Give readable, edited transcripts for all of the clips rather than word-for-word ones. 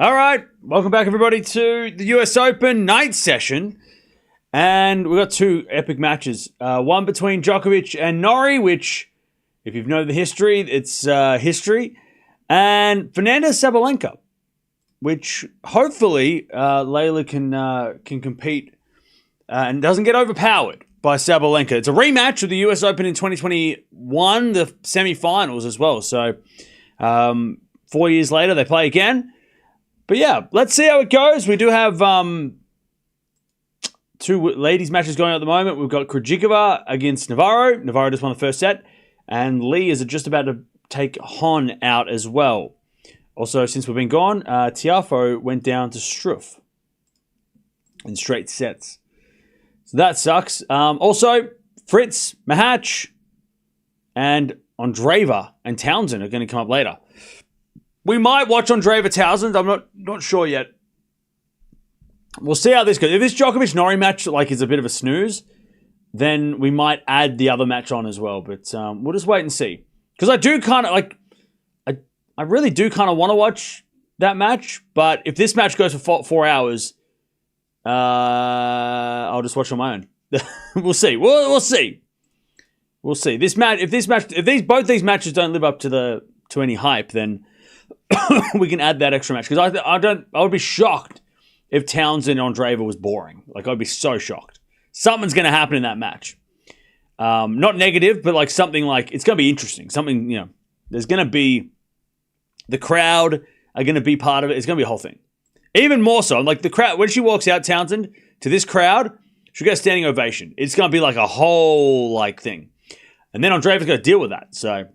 All right, welcome back, everybody, to the US Open night session. And we've got two epic matches. One between Djokovic and Norrie, which, if you've known the history, it's history. And Fernandez-Sabalenka, which hopefully Layla can compete and doesn't get overpowered by Sabalenka. It's a rematch of the US Open in 2021, the semi-finals as well. So 4 years later, they play again. But yeah, let's see how it goes. We do have two ladies matches going on at the moment. We've got Krejcikova against Navarro. Navarro just won the first set. And Lee is just about to take Hon out as well. Also, since we've been gone, Tiafoe went down to Struff in straight sets. So that sucks. Also, Fritz, Mahach, and Andreeva and Townsend are going to come up later. We might watch Andreeva Townsend. I'm not sure yet. We'll see how this goes. If this Djokovic-Norrie match is a bit of a snooze, then we might add the other match on as well. But we'll just wait and see. Because I do kind of I really do kind of want to watch that match. But if this match goes for 4 hours, I'll just watch on my own. We'll see. We'll see. We'll see. If both these matches don't live up to any hype, then we can add that extra match. Because I would be shocked if Townsend and Andreeva was boring. I'd be so shocked. Something's going to happen in that match. Not negative, but something it's going to be interesting. Something, there's going to be, the crowd are going to be part of it. It's going to be a whole thing. Even more so, the crowd, when she walks out, Townsend, to this crowd, she'll get a standing ovation. It's going to be a whole, thing. And then Andreeva's going to deal with that, so.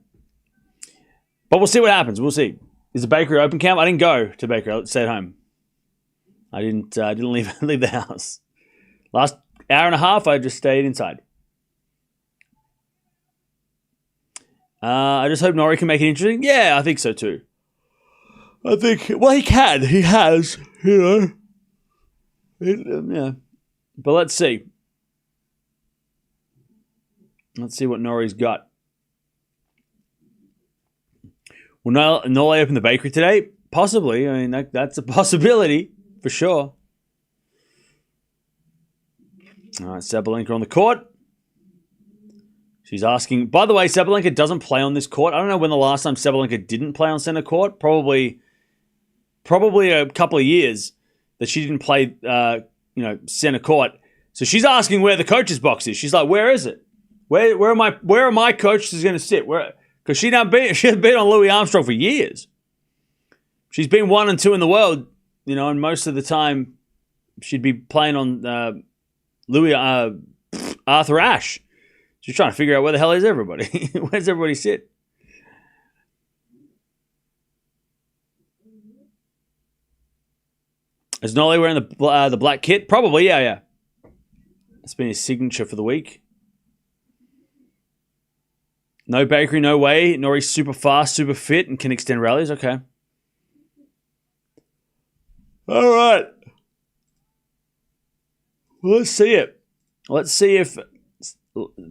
But we'll see what happens. We'll see. Is the bakery open, Cam? I didn't go to the bakery. I stayed home. I didn't leave the house. Last hour and a half, I just stayed inside. I just hope Norrie can make it interesting. Yeah, I think so too. I think, he can. He has, yeah. But let's see. Let's see what Norrie's got. Will Norrie open the bakery today? Possibly. I mean, that's a possibility, for sure. All right, Sabalenka on the court. She's asking... By the way, Sabalenka doesn't play on this court. I don't know when the last time Sabalenka didn't play on center court. Probably a couple of years that she didn't play, center court. So she's asking where the coach's box is. She's like, where is it? Where are my coaches going to sit? Because she hasn't been on Louis Armstrong for years. She's been 1 and 2 in the world, and most of the time she'd be playing on Arthur Ashe. She's trying to figure out where the hell is everybody. Where's everybody sit? Is Nolly wearing the black kit? Probably, yeah. That's been his signature for the week. No bakery, no way. Norrie's super fast, super fit, and can extend rallies. Okay. All right. Well, let's see it. Let's see if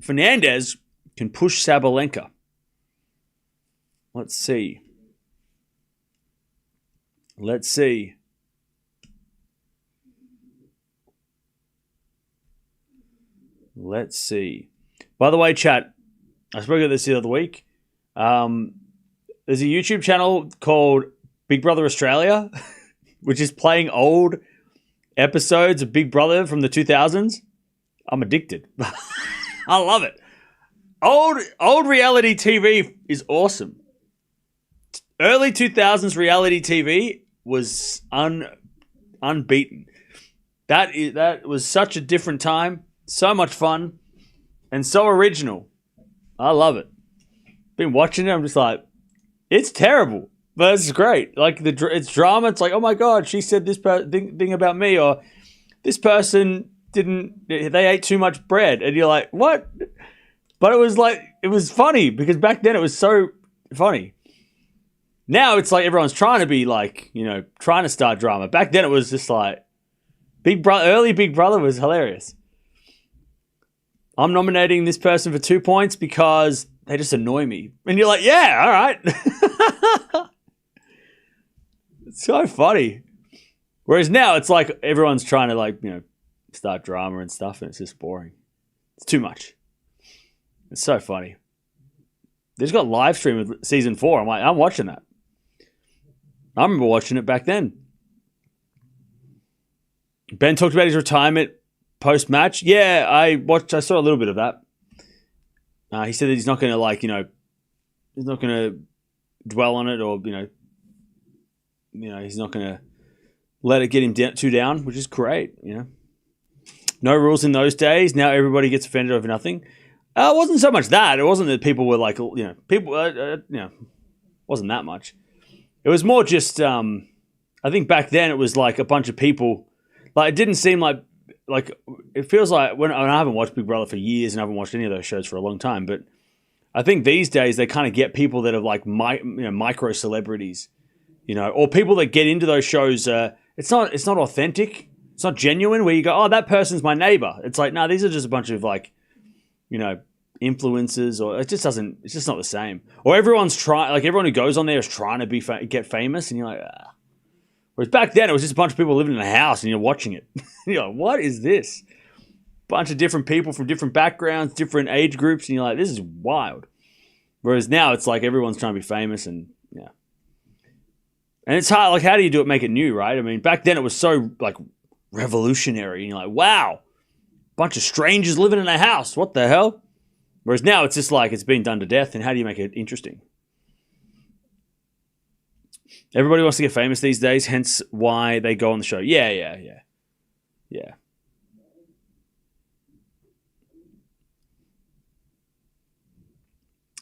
Fernandez can push Sabalenka. Let's see. By the way, chat, I spoke about this the other week. There's a YouTube channel called Big Brother Australia, which is playing old episodes of Big Brother from the 2000s. I'm addicted. I love it. Old reality TV is awesome. Early 2000s reality TV was unbeaten. That was such a different time. So much fun. And so original. I love it. Been watching it. I'm just like, it's terrible, but it's great. It's drama. It's like, oh my God, she said this thing about me, or this person they ate too much bread. And you're like, what? But it was funny because back then it was so funny. Now it's like everyone's trying to be trying to start drama. Back then it was just like, early Big Brother was hilarious. I'm nominating this person for 2 points because they just annoy me. And you're like, yeah, all right. It's so funny. Whereas now it's like everyone's trying to start drama and stuff, and it's just boring. It's too much. It's so funny. They just got live stream with season 4. I'm watching that. I remember watching it back then. Ben talked about his retirement post-match. Yeah, I saw a little bit of that. He said that he's not going to he's not going to dwell on it, or he's not going to let it get him too down, which is great. No rules in those days. Now everybody gets offended over nothing. It wasn't so much that. It wasn't that people were wasn't that much. It was more just, I think back then it was like a bunch of people. It didn't seem like it feels like I haven't watched Big Brother for years and I haven't watched any of those shows for a long time. But I think these days they kind of get people that are micro celebrities, or people that get into those shows. It's not authentic. It's not genuine. Where you go, oh, that person's my neighbor. It's like, no, these are just a bunch of influencers, or it's just not the same. Or everyone's trying, everyone who goes on there is trying to get famous, and you're like, ah. Whereas back then, it was just a bunch of people living in a house and you're watching it. You're like, what is this? Bunch of different people from different backgrounds, different age groups, and you're like, this is wild. Whereas now, it's like everyone's trying to be famous, and yeah. And it's hard, how do you do it, make it new, right? I mean, back then it was so, revolutionary, and you're like, wow, bunch of strangers living in a house, what the hell? Whereas now, it's just it's been done to death, and how do you make it interesting? Everybody wants to get famous these days, hence why they go on the show. Yeah.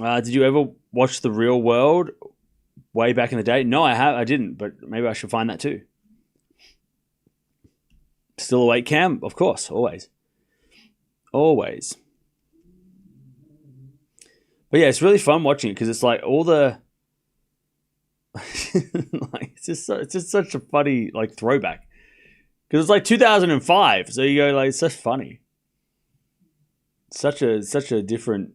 Did you ever watch The Real World way back in the day? No, I didn't, but maybe I should find that too. Still awake, Cam? Of course, always. Always. But yeah, it's really fun watching it because it's all the... it's just such a funny throwback because it's 2005, so you go it's just funny. Such a different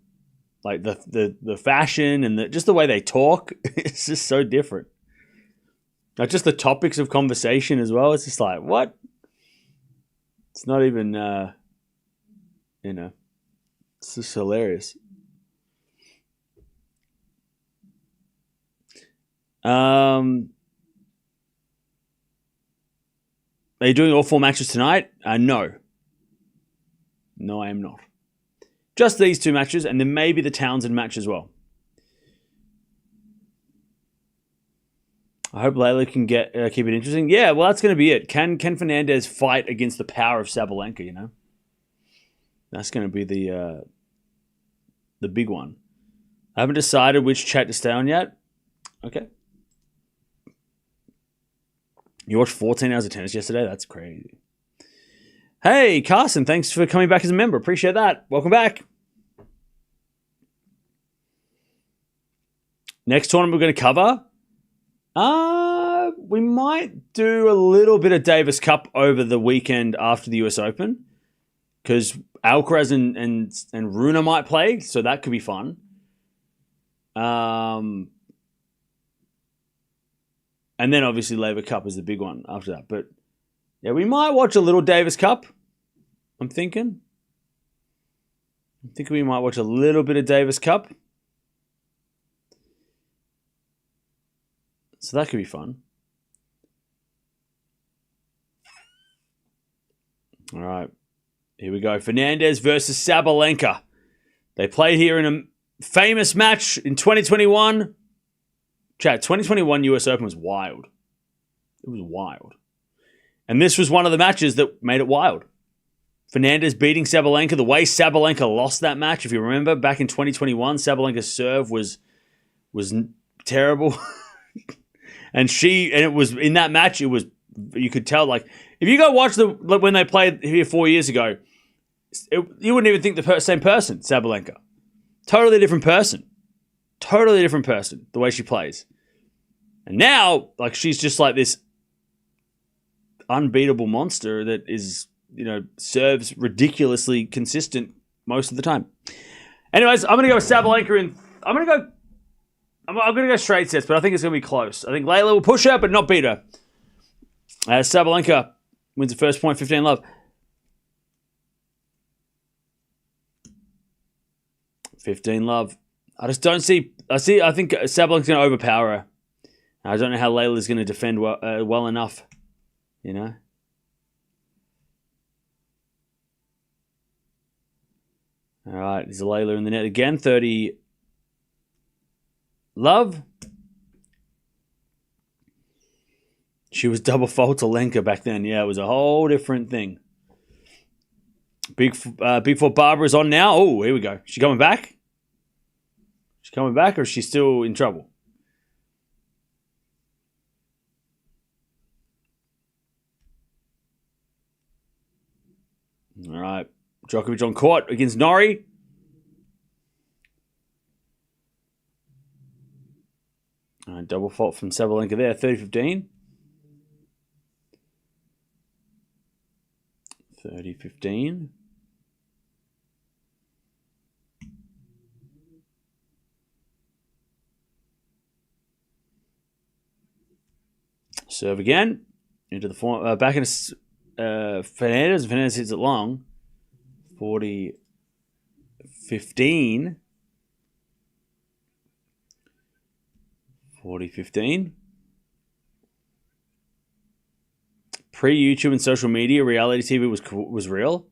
the fashion and just the way they talk. It's just so different. Just the topics of conversation as well. It's just what? It's not even it's just hilarious. Are you doing all 4 matches tonight? No. No, I am not. Just these 2 matches, and then maybe the Townsend match as well. I hope Layla can keep it interesting. Yeah, well, that's going to be it. Can Fernandez fight against the power of Sabalenka? That's going to be the big one. I haven't decided which chat to stay on yet. Okay. You watched 14 hours of tennis yesterday? That's crazy. Hey, Carson, thanks for coming back as a member. Appreciate that. Welcome back. Next tournament we're going to cover. We might do a little bit of Davis Cup over the weekend after the US Open, because Alcaraz and Runa might play, so that could be fun. And then obviously Labour Cup is the big one after that. But yeah, we might watch a little Davis Cup. I'm thinking we might watch a little bit of Davis Cup. So that could be fun. All right. Here we go. Fernandez versus Sabalenka. They played here in a famous match in 2021. Chat, 2021 US Open was wild. It was wild. And this was one of the matches that made it wild. Fernandez beating Sabalenka. The way Sabalenka lost that match, if you remember, back in 2021, Sabalenka's serve was terrible. and it was in that match, you could tell, if you go watch when they played here 4 years ago, you wouldn't even think the same person, Sabalenka. Totally different person. Totally different person, the way she plays. And now, she's just this unbeatable monster that is, serves ridiculously consistent most of the time. Anyways, I'm going to go with Sabalenka I'm going to go I'm going to go straight sets, but I think it's going to be close. I think Layla will push her, but not beat her. Sabalenka wins the first point, 15-love. 15-love. I just don't see... I think Sabalenka's going to overpower her. I don't know how Layla's going to defend well enough, you know? All right, there's Layla in the net again. 30-love. She was double fault to Lenka back then. Yeah, it was a whole different thing. Big Four Barbara is on now. Oh, here we go. She coming back? She's coming back, or is she still in trouble? All right. Djokovic on court against Norrie. All right, double fault from Sabalenka there. 30-15. 30-15. Serve again. Into the form. Back into Fernandez. Fernandez hits it long. 40-15. 40-15. Pre-YouTube and social media, reality TV was real.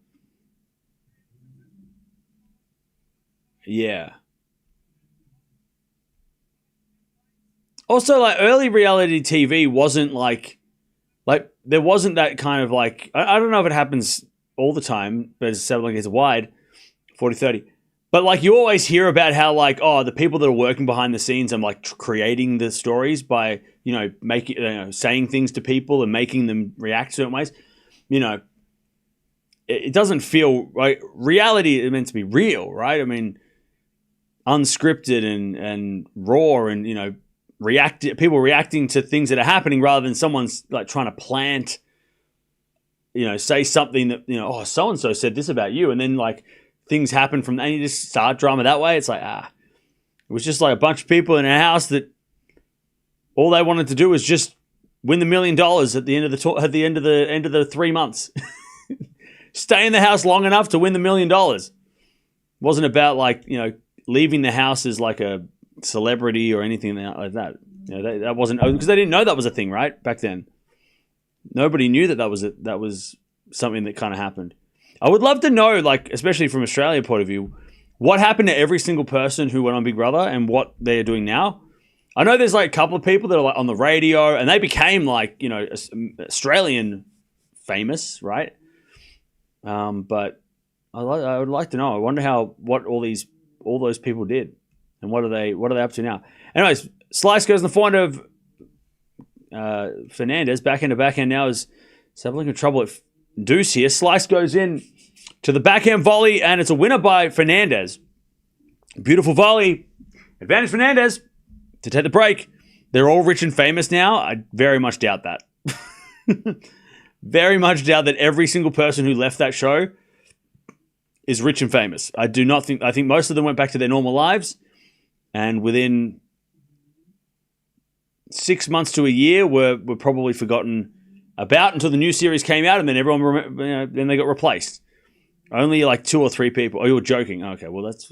Yeah. Also, like, early reality TV wasn't like there wasn't that kind of like, I don't know if it happens all the time, but it's Sabalenka is wide, 40-30. But like, you always hear about how like, oh, the people that are working behind the scenes and like creating the stories by, you know, making, saying things to people and making them react certain ways. You know, it doesn't feel right. Reality is meant to be real, right? I mean, unscripted and raw, and you know, people reacting to things that are happening rather than someone's like trying to plant, you know, say something that, you know, oh, so and so said this about you, and then like things happen from, and you just start drama that way. It's like, it was just like a bunch of people in a house that all they wanted to do was just win the $1 million at the end of the 3 months. Stay in the house long enough to win the $1 million. Wasn't about like, you know, leaving the house as like a celebrity or anything like that. You know, that wasn't, because they didn't know that was a thing, right? Back then, nobody knew that was something that kind of happened. I would love to know, like, especially from Australian point of view, what happened to every single person who went on Big Brother and what they're doing now. I know there's like a couple of people that are like on the radio and they became like, you know, Australian famous, right? But I would like to know. I wonder what all those people did, and what are they up to now? Anyways, slice goes in the forehand of Fernandez. Backhand to backhand now is Sabalenka in trouble at deuce here. Slice goes in to the backhand volley, and it's a winner by Fernandez. Beautiful volley. Advantage Fernandez to take the break. They're all rich and famous now. I very much doubt that. Very much doubt that every single person who left that show is rich and famous. I think most of them went back to their normal lives, and within 6 months to a year were probably forgotten about until the new series came out, and then everyone then they got replaced. Only like 2 or 3 people. Oh, you're joking. Okay, well, that's...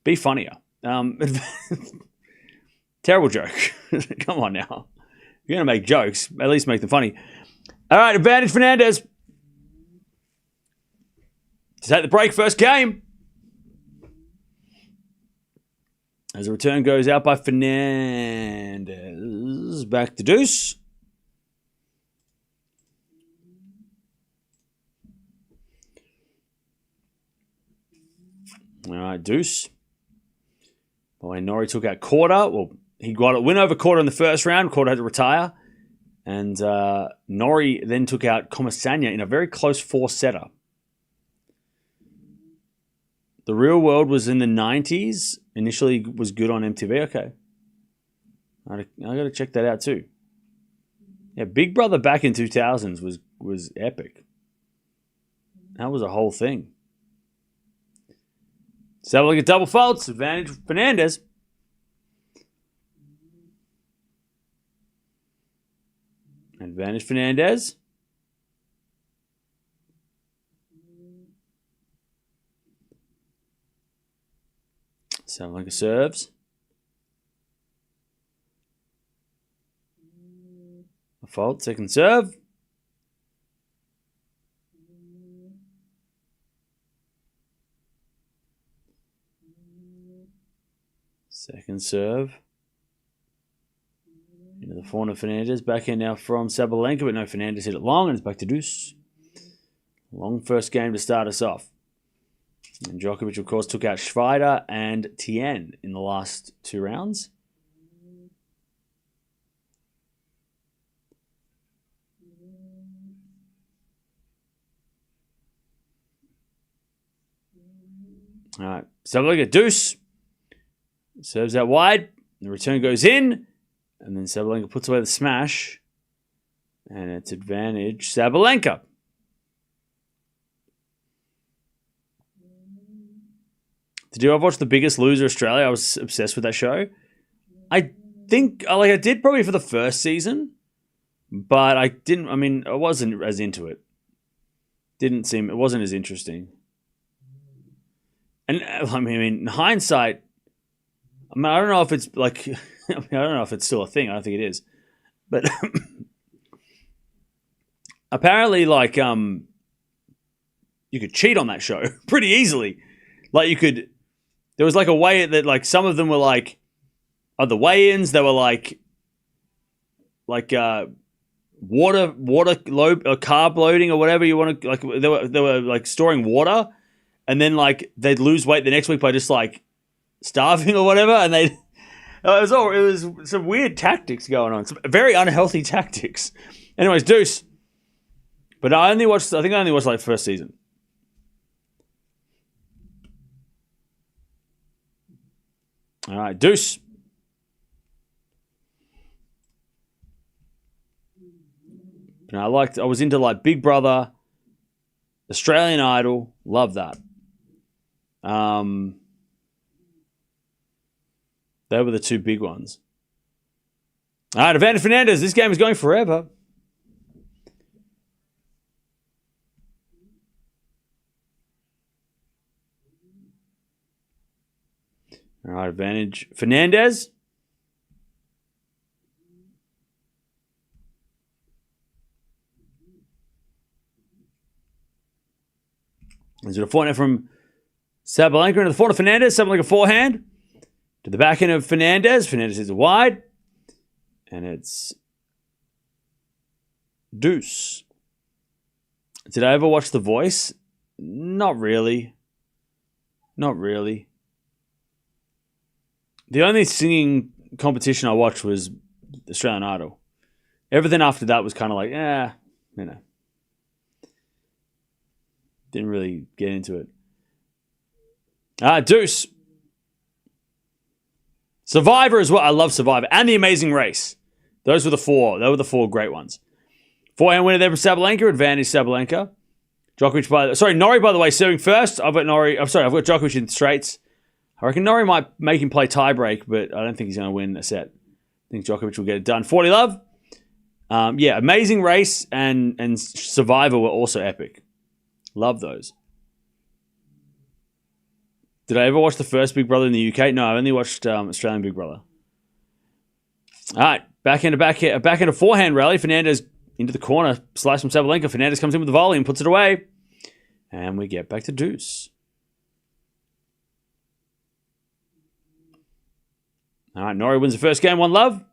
be funnier. Terrible joke. Come on now. You're going to make jokes. At least make them funny. All right, advantage Fernandez. To take the break, first game. As the return goes out by Fernandez. Back to deuce. All right, deuce. Boy, Norrie took out Korda. Well, he got a win over Korda in the first round. Korda had to retire. And Norrie then took out Comasagna in a very close 4-setter. The Real World was in the 90s. Initially was good on MTV. Okay. I got to check that out too. Yeah, Big Brother back in 2000s was epic. That was a whole thing. So like a double faults. Advantage Fernandez. Advantage Fernandez. Sabalenka serves. A fault. Second serve. Second serve. Into the forehand of Fernandez. Backhand now from Sabalenka, but no, Fernandez hit it long, and it's back to deuce. Long first game to start us off. And Djokovic, of course, took out Schweider and Tien in the last 2 rounds. All right, Sabalenka deuce. Serves out wide. The return goes in. And then Sabalenka puts away the smash. And it's advantage Sabalenka. Did you ever watch The Biggest Loser Australia? I was obsessed with that show. I think, I did probably for the first season. But I wasn't as into it. It wasn't as interesting. And in hindsight, I don't know if it's I don't know if it's still a thing. I don't think it is. But apparently, you could cheat on that show pretty easily. There was a way that some of them were the weigh-ins. They were water load or carb loading or whatever you want to they were storing water, and then they'd lose weight the next week by just starving or whatever, and it was some weird tactics going on, some very unhealthy tactics. Anyways, deuce. But I think I only watched first season. All right, deuce. And I was into Big Brother, Australian Idol, love that. They were the 2 big ones. All right, Evander Fernandez. This game is going forever. All right, advantage Fernandez. Is it a forehand from Sabalenka into the forehand of Fernandez? Sabalenka forehand. To the backhand of Fernandez. Fernandez is wide. And it's deuce. Did I ever watch The Voice? Not really. Not really. The only singing competition I watched was Australian Idol. Everything after that was kind of didn't really get into it. Deuce. Survivor as well. I love Survivor. And The Amazing Race. Those were the 4. They were the 4 great ones. Forehand winner there from Sabalenka. Advantage Sabalenka. Norrie, by the way, serving first. I've got Djokovic in straights. I reckon Norrie might make him play tiebreak, but I don't think he's going to win a set. I think Djokovic will get it done. 40 love. Amazing Race and Survivor were also epic. Love those. Did I ever watch the first Big Brother in the UK? No, I only watched Australian Big Brother. All right, backhand to forehand rally. Fernandez into the corner, slice from Sabalenka. Fernandez comes in with the volley and puts it away. And we get back to deuce. All right, Norrie wins the first game, 1 love.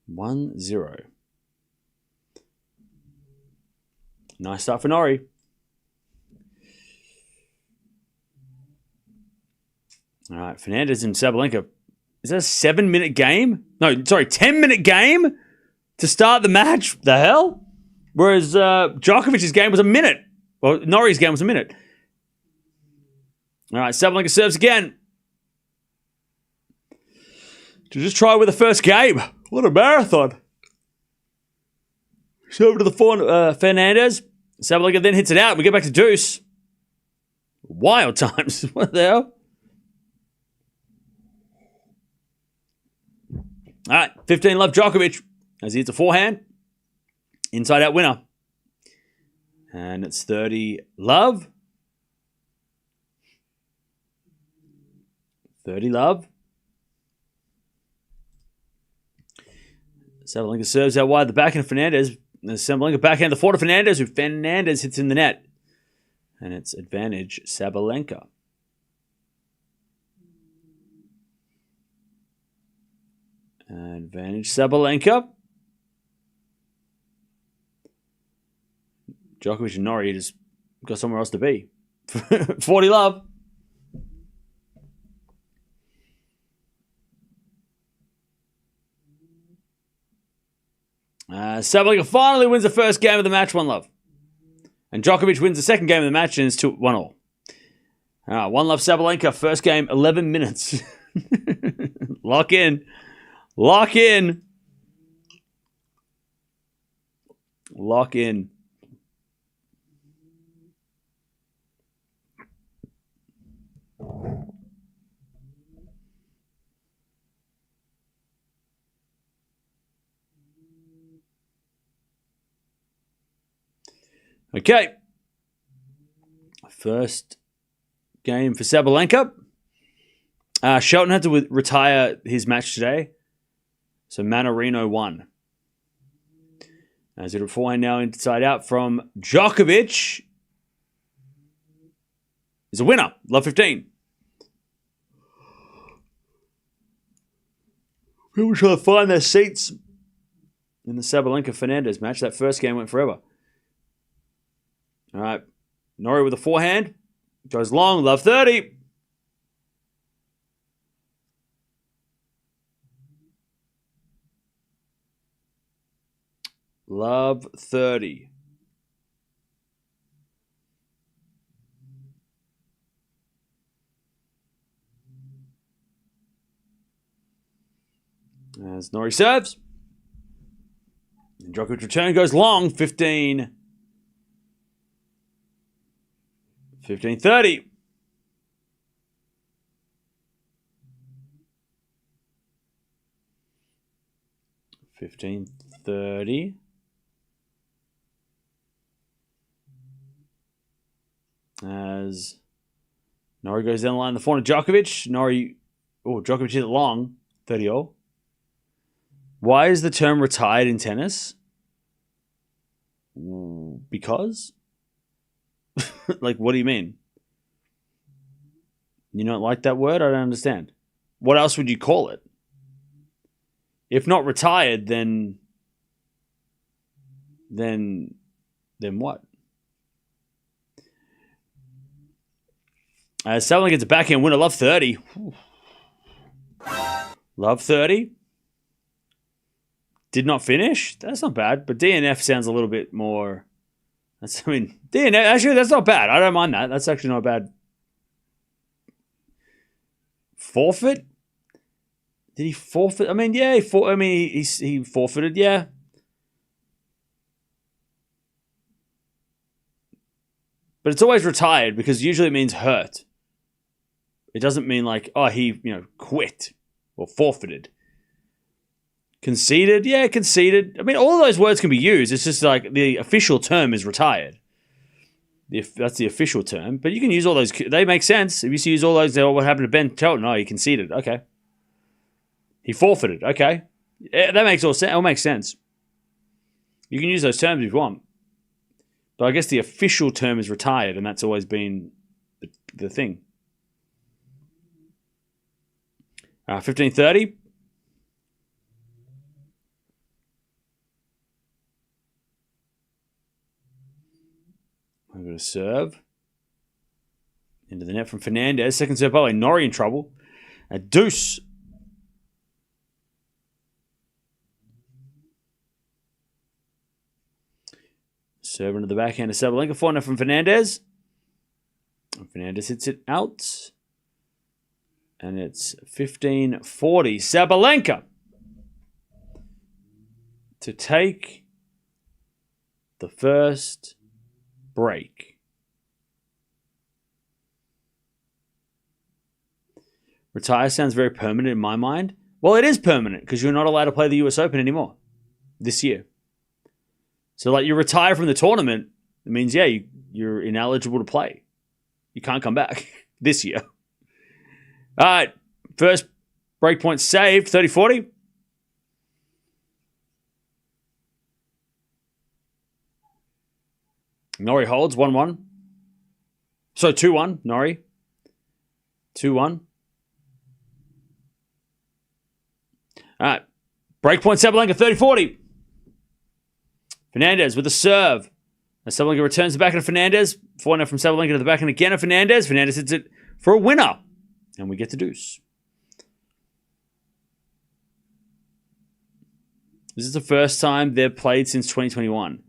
One zero. Nice start for Norrie. All right, Fernandez and Sabalenka. Is that a 7-minute game? No, sorry, 10-minute game to start the match? The hell? Whereas Djokovic's game was a minute. Well, Norrie's game was a minute. All right, Sabalenka serves again. To just try with the first game. What a marathon. Serve to the forehand, Fernandez. Sabalenka then hits it out. We get back to deuce. Wild times. What the hell? All right, 15 love Djokovic as he hits a forehand. Inside out winner. And it's 30 love. 30 love. Sabalenka serves out wide the backhand of Fernandez. Sabalenka backhand the forehand of Fernandez, who Fernandez hits in the net. And it's advantage Sabalenka. Advantage Sabalenka. Djokovic and Norrie just got somewhere else to be. 40 love. Sabalenka finally wins the first game of the match, 1 love. And Djokovic wins the second game of the match and it's 1 all. 1 love Sabalenka, first game, 11 minutes. Lock in. Lock in. Lock in. Okay. First game for Sabalenka. Shelton had to retire his match today. So Manarino won. As it forehand now inside out from Djokovic. Is a winner. Love 15. People trying to find their seats in the Sabalenka-Fernandez match. That first game went forever. All right. Norrie with a forehand. Goes long. Love 30. Love 30. As Norrie serves. And Djokovic return goes long. 15. 15-30. As Norrie goes down the line in the front of Djokovic. Djokovic hit it long. 30-0. Why is the term retired in tennis? Because? Like, what do you mean? You don't like that word? I don't understand. What else would you call it? If not retired, then what? Sabalenka gets a backhand winner. Love 30. Love 30. Did not finish. That's not bad. But DNF sounds a little bit more. DNF. Actually, that's not bad. I don't mind that. That's actually not bad. Forfeit? Did he forfeit? I mean, yeah. He forfeited. Yeah. But it's always retired because usually it means hurt. It doesn't mean like, he, quit or forfeited. Conceded? Yeah, conceded. I mean, all of those words can be used. It's just like the official term is retired. That's the official term. But you can use all those. They make sense. If you used to use all those, what happened to Ben Shelton? Oh, he conceded. Okay. He forfeited. Okay. Yeah, that makes all sense. It all makes sense. You can use those terms if you want. But I guess the official term is retired, and that's always been the thing. 15-30. I'm going to serve. Into the net from Fernandez. Second serve by Norrie in trouble. A deuce. Serve into the backhand of Sabalenka. Forehand from Fernandez. And Fernandez hits it out. And it's 15-40. Sabalenka to take the first break. Retire sounds very permanent in my mind, Well, it is permanent because you're not allowed to play the US Open anymore this year. So, like, you retire from the tournament, it means, yeah, you're ineligible to play. You can't come back this year. All right, first breakpoint saved, 30-40. Norrie holds, 1-1. So 2-1, Norrie. 2-1. All right, breakpoint Sabalenka, 30-40. Fernandez with a serve. As Sabalenka returns the backhand of Fernandez. Forehand from Sabalenka to the backhand again of Fernandez. Fernandez hits it for a winner. And we get the deuce. This is the first time they've played since 2021.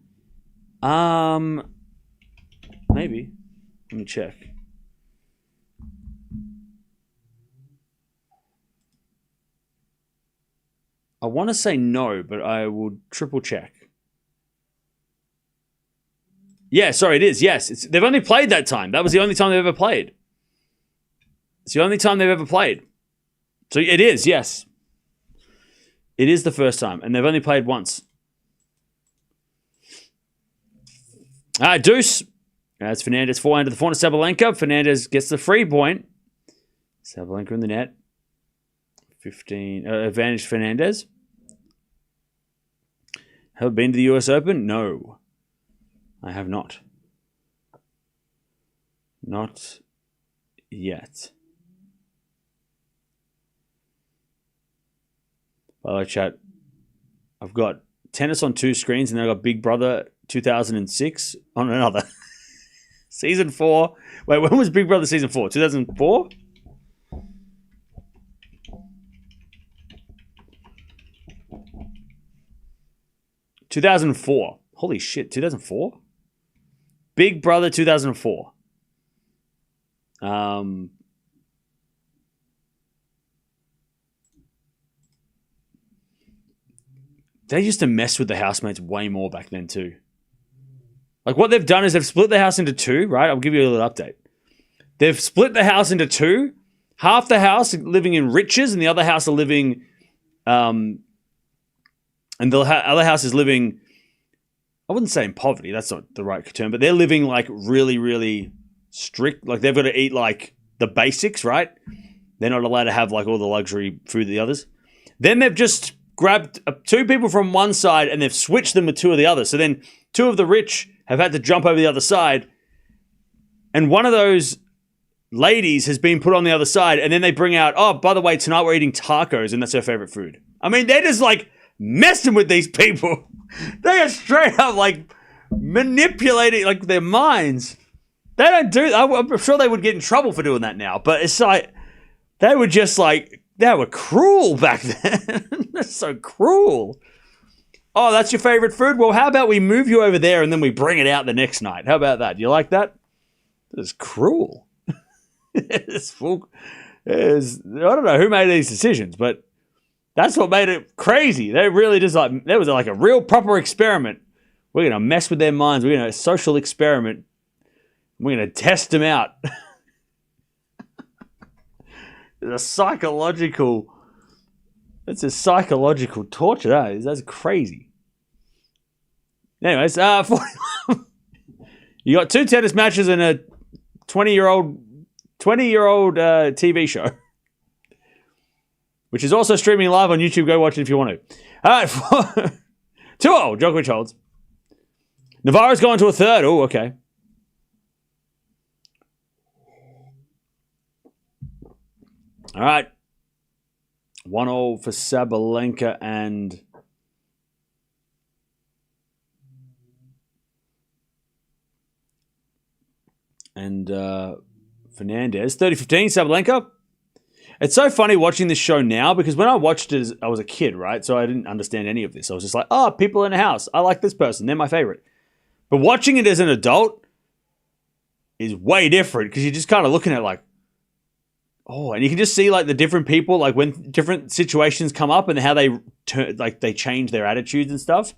Maybe. Let me check. I want to say no, but I will triple check. Yeah, sorry, it is. Yes, they've only played that time. That was the only time they've ever played. It's the only time they've ever played. So it is, yes. It is the first time, and they've only played once. All right, deuce. That's Fernandez forehand to the forehand of Sabalenka. Fernandez gets the free point. Sabalenka in the net. 15 advantage Fernandez. Have I been to the US Open? No, I have not. Not yet. By the way, chat, I've got tennis on 2 screens, and then I've got Big Brother 2006 on another. Season 4. Wait, when was Big Brother Season 4? 2004? $2004. Holy shit, 2004? Big Brother 2004. They used to mess with the housemates way more back then too. Like, what they've done is they've split the house into 2, right? I'll give you a little update. They've split the house into 2. Half the house are living in riches, and the other house are living... and the other house is living... I wouldn't say in poverty. That's not the right term. But they're living, like, really, really strict. Like, they've got to eat, like, the basics, right? They're not allowed to have, like, all the luxury food of the others. Then they've just grabbed 2 people from one side and they've switched them with 2 of the others. So then 2 of the rich have had to jump over the other side. And one of those ladies has been put on the other side. And then they bring out, oh, by the way, tonight we're eating tacos and that's her favorite food. I mean, they're just, like, messing with these people. They are straight up, like, manipulating, like, their minds. They don't do... I'm sure they would get in trouble for doing that now. But it's like... They were just, like... They were cruel back then. They're so cruel. Oh, that's your favorite food? Well, how about we move you over there and then we bring it out the next night? How about that? Do you like that? It's cruel. It's full... I don't know who made these decisions, but... That's what made it crazy. They really just like, there was like a real proper experiment. We're going to mess with their minds. We're going to social experiment. We're going to test them out. It's a psychological torture. That's crazy. Anyways, you got 2 tennis matches and a 20-year-old TV show. Which is also streaming live on YouTube. Go watch it if you want to. All right. 2-0. Djokovic holds. Navarro's going to a third. Oh, okay. All right. 1-0 for Sabalenka and... Fernandez. 30-15, Sabalenka. It's so funny watching this show now because when I watched it, I was a kid, right? So I didn't understand any of this. I was just like, oh, people in a house. I like this person. They're my favorite. But watching it as an adult is way different because you're just kind of looking at like, oh, and you can just see like the different people, like when different situations come up and how they they change their attitudes and stuff.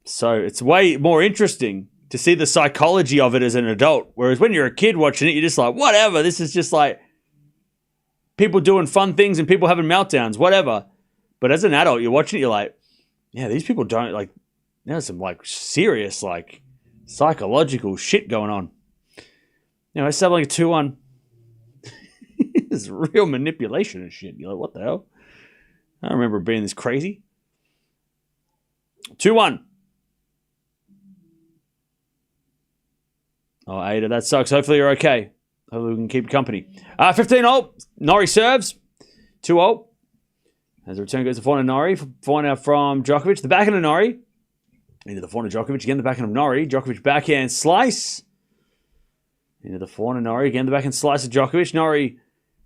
So it's way more interesting to see the psychology of it as an adult. Whereas when you're a kid watching it, you're just like, whatever. This is just like, people doing fun things and people having meltdowns, whatever. But as an adult, you're watching it, you're like, yeah, these people don't, like, there's some, like, serious, like, psychological shit going on. Anyway, Sabalenka 2-1. There's real manipulation and shit. You're like, what the hell? I don't remember being this crazy. 2-1. Oh, Ada, that sucks. Hopefully you're okay. Hopefully we can keep you company. 15-0. Norrie serves. 2-0. As the return goes to forehand of Norrie. Forehand from Djokovic. The backhand of Norrie. Into the forehand of Djokovic. Again, the backhand of Norrie. Djokovic backhand slice. Into the forehand of Norrie. Again, the backhand slice of Djokovic. Norrie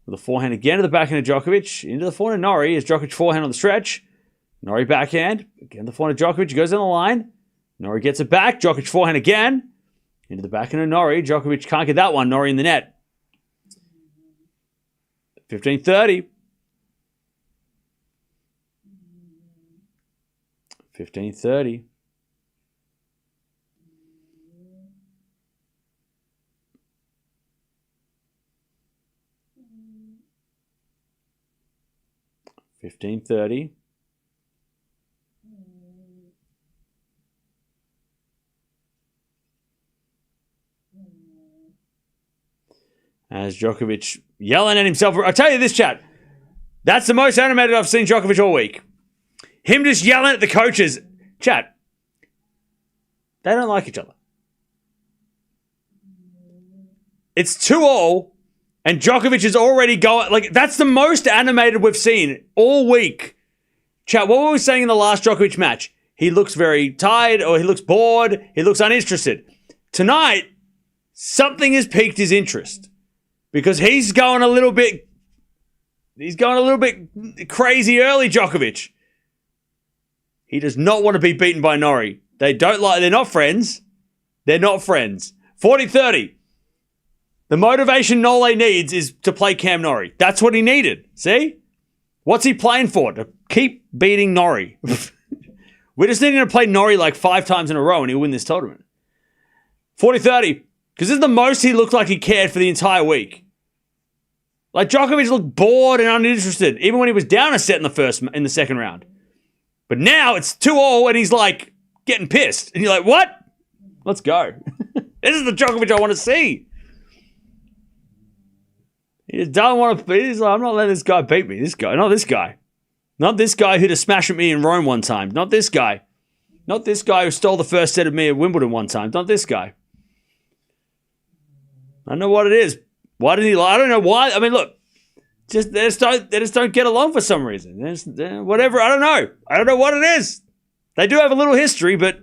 with the forehand again to the backhand of Djokovic. Into the forehand of Norrie as Djokovic forehand on the stretch. Norrie backhand. Again, the forehand of Djokovic. Goes down the line. Norrie gets it back. Djokovic forehand again. Into the backhand of Norrie. Djokovic can't get that one. Norrie in the net. 15-30. 15-30. As Djokovic yelling at himself. I'll tell you this, chat. That's the most animated I've seen Djokovic all week. Him just yelling at the coaches. Chat. They don't like each other. It's 2-2, and Djokovic is already going. Like, that's the most animated we've seen all week. Chat, what were we saying in the last Djokovic match? He looks very tired, or he looks bored. He looks uninterested. Tonight, something has piqued his interest. Because he's going a little bit crazy early, Djokovic. He does not want to be beaten by Norrie. They're not friends. They're not friends. 40-30. The motivation Nole needs is to play Cam Norrie. That's what he needed. See? What's he playing for? To keep beating Norrie. We're just needing to play Norrie like 5 times in a row and he'll win this tournament. 40-30. Because this is the most he looked like he cared for the entire week. Like, Djokovic looked bored and uninterested, even when he was down a set in the second round. But now it's 2-0 and he's like getting pissed. And you're like, what? Let's go. This is the Djokovic I want to see. He just don't want to. He's like, I'm not letting this guy beat me. This guy. Not this guy. Not this guy who just smashed at me in Rome one time. Not this guy. Not this guy who stole the first set of me at Wimbledon one time. Not this guy. I don't know what it is. Why did he lie? I don't know why. I mean, look. They just don't get along for some reason. Whatever. I don't know. I don't know what it is. They do have a little history, but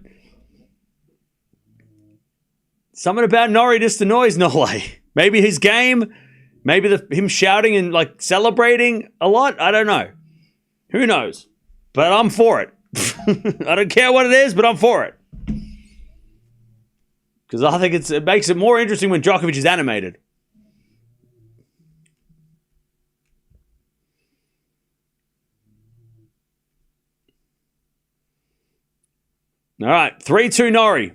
something about Norrie just annoys Nole. Maybe his game. Maybe him shouting and like celebrating a lot. I don't know. Who knows? But I'm for it. I don't care what it is, but I'm for it. Because I think it makes it more interesting when Djokovic is animated. All right, 3-2 Norrie.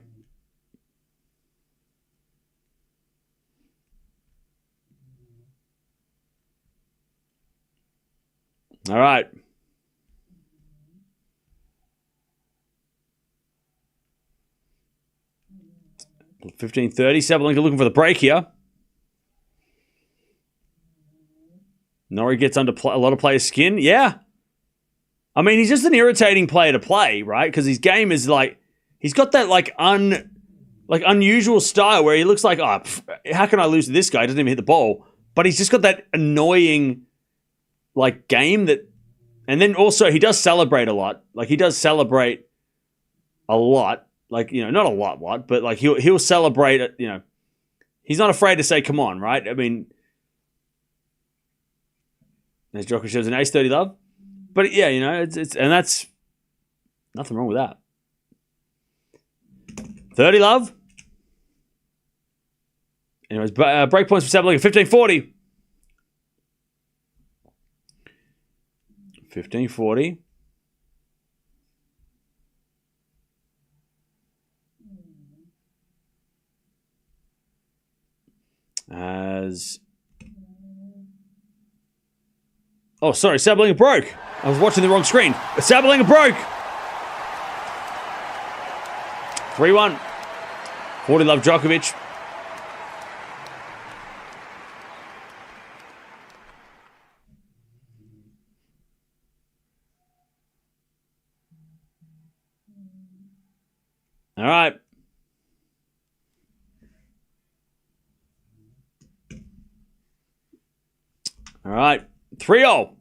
All right. 15-30. Sabalenka looking for the break here. Norrie gets under a lot of players' skin. Yeah. I mean, he's just an irritating player to play, right? Because his game is like, he's got that like unusual style where he looks like, oh, how can I lose to this guy? He doesn't even hit the ball. But he's just got that annoying like game that, and then also he does celebrate a lot. Like he does celebrate a lot. Like, you know, not a lot, but like he'll celebrate it, you know. He's not afraid to say, come on, right? I mean, as Djokovic shows an ace 30 love. But yeah, you know, it's and that's nothing wrong with that. 30 love. Anyways, break points for Sabalenka, 15-40. 15-40. As Oh, sorry, Sabalenka broke. I was watching the wrong screen. Sabalenka broke. 3-1. 40 love Djokovic. All right. All right. 3-0.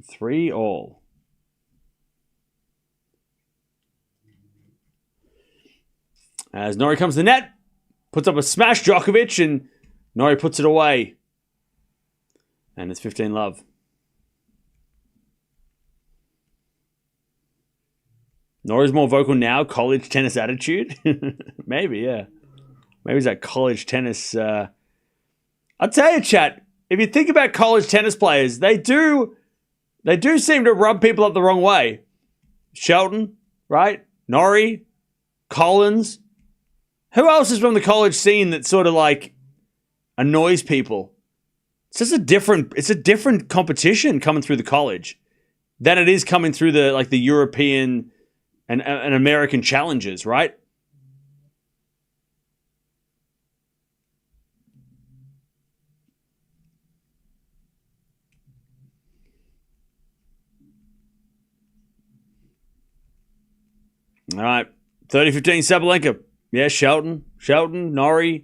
Three all. As Norrie comes to the net, puts up a smash Djokovic, and Norrie puts it away. And it's 15 love. Norrie's more vocal now, college tennis attitude. Maybe, yeah. Maybe it's that college tennis. I'll tell you, chat, if you think about college tennis players, they do seem to rub people up the wrong way. Shelton, right? Norrie, Collins. Who else is from the college scene that sort of like annoys people? It's just a different competition coming through the college than it is coming through the European and American challenges, right? All right. 30-15 Sabalenka. Yeah, Shelton, Norrie. I'm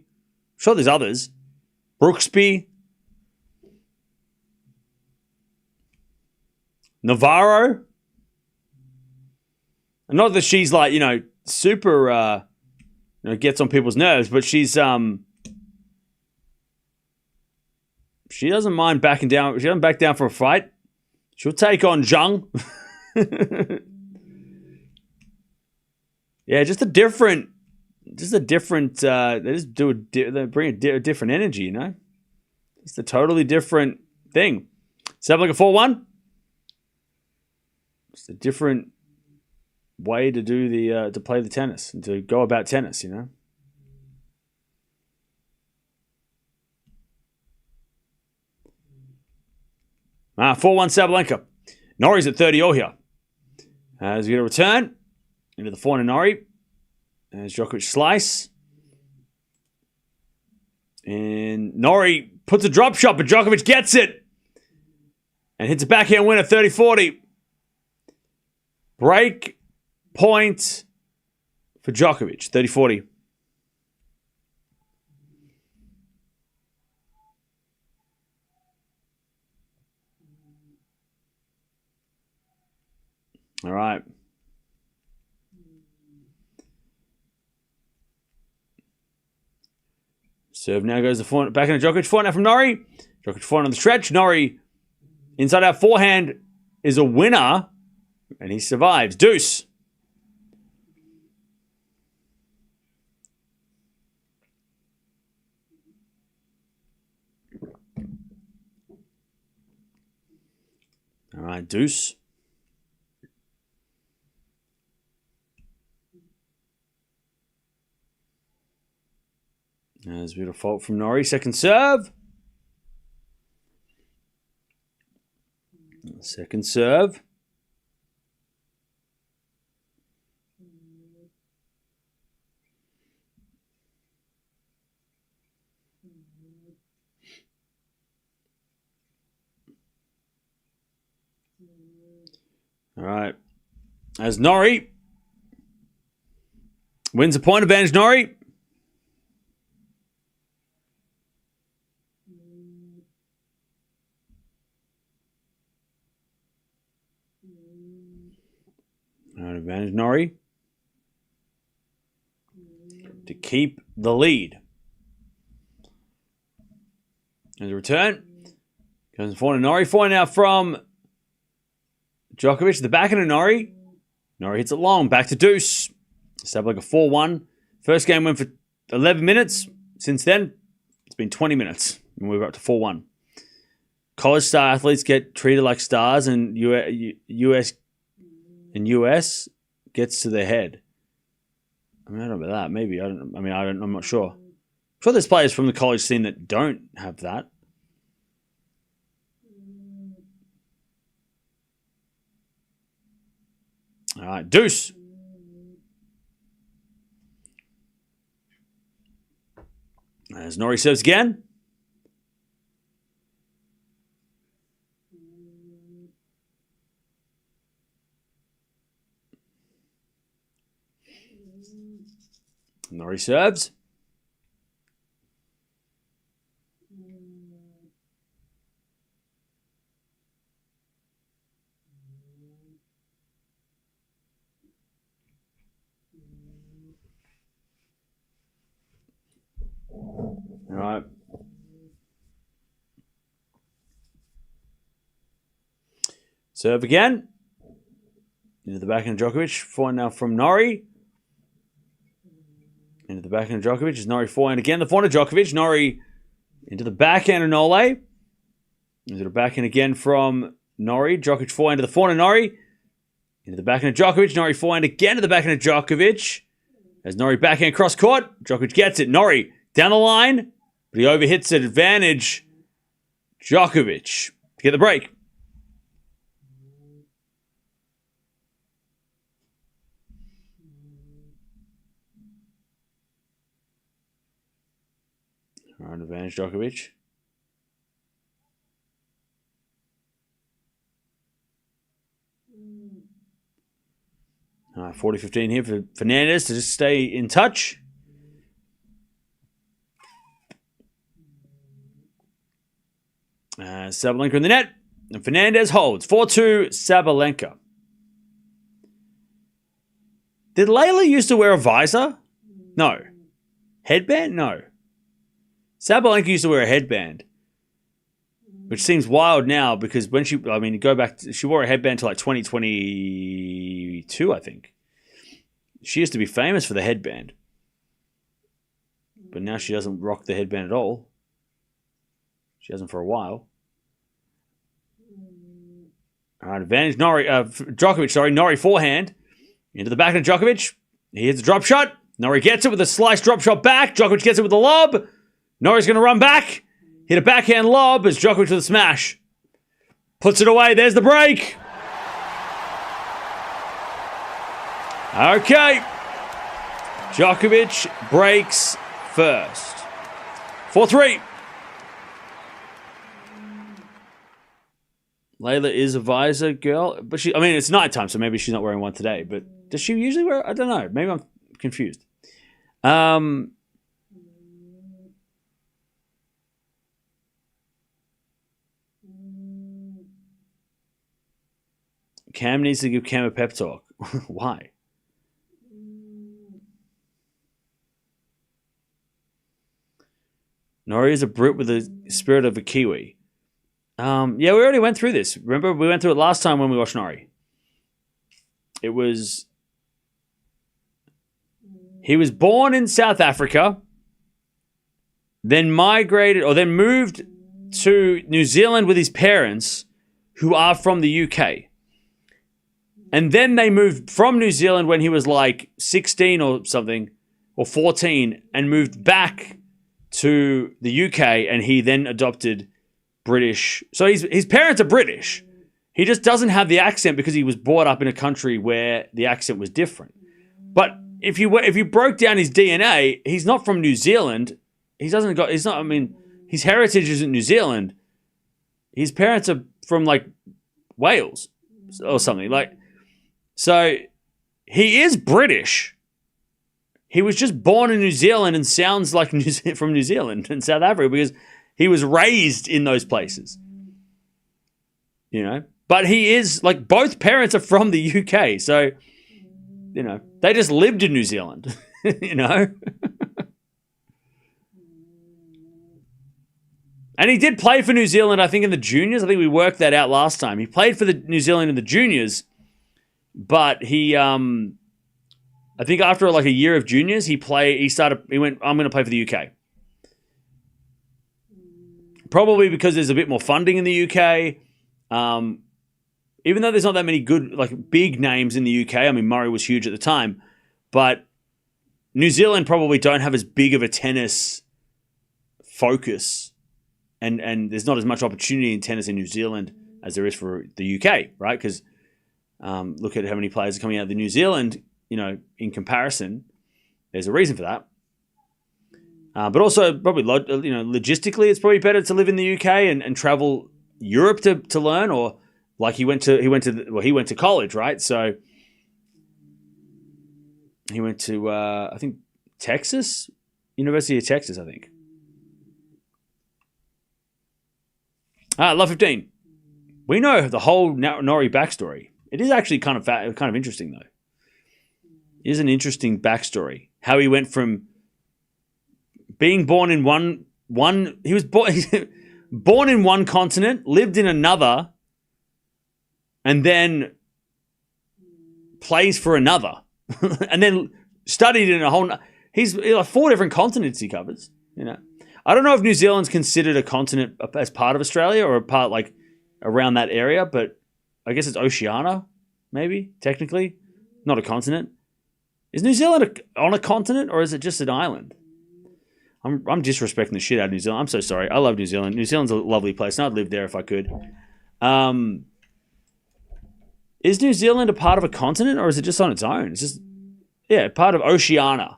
sure there's others. Brooksby. Navarro. And not that she's like, super, gets on people's nerves, but she's, she doesn't mind backing down. She doesn't back down for a fight. She'll take on Zhang. Yeah, just a different. They bring a different energy, It's a totally different thing. Sound like a 4-1. It's a different way to do to play the tennis and to go about tennis, 4-1 Sabalenka. Norrie's at 30-0 here. As we get a return into the forehand of Norrie. As Djokovic slice. And Norrie puts a drop shot, but Djokovic gets it. And hits a backhand winner, 30-40. Break point for Djokovic, 30-40. All right. Serve now goes the back into Djokovic. Forehand from Norrie. Djokovic forehand on the stretch. Norrie, inside out forehand, is a winner. And he survives. Deuce. All right, deuce. There's a bit of fault from Norrie. Second serve. Second serve. All right. As Norrie wins a point advantage, Norrie. Advantage Norrie to keep the lead. As a return, comes forward to Norrie. Forward now from Djokovic. The back end of Norrie. Norrie hits it long. Back to deuce. Sabalenka 4-1. First game went for 11 minutes. Since then, it's been 20 minutes. And we're up to 4-1. College star athletes get treated like stars, and US gets to their head. I mean, I don't know about that. Maybe. I'm not sure. I'm sure there's players from the college scene that don't have that. All right, deuce. As Norrie serves again. Norrie serves. All right. Serve again. Into the backhand of Djokovic. Forehand now from Norrie. Into the backhand of Djokovic. Is Norrie forehand again. The forehand of Djokovic. Norrie into the backhand of Nole. Into the backhand again from Norrie. Djokovic forehand to the forehand of Norrie. Into the backhand of Djokovic. Norrie forehand again to the backhand of Djokovic. As Norrie backhand cross court. Djokovic gets it. Norrie down the line. But he overhits it. Advantage. Djokovic. To get the break. All right, advantage Djokovic. All right, 40-15 here for Fernandez to just stay in touch. Sabalenka in the net. And Fernandez holds. 4-2, Sabalenka. Did Layla used to wear a visor? No. Headband? No. Sabalenka used to wear a headband. Which seems wild now because when she wore a headband till like 2022, I think. She used to be famous for the headband. But now she doesn't rock the headband at all. She hasn't for a while. All right, advantage Djokovic, Norrie forehand. Into the back of Djokovic. He hits a drop shot. Norrie gets it with a slice drop shot back. Djokovic gets it with a lob. Norrie's going to run back. Hit a backhand lob as Djokovic with a smash. Puts it away. There's the break. Okay. Djokovic breaks first. 4-3. Layla is a visor girl, but it's nighttime, so maybe she's not wearing one today. But does she usually wear? I don't know. Maybe I'm confused. Cam needs to give Cam a pep talk. Why? Norrie is a Brit with the spirit of a Kiwi. Yeah, we already went through this. Remember, we went through it last time when we watched Norrie. He was born in South Africa, then moved to New Zealand with his parents, who are from the UK. And then they moved from New Zealand when he was like 16 or something, or 14, and moved back to the UK, and he then adopted British. So his parents are British. He just doesn't have the accent because he was brought up in a country where the accent was different. But if you broke down his DNA, he's not from New Zealand. His heritage isn't New Zealand. His parents are from like Wales or something. So he is British. He was just born in New Zealand and sounds like from New Zealand and South Africa because he was raised in those places. But he is, both parents are from the UK. So, they just lived in New Zealand, And he did play for New Zealand, I think, in the juniors. I think we worked that out last time. He played for the New Zealand in the juniors, but he, I think after a year of juniors, he went, I'm going to play for the UK. Probably because there's a bit more funding in the UK. Even though there's not that many good, big names in the UK. Murray was huge at the time. But New Zealand probably don't have as big of a tennis focus, and there's not as much opportunity in tennis in New Zealand as there is for the UK, right? Because look at how many players are coming out of the New Zealand, in comparison. There's a reason for that. But also probably, logistically, it's probably better to live in the UK and travel Europe to learn, or like he went to college, right? So he went to I think Texas, University of Texas, I think. Love 15. We know the whole Norrie backstory. It is actually kind of interesting though. It is an interesting backstory. How he went from being born in he was born in one continent, lived in another, and then plays for another, and then studied in a whole. He's like 4 different continents he covers. I don't know if New Zealand's considered a continent as part of Australia or a part like around that area, but I guess it's Oceania, maybe technically, not a continent. Is New Zealand on a continent or is it just an island? I'm disrespecting the shit out of New Zealand. I'm so sorry. I love New Zealand. New Zealand's a lovely place, and I'd live there if I could. Is New Zealand a part of a continent or is it just on its own? It's just, part of Oceania,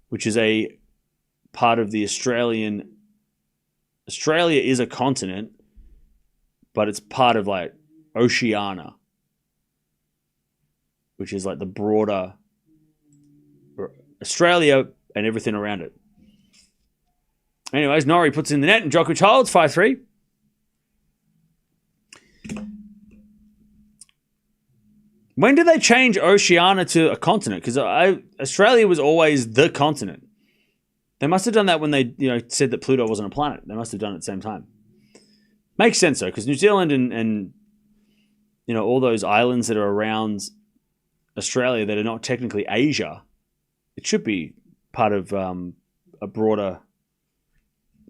which is a part of the Australia is a continent, but it's part of like Oceania, which is like the broader Australia and everything around it. Anyways, Norrie puts in the net and Djokovic holds 5-3. When did they change Oceania to a continent? Because Australia was always the continent. They must have done that when they said that Pluto wasn't a planet. They must have done it at the same time. Makes sense though, because New Zealand and all those islands that are around Australia that are not technically Asia, it should be part of a broader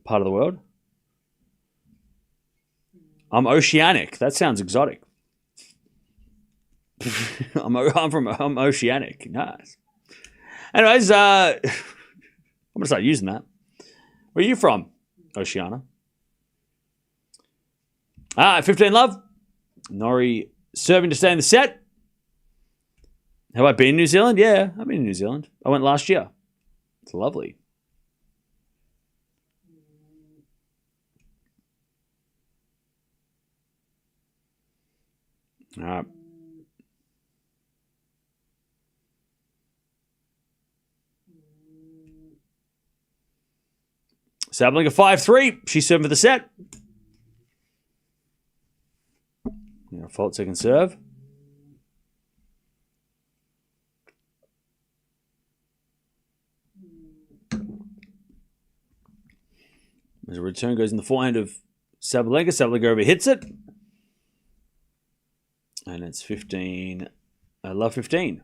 part of the world. I'm oceanic. That sounds exotic. I'm oceanic. Nice. Anyways, I'm gonna start using that. Where are you from, Oceania? 15 love. Norrie serving to stay in the set. Have I been in New Zealand? Yeah, I've been in New Zealand. I went last year. It's lovely. All right. Sabalenka 5-3. She's serving for the set. Fault second serve. As a return goes in the forehand of Sabalenka. Sabalenka over hits it. And it's 15. I love 15.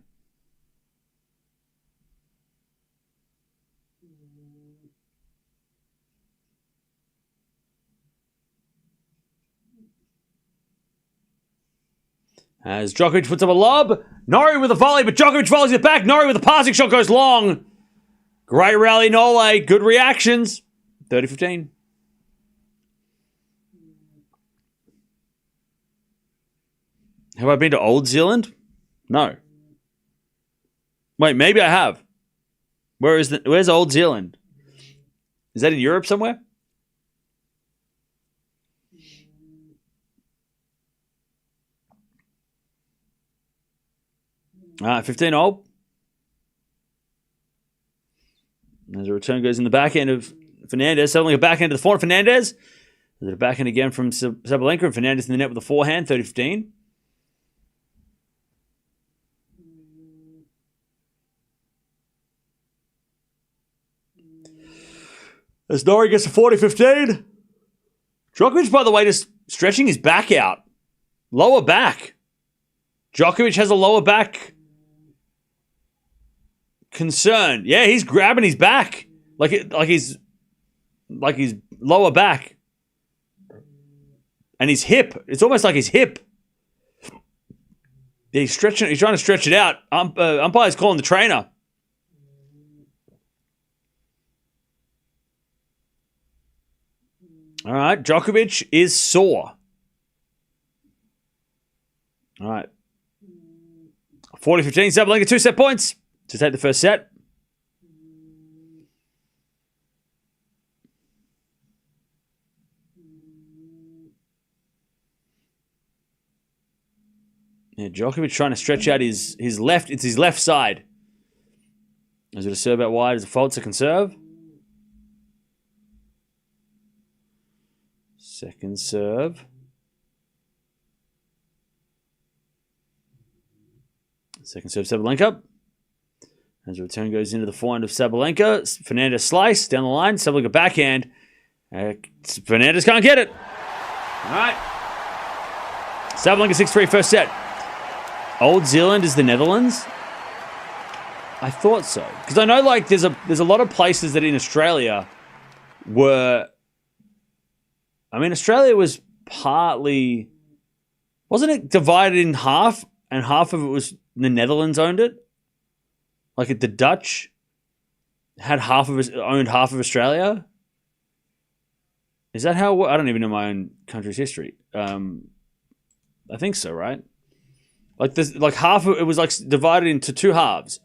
As Djokovic puts up a lob. Norrie with a volley, but Djokovic volleys it back. Norrie with a passing shot goes long. Great rally, Nole. Good reactions. 30-15. Have I been to Old Zealand? No. Wait, maybe I have. Where's Old Zealand? Is that in Europe somewhere? All right, 15 all. As a return goes in the backhand of Fernandez. Suddenly a backhand to the forehand. Fernandez. There's a backhand again from Sabalenka. And Fernandez in the net with a forehand. 30-15. As Norrie gets to 40-15. Djokovic, by the way, just stretching his back out. Lower back. Djokovic has a lower back concern. Yeah, he's grabbing his back. Like his lower back. And his hip. It's almost like his hip. Yeah, he's stretching. He's trying to stretch it out. Umpire's calling the trainer. All right, Djokovic is sore. All right. 40-15, Sabalenka, 2-set points to take the first set. Yeah, Djokovic trying to stretch out his left. It's his left side. Is it a serve out wide? Is it a fault? It's a conserve. Second serve. Second serve, Sabalenka. As the return goes into the forehand of Sabalenka. Fernandez slice down the line. Sabalenka backhand. Fernandez can't get it. All right. Sabalenka 6-3 first set. Old Zealand is the Netherlands. I thought so. Because I know like there's a lot of places that in Australia were... I mean, Australia was partly... Wasn't it divided in half? And half of it was... The Netherlands owned it? Like the Dutch had owned half of Australia? Is that how... I don't even know my own country's history. I think so, right? Like this, like half of it was like divided into two halves.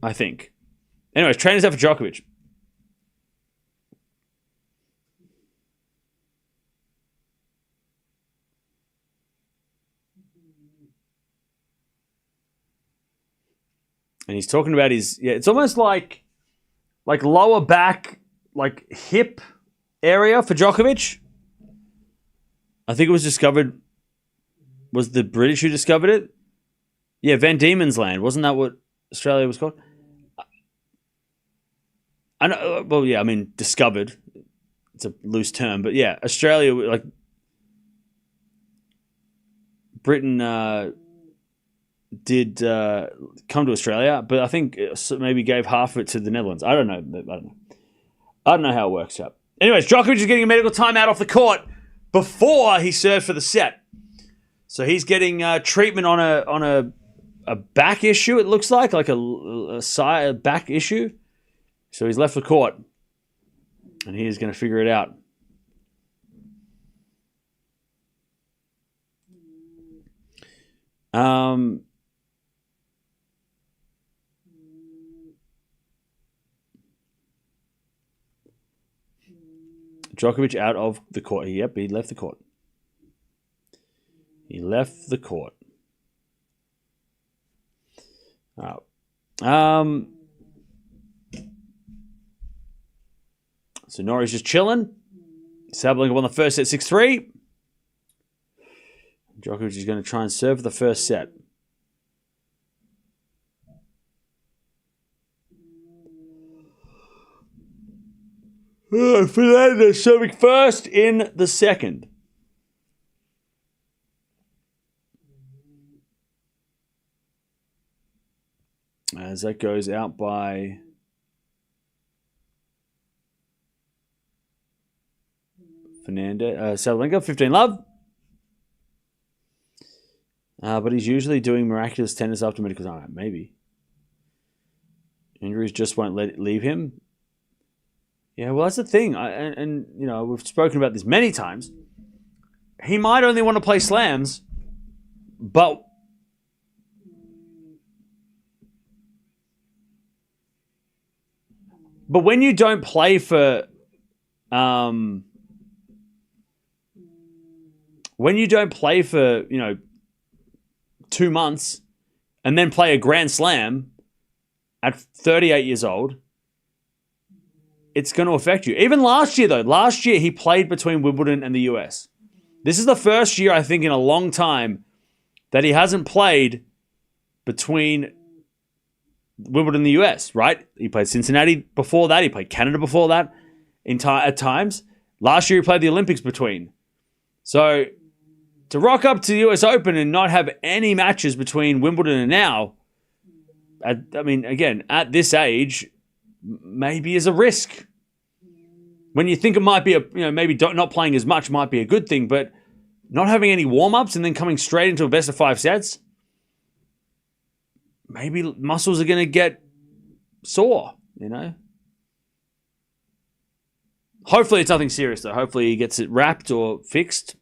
I think. Anyways, trainers out for Djokovic. And he's talking about his, it's almost like lower back, like hip area for Djokovic. I think it was discovered, was the British who discovered it? Yeah, Van Diemen's Land. Wasn't that what Australia was called? I know, well, yeah, I mean, discovered. It's a loose term, but yeah, Australia, like, Britain did come to Australia, but I think maybe gave half of it to the Netherlands. I don't know. I don't know how it works out. Anyways, Djokovic is getting a medical timeout off the court before he served for the set. So he's getting treatment on a back issue, it looks like a side back issue. So he's left the court, and he is going to figure it out. Djokovic out of the court. Yep, he left the court. He left the court. So Norrie's just chilling. Sabalenka won the first set 6-3. Djokovic is going to try and serve the first set. Fernandez serving first in the second. As that goes out by Fernandez, Sabalenka, 15-love. But he's usually doing miraculous tennis after medical time. Maybe. Injuries just won't leave him. Yeah, well, that's the thing. And you know, we've spoken about this many times. He might only want to play slams, but when you don't play for you know 2 months and then play a Grand Slam at 38 years old, it's going to affect you. Even last year, though. Last year, he played between Wimbledon and the US. This is the first year, I think, in a long time that he hasn't played between Wimbledon and the US, right? He played Cincinnati before that. He played Canada before that at times. Last year, he played the Olympics between. So, to rock up to the US Open and not have any matches between Wimbledon and now, I mean, again, at this age, maybe is a risk. When you think it might be maybe not playing as much might be a good thing, but not having any warm-ups and then coming straight into a best of 5 sets, maybe muscles are going to get sore, you know? Hopefully it's nothing serious, though. Hopefully he gets it wrapped or fixed.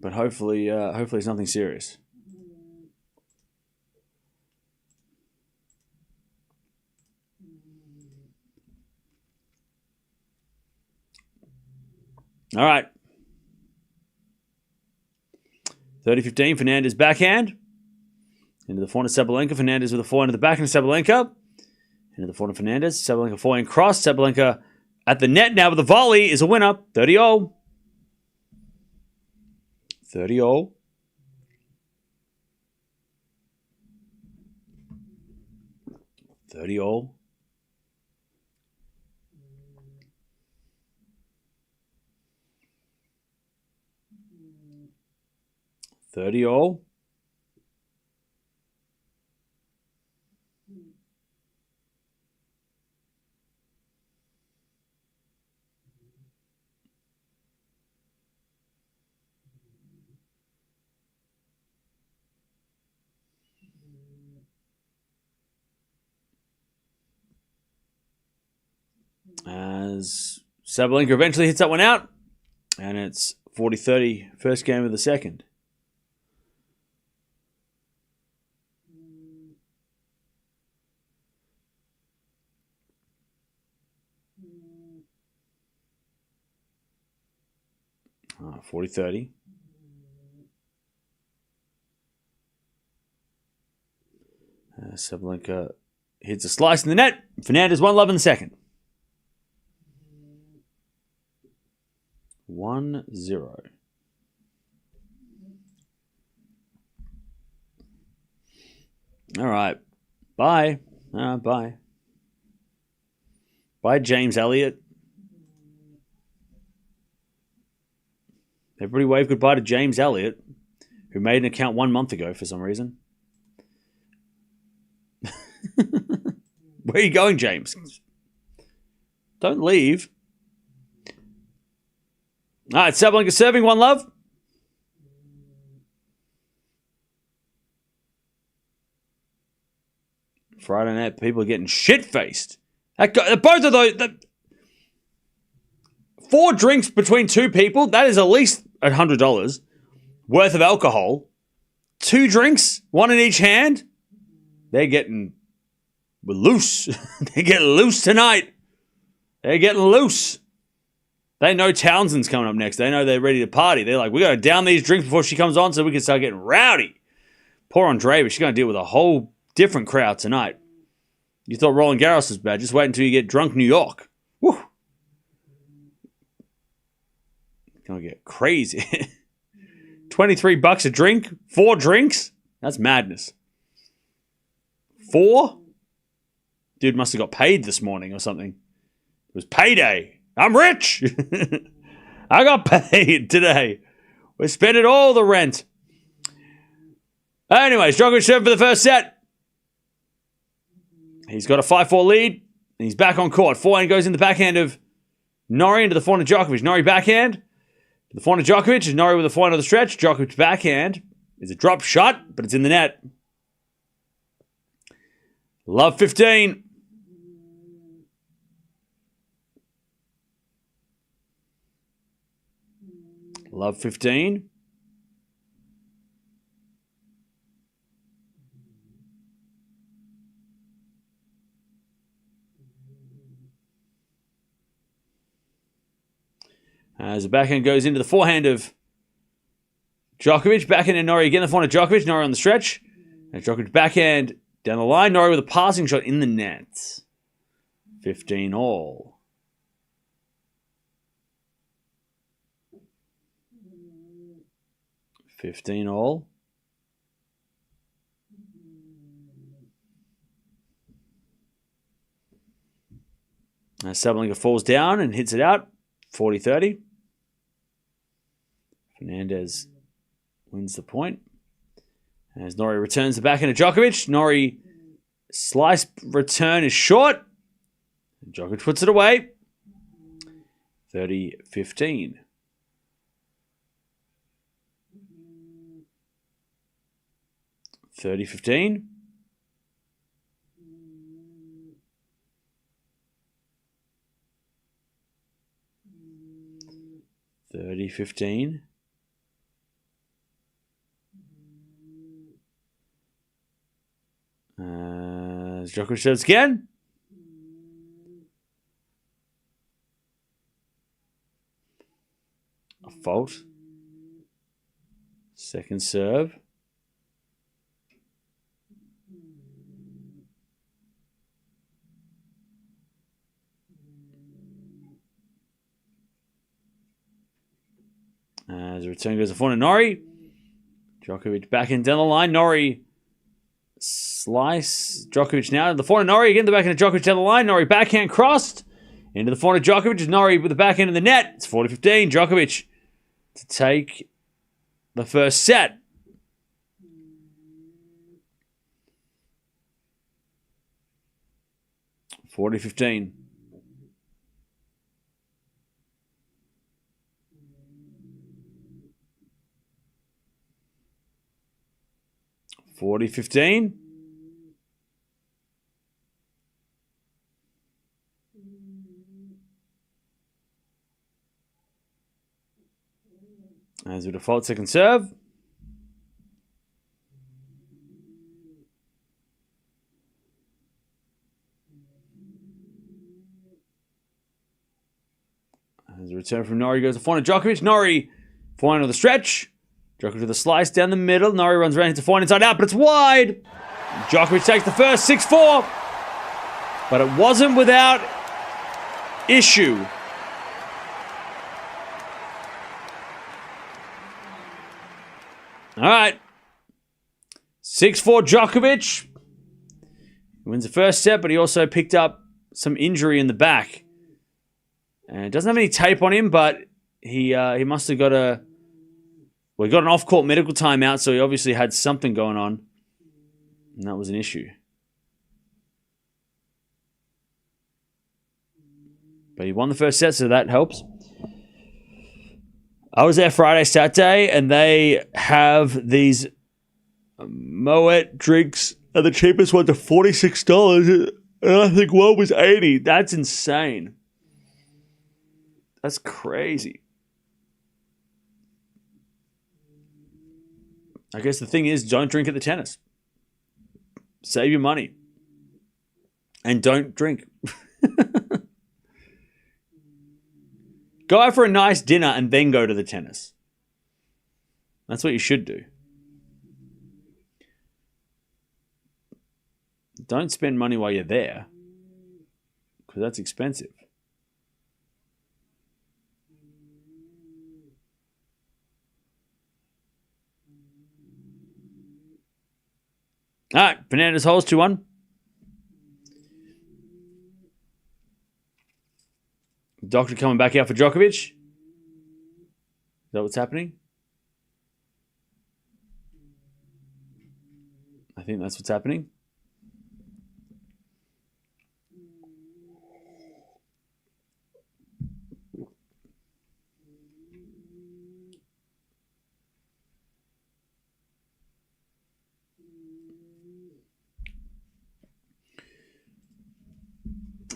But hopefully it's nothing serious. All right. 30-15, Fernandez backhand. Into the forehand of Sabalenka. Fernandez with a forehand to the backhand of Sabalenka. Into the forehand of Fernandez. Sabalenka forehand cross. Sabalenka at the net now with a volley is a winner. 30-0. 30-0. 30-0. 30-0. As Sabalenka eventually hits that one out. And it's 40-30, first game of the second. Oh, 40-30. Sabalenka hits a slice in the net. Fernandez 1-love in the second. 1-0. All right. Bye. Bye. Bye, James Elliott. Everybody wave goodbye to James Elliott, who made an account 1 month ago for some reason. Where are you going, James? Don't leave. All right, Sabalenka serving, 1-love. Friday night, people are getting shit-faced. Both of those... 4 drinks between 2 people, that is at least $100 worth of alcohol. 2 drinks, 1 in each hand. They're getting loose. They're getting loose tonight. They're getting loose. They know Townsend's coming up next. They know they're ready to party. They're like, we got to down these drinks before she comes on so we can start getting rowdy. Poor Andreeva, she's going to deal with a whole different crowd tonight. You thought Roland Garros was bad. Just wait until you get drunk New York. Woo. It's going to get crazy. $23 a drink? 4 drinks? That's madness. 4? Dude must have got paid this morning or something. It was payday. I'm rich. I got paid today. We spent it all the rent. Anyways, Djokovic serving for the first set. He's got a 5-4 lead. And he's back on court. Forehand goes in the backhand of Norrie into the forehand of Djokovic. Norrie backhand. The forehand of Djokovic is Norrie with the forehand of the stretch. Djokovic backhand is a drop shot, but it's in the net. Love 15. Love 15. As the backhand goes into the forehand of Djokovic. Backhand and Norrie again. The forehand of Djokovic. Norrie on the stretch. And Djokovic backhand down the line. Norrie with a passing shot in the net. 15 all. $15 all. As Sabalenka falls down and hits it out. 40-30. Fernandez wins the point. As Norrie returns the backhand to Djokovic. Norrie slice return is short. Djokovic puts it away. 30-15. 30-15. 30-15. Djokovic does again. A fault. Second serve. As the return goes to Fernandez-Sabalenka. Norrie. Djokovic back in down the line. Norrie slice. Djokovic now. The Fernandez-Sabalenka. Norrie again. The backhand of Djokovic down the line. Norrie backhand crossed. Into the Fernandez-Sabalenka. Djokovic. Norrie with the backhand in the net. It's 40-15. Djokovic to take the first set. $40-15. $40-15. As we default second serve. As a return from Norrie goes to Fernandez-Djokovic. Norrie flying with the stretch. Djokovic with a slice down the middle. Norrie runs around into Fernandez inside out, but it's wide. Djokovic takes the first 6-4. But it wasn't without issue. All right. 6-4 Djokovic. He wins the first set, but he also picked up some injury in the back. And doesn't have any tape on him, but he must have got a... Well, he got an off-court medical timeout, so he obviously had something going on. And that was an issue. But he won the first set, so that helps. I was there Friday, Saturday, and they have these Moet drinks. And the cheapest ones are $46. And I think one was $80. That's insane. That's crazy. I guess the thing is, don't drink at the tennis. Save your money. And don't drink. Go out for a nice dinner and then go to the tennis. That's what you should do. Don't spend money while you're there, because that's expensive. All right, Fernandez holds 2-1. Doctor coming back out for Djokovic. Is that what's happening? I think that's what's happening.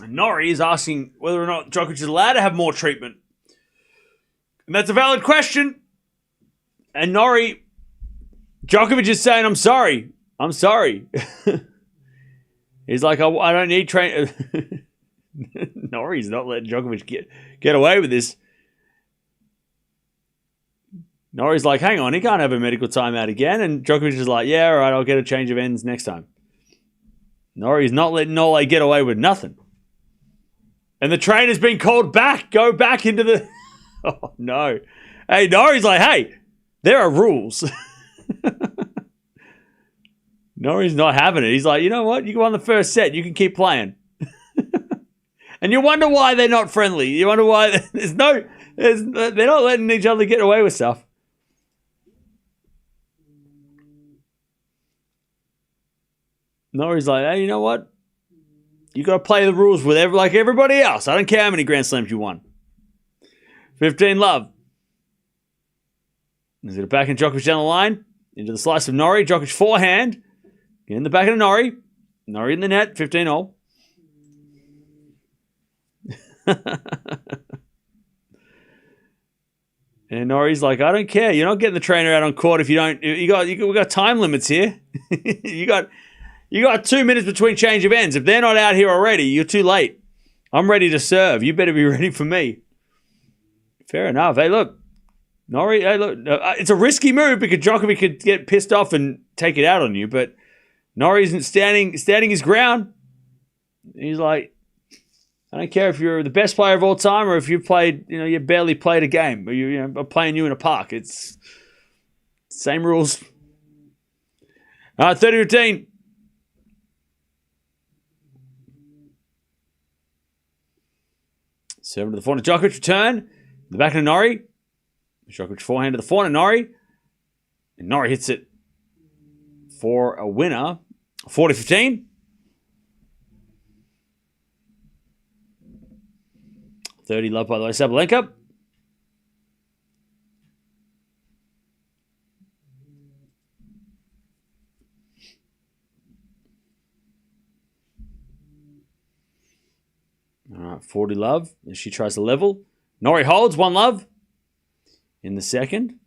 Norrie is asking whether or not Djokovic is allowed to have more treatment. And that's a valid question. And Norrie, Djokovic is saying, I'm sorry. I'm sorry. He's like, I don't need training. Norrie's not letting Djokovic get away with this. Norrie's like, hang on, he can't have a medical timeout again. And Djokovic is like, yeah, all right, I'll get a change of ends next time. Norrie's not letting Nole get away with nothing. And the trainer's been called back. Go back into the... Oh, no. Hey, Norrie's like, hey, there are rules. Norrie's not having it. He's like, you know what? You won the first set. You can keep playing. And you wonder why they're not friendly. You wonder why they're not letting each other get away with stuff. Norrie's like, hey, you know what? You got to play the rules with like everybody else. I don't care how many Grand Slams you won. 15 love. Is it a back and Djokovic down the line? Into the slice of Norrie. Djokovic forehand. In the back of Norrie. Norrie in the net. 15-all. Norrie's like, I don't care. You're not getting the trainer out on court if you don't. We got time limits here. you got 2 minutes between change of ends. If they're not out here already, you're too late. I'm ready to serve. You better be ready for me. Fair enough. Hey, look, Norrie. Hey, look, it's a risky move because Djokovic could get pissed off and take it out on you, but Norrie isn't standing his ground. He's like, I don't care if you're the best player of all time or if you played, you barely played a game, or I'm playing you in a park. It's same rules. 30-15. Serve to the forehand. Djokovic return. The back of Norrie. Djokovic forehand to the forehand. Norrie. And Norrie hits it for a winner. 40-15. 30 love by the way. Sabalenka. All right, 40 love as she tries to level. Norrie holds 1 love in the second.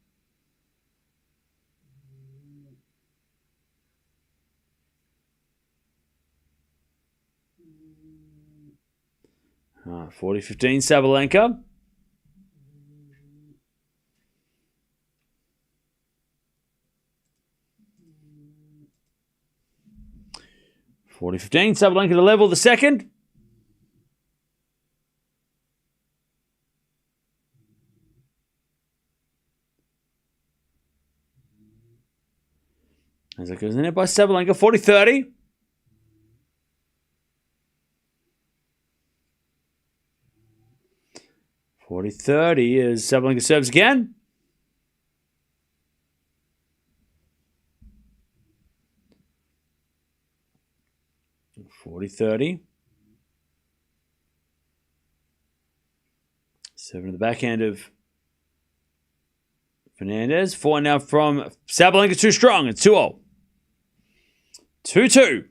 All right, 40-15 Sabalenka. Sabalenka to level the second. As it goes in there by Sabalenka, 40-30. As Sabalenka serves again. (40-30). Serving to the backhand of Fernandez. 4 now from Sabalenka, too strong. It's 2-0. 2-2.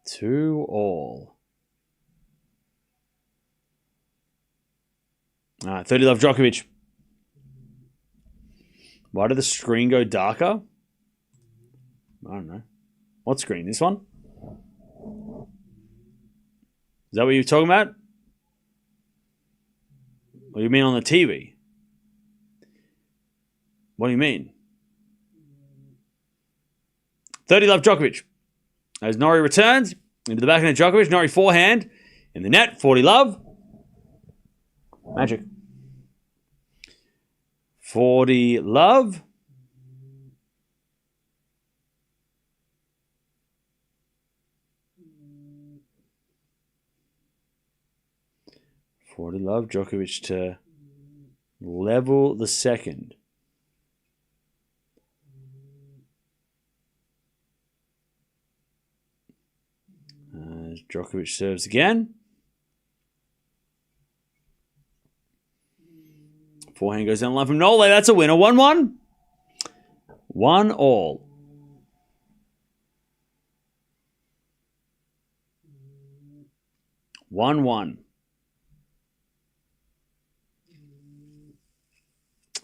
Two all. All right, 30 love Djokovic. Why did the screen go darker? I don't know. What screen? This one? Is that what you're talking about? Or you mean on the TV? What do you mean? 30 love Djokovic. As Norrie returns into the backhand of Djokovic. Norrie forehand in the net. 40 love. Magic. 40 love. Djokovic to level the second. Djokovic serves again. Forehand goes down the line from Nole. That's a winner. 1-1. 1-1. 1-1.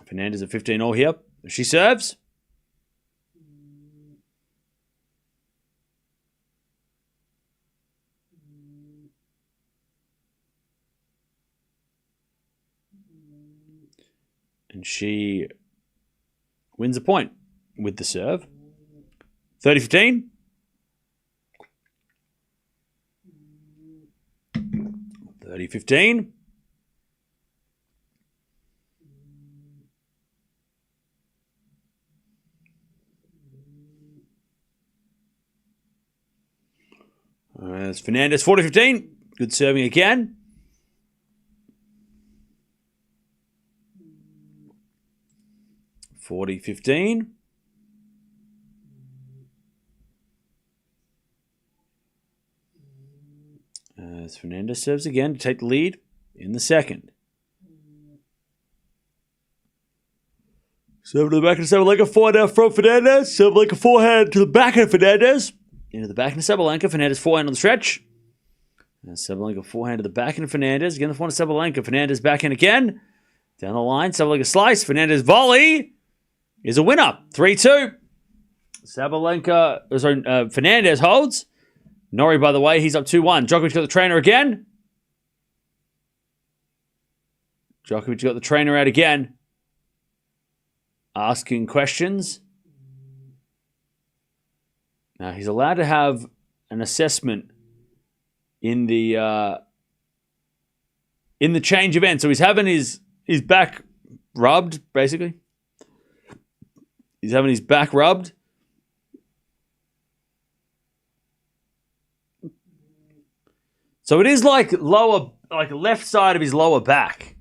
Fernandez at 15-0 here. She serves. And she wins a point with the serve. 30-15. 30-15. It's Fernandez, 40-15. Good serving again. (40-15). As Fernandez serves again to take the lead in the second. Serve to the back of Sabalenka, forehand out from Fernandez. Sabalenka forehand to the back of Fernandez. Into the back of Sabalenka. Fernandez forehand on the stretch. And Sabalenka forehand to the backhand of Fernandez. Again, the forehand of Sabalenka. Fernandez backhand again. Down the line, Sabalenka slice. Fernandez volley is a winner. 3-2. Fernandez holds. Norrie, by the way, he's up 2-1. Djokovic got the trainer again. Djokovic got the trainer out again. Asking questions. Now, he's allowed to have an assessment in the change event. So he's having his back rubbed, basically. He's having his back rubbed. So it is like left side of his lower back.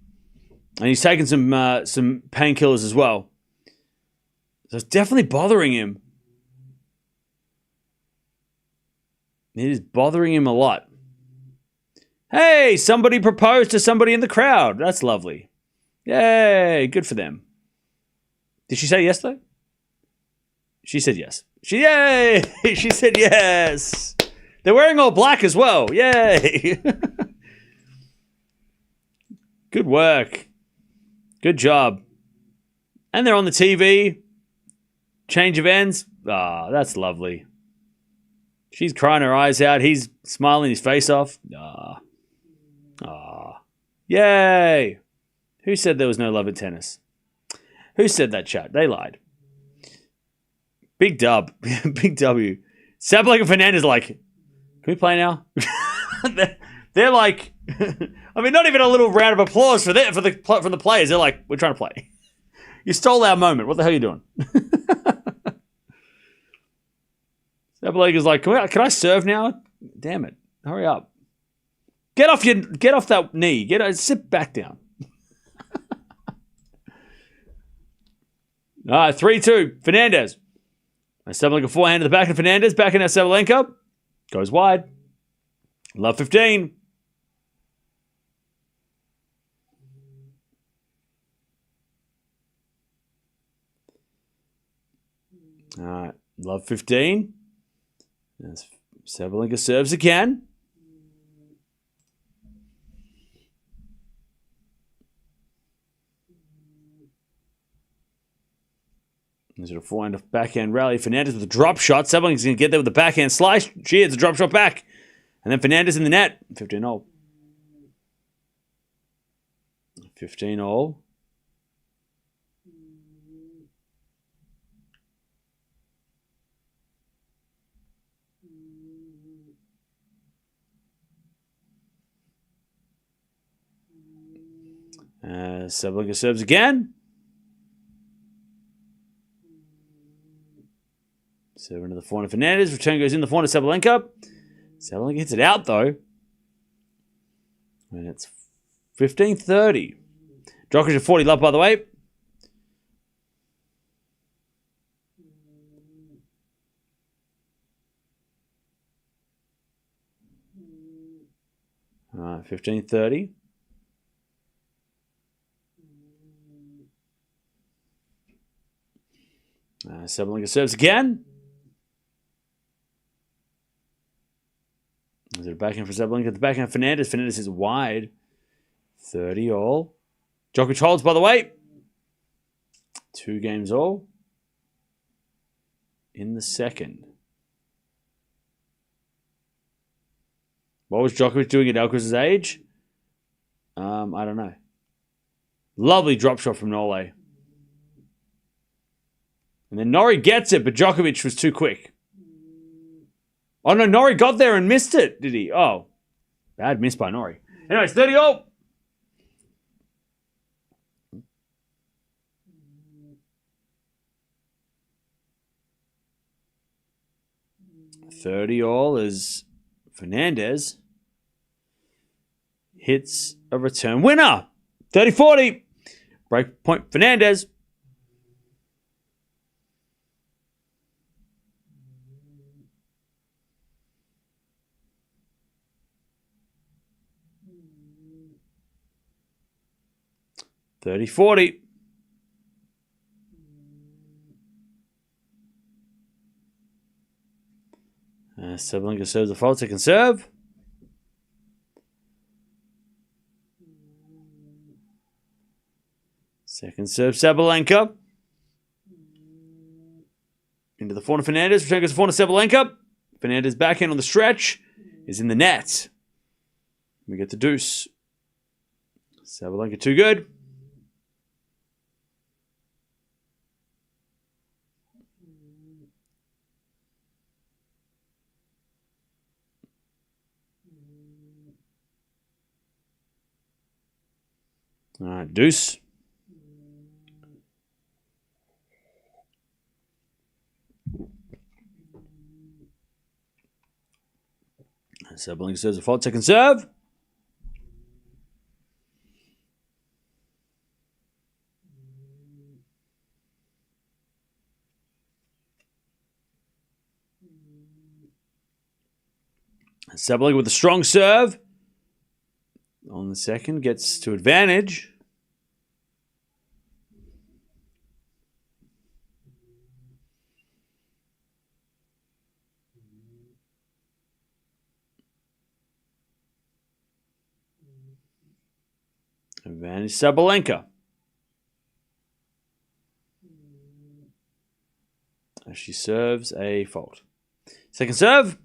And he's taken some painkillers as well. So it's definitely bothering him. It is bothering him a lot. Hey, somebody proposed to somebody in the crowd. That's lovely. Yay, good for them. Did she say yes, though? She said yes. Yay! She said yes. They're wearing all black as well. Yay! Good work. Good job. And they're on the TV. Change of ends. Ah, that's lovely. She's crying her eyes out. He's smiling his face off. Ah. Yay! Who said there was no love in tennis? Who said that, chat? They lied. Big dub. Big W. Sabalenka and Fernandez like, can we play now? they're like, I mean, not even a little round of applause from the players. They're like, we're trying to play. You stole our moment. What the hell are you doing? Sabalenka's like, can I serve now? Damn it. Hurry up. Get off that knee. Sit back down. All right, 3-2. Fernandez. Sabalenka forehand to the back of Fernandez. Backhand at Sabalenka. Goes wide. Love 15. All right, love 15. As Sabalenka serves again. Is it a forehand of backhand rally? Fernandez with a drop shot. Sabalenka's going to get there with the backhand slice. She hits a drop shot back. And then Fernandez in the net. 15-all. 15-all. Sabalenka serves again. 7 to the forehand of Fernandez. Return goes in the forehand of Sabalenka. Sabalenka hits it out, though. And it's 15-30. Djokovic at 40 love, by the way. All right, 15-30. Sabalenka serves again. Is it a backhand for Sabalenka? The backhand Fernandez. Fernandez is wide. 30-all. Djokovic holds, by the way. 2 games all. In the second. What was Djokovic doing at Alcaraz's age? I don't know. Lovely drop shot from Norrie. And then Norrie gets it, but Djokovic was too quick. Oh, no, Norrie got there and missed it, did he? Oh, bad miss by Norrie. Anyways, 30-all. As Fernandez hits a return winner. 30-40. Break point Fernandez. $30-40. Sabalenka serves a fault. Second serve. Second serve, Sabalenka. Into the forehand, Fernandez. Return goes the forehand, Sabalenka. Fernandez backhand on the stretch is in the net. We get the deuce. Sabalenka too good. All right, deuce. Sabalenka serves a fault. Second serve. Sabalenka with a strong serve. On the second, gets to advantage. Advantage Sabalenka. As she serves a fault. Second serve.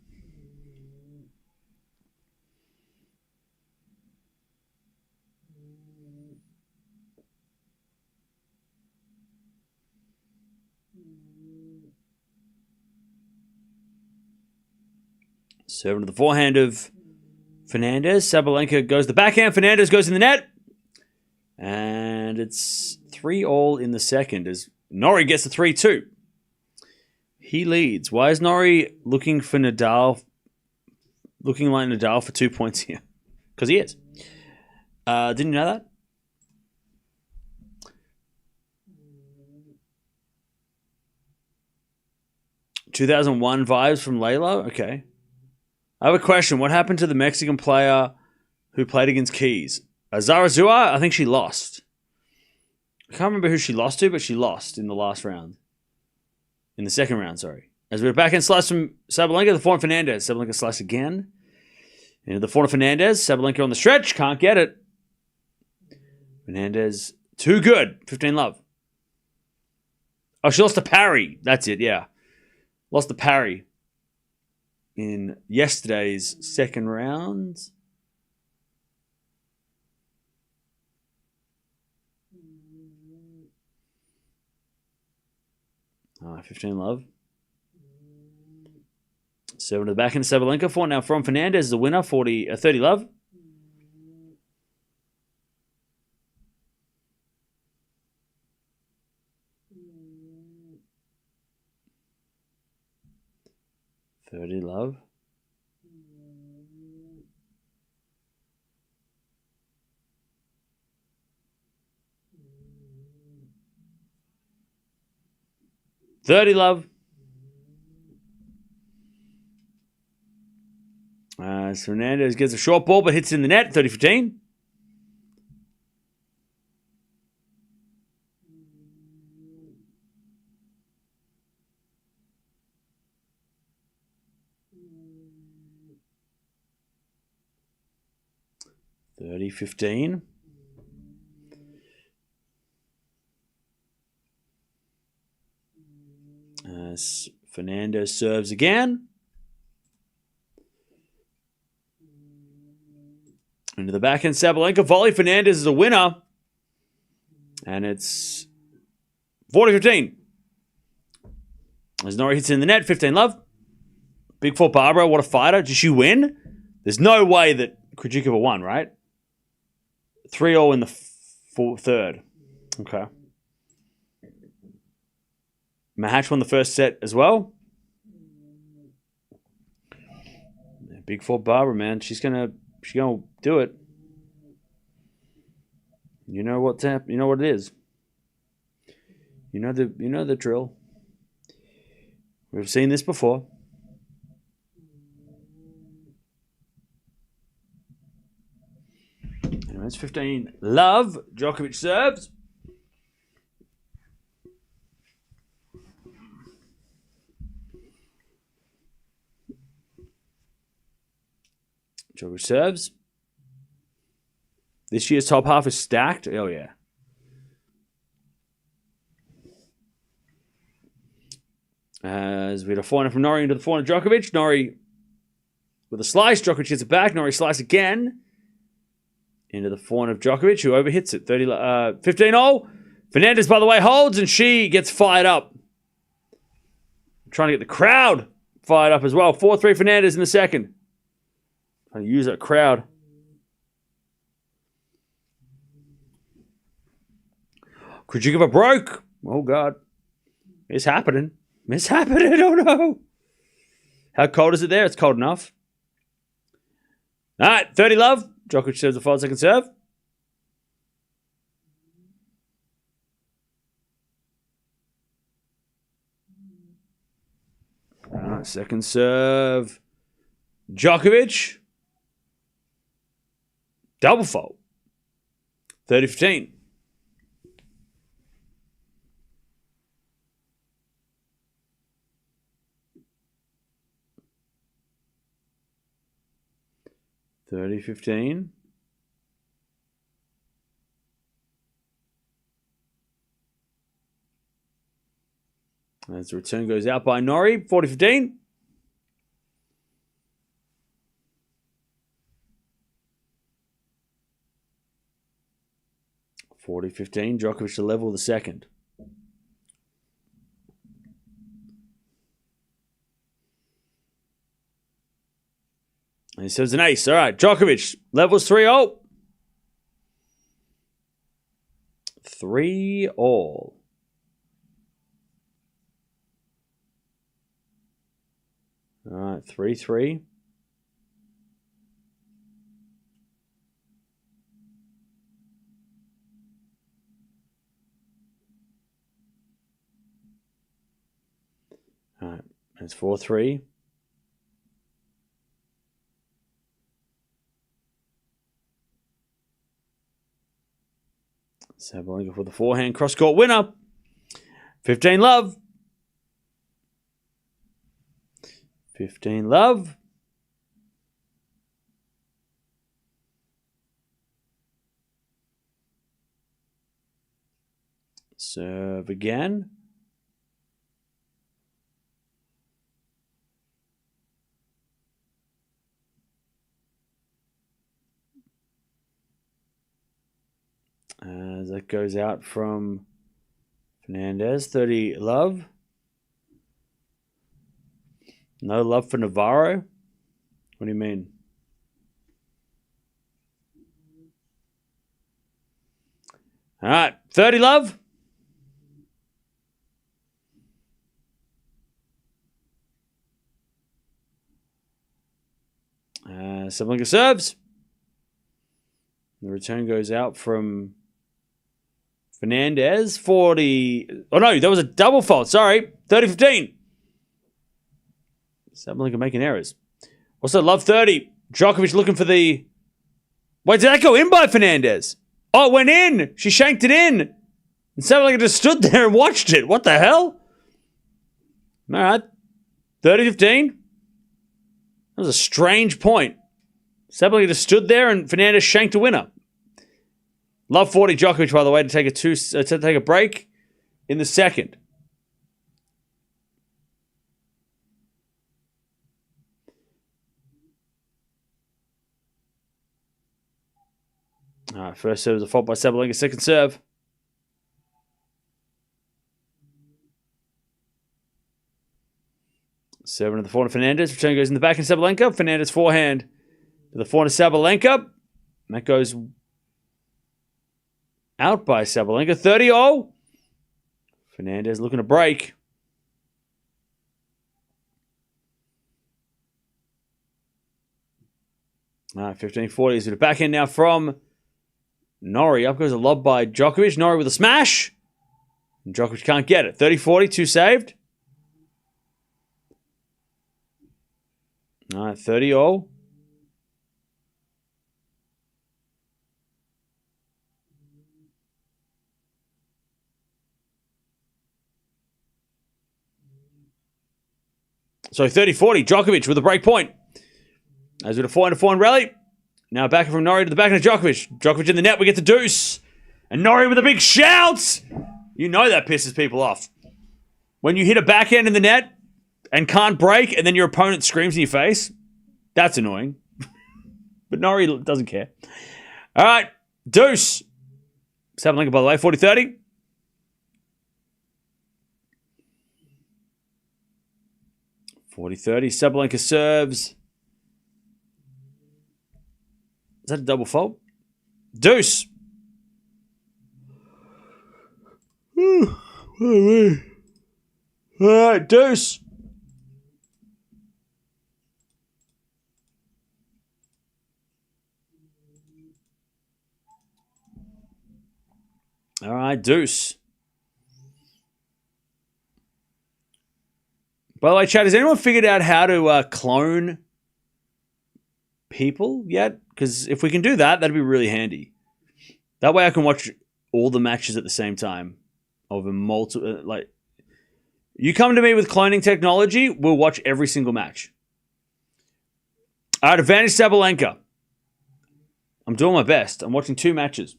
Serving to the forehand of Fernandez. Sabalenka goes the backhand. Fernandez goes in the net. And it's 3-3 in the second as Norrie gets the 3-2. He leads. Why is Norrie looking for Nadal, looking like Nadal for 2 points here? Because he is. Didn't you know that? ...2001 vibes from Layla? Okay. I have a question. What happened to the Mexican player who played against Keys? Zarazua? I think she lost. I can't remember who she lost to, but she lost in the last round. In the second round, sorry. As we're backhand slice from Sabalenka, the forehand Fernandez. Sabalenka slice again. Into the forehand Fernandez. Sabalenka on the stretch. Can't get it. Fernandez, too good. 15-love. Oh, she lost to parry. That's it, yeah. Lost to parry in yesterday's second round. 15-love. Serving to the backhand, Sabalenka. Forehand now from Fernandez is the winner, 30-love. $30-love. $30-love. Fernandez gets a short ball but hits it in the net. 30-15. $30-15. As Fernandez serves again. Into the backhand, Sabalenka. Volley. Fernandez is a winner. And it's 40-15. As Norrie hits in the net. 15-love. Big for Barbara. What a fighter. Did she win? There's no way that Krejcikova won, right? 3-3 in the third. Okay. Mahatch won the first set as well. Big for Barbara, man. She's gonna do it. You know what's happening. You know what it is. You know the drill. We've seen this before. Anyway, it's 15-love. Djokovic serves. Djokovic serves. This year's top half is stacked. Oh, yeah. As we had a forehand from Norrie into the forehand of Djokovic. Norrie with a slice. Djokovic hits it back. Norrie slice again. Into the forehand of Djokovic, who overhits it. 15-0. Fernandez, by the way, holds, and she gets fired up. Trying to get the crowd fired up as well. 4-3 Fernandez in the second. Trying to use that crowd. Could you give a broke? Oh, God. It's happening. It's happening. Oh, no. How cold is it there? It's cold enough. All right, 30 love. Djokovic serves the 5-second serve. All right, second serve. Djokovic. Double fault. 30-15. As the return goes out by Norrie, 40-15. Djokovic to level the second. And he says an ace. All right, Djokovic levels 3-0. 3-all. All right, 3-3. All right, it's 4-3. Sabalenka for the forehand cross-court winner. 15 love. 15 love. Serve again. As that goes out from Fernandez. 30 love. No love for Navarro? What do you mean? All right, 30 love. Sabalenka serves. The return goes out from Fernandez. 40. Oh, no, that was a double fault. Sorry. 30-15. Sabalenka making errors. Also, love 30. Djokovic looking for the... Wait, did that go in by Fernandez? Oh, it went in. She shanked it in. And Sabalenka just stood there and watched it. What the hell? All right. 30-15. That was a strange point. Sabalenka just stood there and Fernandez shanked a winner. Love 40 Djokovic, by the way, to take a break in the second. All right, first serve was a fault by Sabalenka. Second serve. Serving to the forehand of Fernandez. Return goes in the back of Sabalenka. Fernandez forehand to the forehand of Sabalenka. That goes out by Sabalenka. 30-0. Fernandez looking to break. All right, 15-40. So the backhand now from Norrie. Up goes a lob by Djokovic. Norrie with a smash. And Djokovic can't get it. 30-40. 2 saved. All right, 30-0. So 30-40, Djokovic with a break point. As with a forehand rally. Now back from Norrie to the backhand of Djokovic. Djokovic in the net, we get the deuce. And Norrie with a big shout. You know that pisses people off. When you hit a backhand in the net and can't break, and then your opponent screams in your face. That's annoying. But Norrie doesn't care. All right, deuce. Sabalenka, by the way, 40-30. Sabalenka serves. Is that a double fault? Deuce. All right, deuce. All right, deuce. By the way, chat, has anyone figured out how to clone people yet? Because if we can do that, that'd be really handy. That way I can watch all the matches at the same time. Over multiple, like, you come to me with cloning technology, we'll watch every single match. All right, advantage Sabalenka. I'm doing my best. I'm watching 2 matches.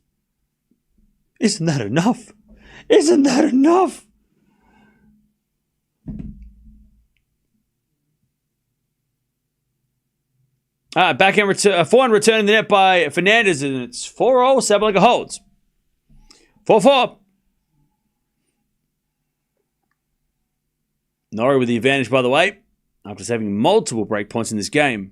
Isn't that enough? Isn't that enough? All right, backhand forehand return in the net by Fernandez, and it's 4-0. Sabalenka holds. 4-4. Norrie with the advantage, by the way, after having multiple break points in this game.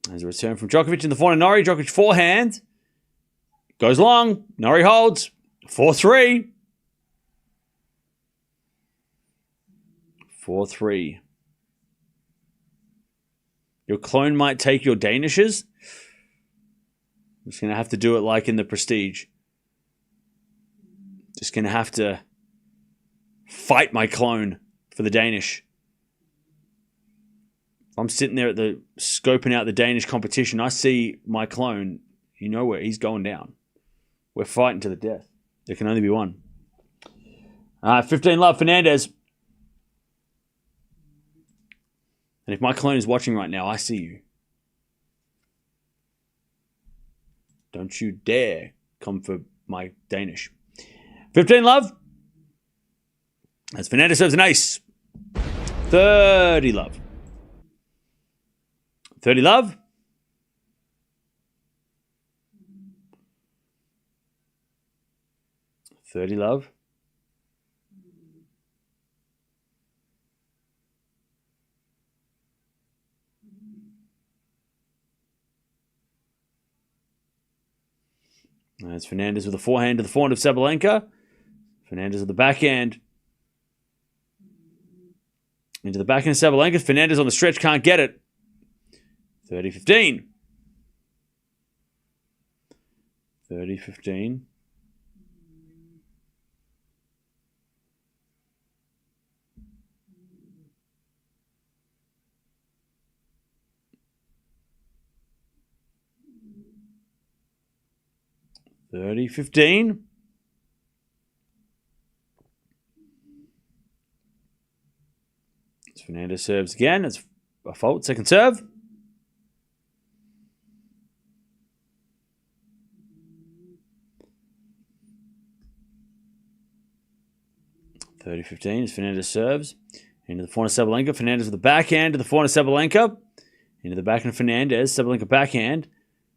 There's a return from Djokovic in the forehand. Norrie, Djokovic forehand. Goes long. Norrie holds. 4-3. 4-3. Your clone might take your Danishes. I'm just going to have to do it like in the Prestige. Just going to have to fight my clone for the Danish. I'm sitting there scoping out the Danish competition. I see my clone. You know where he's going down. We're fighting to the death. There can only be one. 15 love, Fernandez. And if my clone is watching right now, I see you. Don't you dare come for my Danish. 15 love. As Fernandez serves an ace. 30 love. 30 love. $30 love. That's Fernandez with a forehand to the forehand of Sabalenka. Fernandez with the backhand. Into the backhand of Sabalenka. Fernandez on the stretch, can't get it. 30-15. 30-15. $30-15. Fernandez serves again. It's a fault. Second serve. $30-15 as Fernandez serves. Into the forehand of Sabalenka. Fernandez with the backhand to the forehand of Sabalenka. Into the backhand of Fernandez. Sabalenka backhand.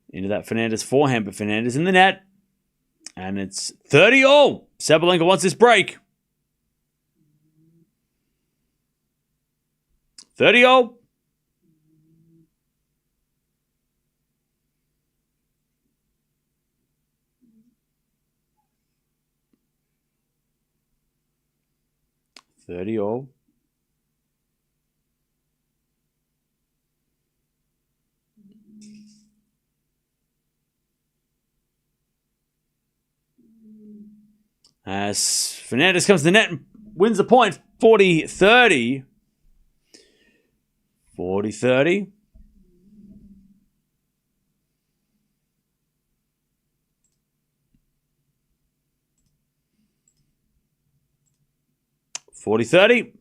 Into that Fernandez forehand, but Fernandez in the net. And it's 30-all. Sabalenka wants this break. 30-all. $30-all. As Fernandez comes to the net and wins the point, 40-30. 40-30. $40-30.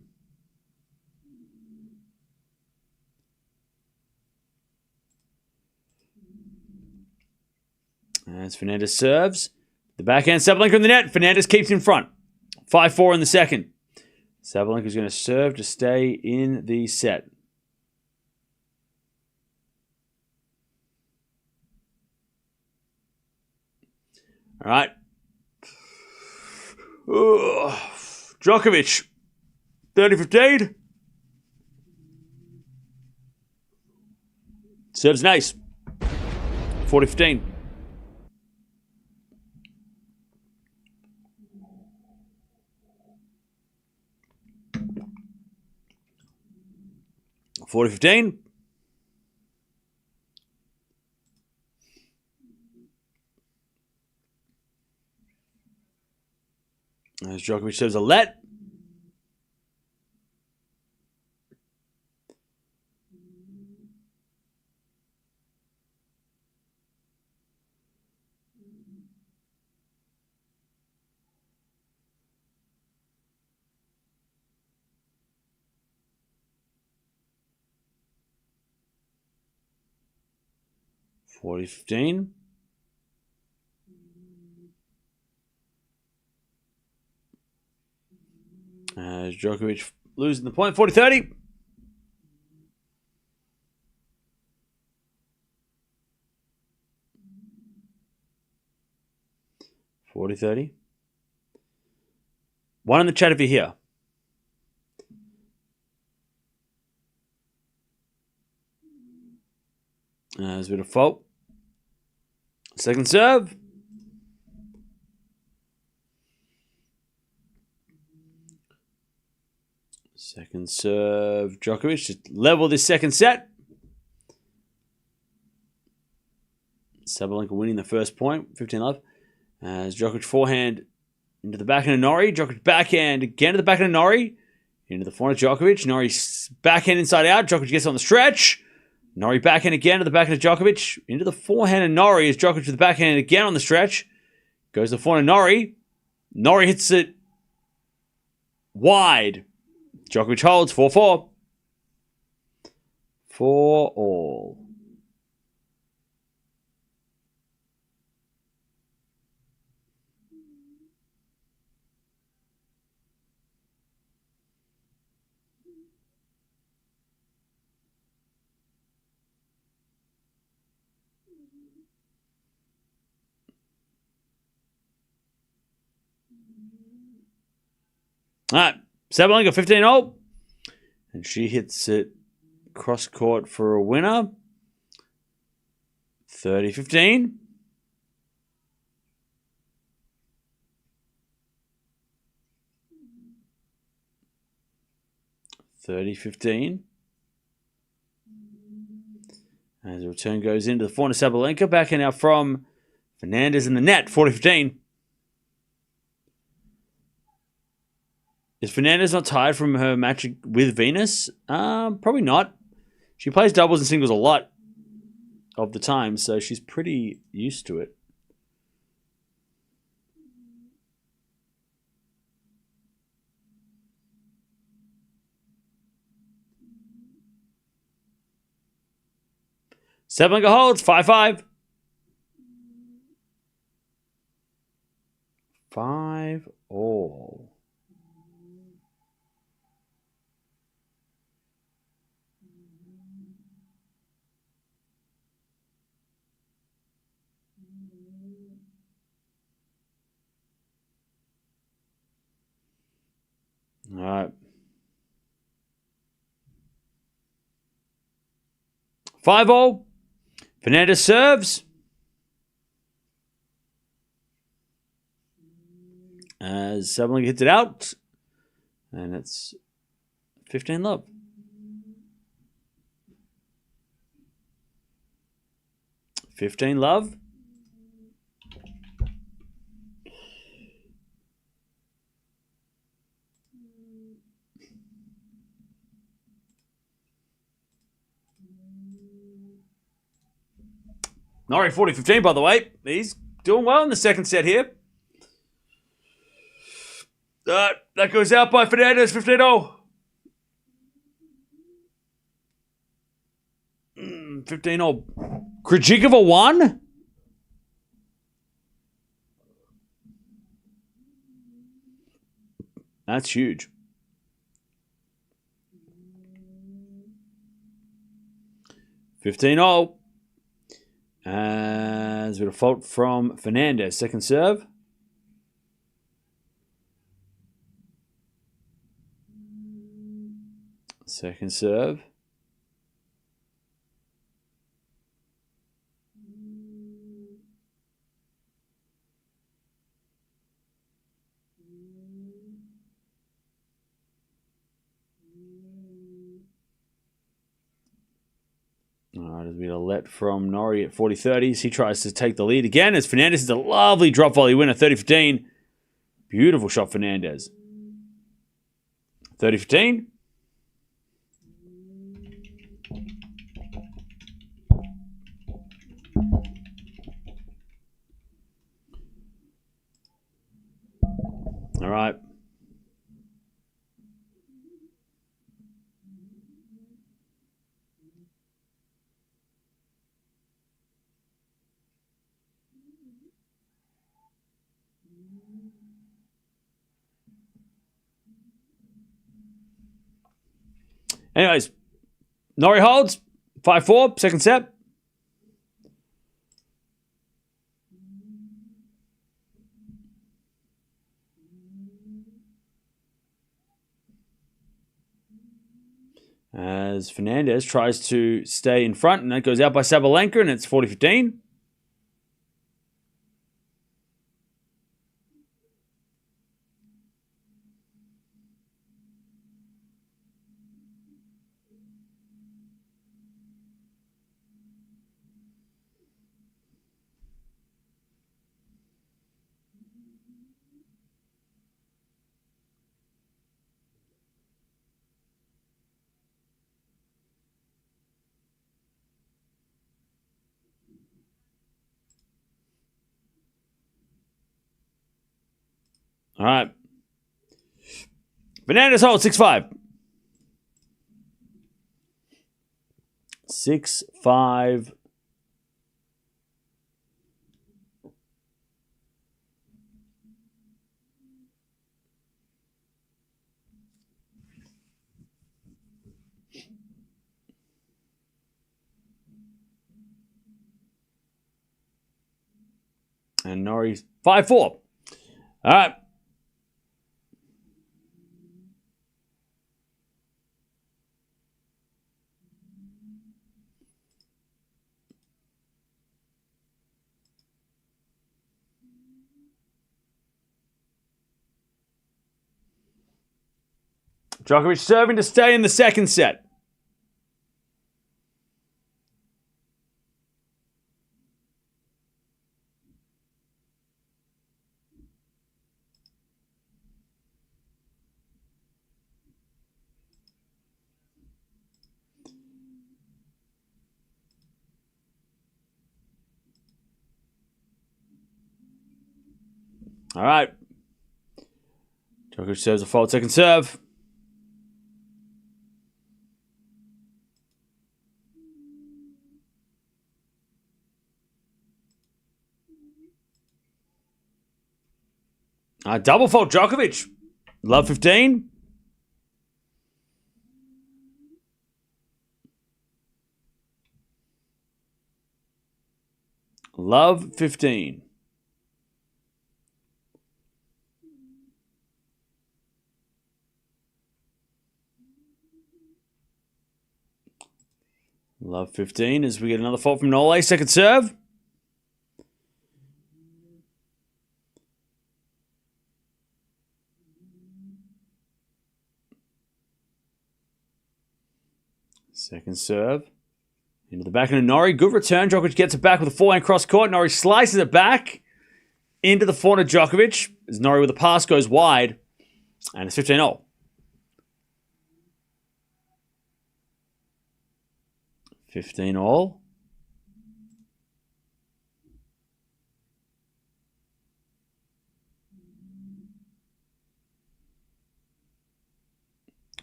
As Fernandez serves. The backhand, Sabalenka in the net. Fernandez keeps in front. 5-4 in the second. Sabalenka is going to serve to stay in the set. All right. Djokovic. 30-15. Serves nice. 40-15. (40-15). As Djokovic serves a let. (40-15). As Djokovic losing the point. 40-30. (40-30). One in the chat if you're here. There's a bit of fault. Second serve. Second serve. Djokovic to level this second set. Sabalenka winning the first point. 15-love. As Djokovic forehand into the backhand of Norrie. Djokovic backhand again to the backhand of Norrie. Into the forehand of Djokovic. Norrie backhand inside out. Djokovic gets on the stretch. Norrie backhand again to the backhand of Djokovic. Into the forehand of Norrie as Djokovic to the backhand again on the stretch. Goes to the forehand of Norrie. Norrie hits it wide. Djokovic holds 4-4. 4-all. All right, Sabalenka 15-0. And she hits it cross court for a winner. 30-15. As the return goes into the forehand of Sabalenka. Backhand now from Fernandez in the net. 40-15. Is Fernandez not tired from her match with Venus? Probably not. She plays doubles and singles a lot of the time, so she's pretty used to it. Sabalenka holds 5-5. 5-all. All right. 5-all. Fernandez serves. As Sabalenka hits it out. And it's 15-love. (15-love). Norrie 40-15, by the way. He's doing well in the second set here. That goes out by Fernandez, 15-0. 15-0. Krejcikova won? That's huge. $15-all. As with a fault from Fernandez. Second serve. Second serve. All right, there's been a let from Norrie at 40-30. He tries to take the lead again as Fernandez is a lovely drop volley winner, 30-15. Beautiful shot, Fernandez. 30-15. All right. Anyways, Norrie holds. 5-4, second set. As Fernandez tries to stay in front, and that goes out by Sabalenka, and it's 40-15. All right. Fernandez holds 6-5. 6-5. And Norrie 5-4. All right. Djokovic serving to stay in the second set. All right. Djokovic serves a fault second serve. Double fault Djokovic. Love 15. Love 15. Love 15 as we get another fault from Norrie. Second serve. Second serve. Into the back of Norrie. Good return. Djokovic gets it back with a forehand cross court. Norrie slices it back into the forehand of Djokovic. As Norrie with a pass goes wide. And it's 15-0. 15-all.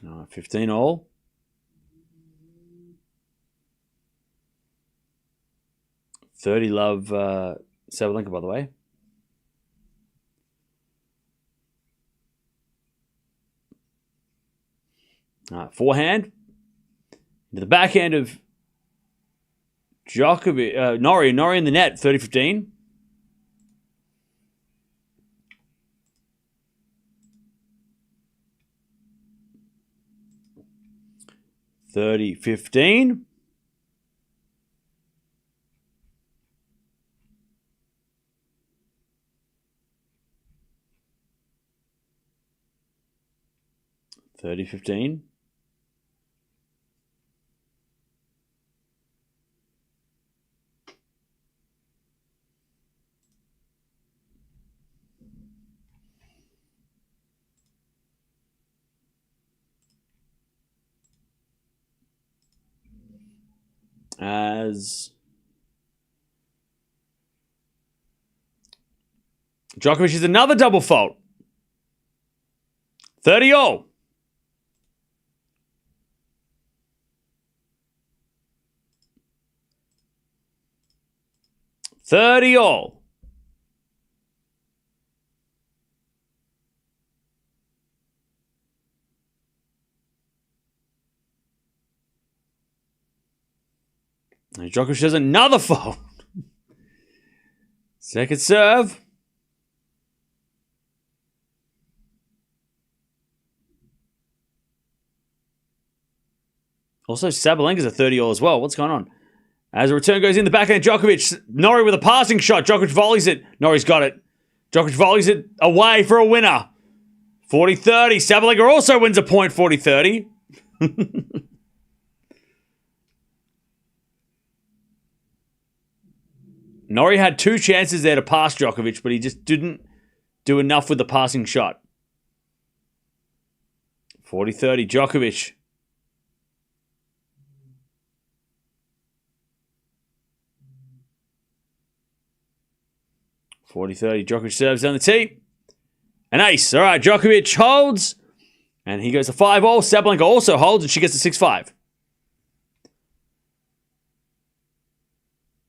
No, 15-all. 30 love Sabalenka, by the way. Forehand. To the backhand of Djokovic, Norrie. Norrie in the net, 30-15. $30-15. $30-15. As Djokovic is another double fault. 30-all. And Djokovic has another fault. Second serve. Also, Sabalenka's a 30-all as well. What's going on? As a return goes in the backhand, Djokovic. Norrie with a passing shot. Djokovic volleys it. Norrie's got it. Djokovic volleys it away for a winner. 40-30. Sabalenka also wins a point, 40-30. Norrie had two chances there to pass Djokovic, but he just didn't do enough with the passing shot. 40-30, Djokovic. Djokovic serves down the tee. An ace. All right, Djokovic holds. And he goes to 5-all. Sabalenka also holds, and she gets to 6-5.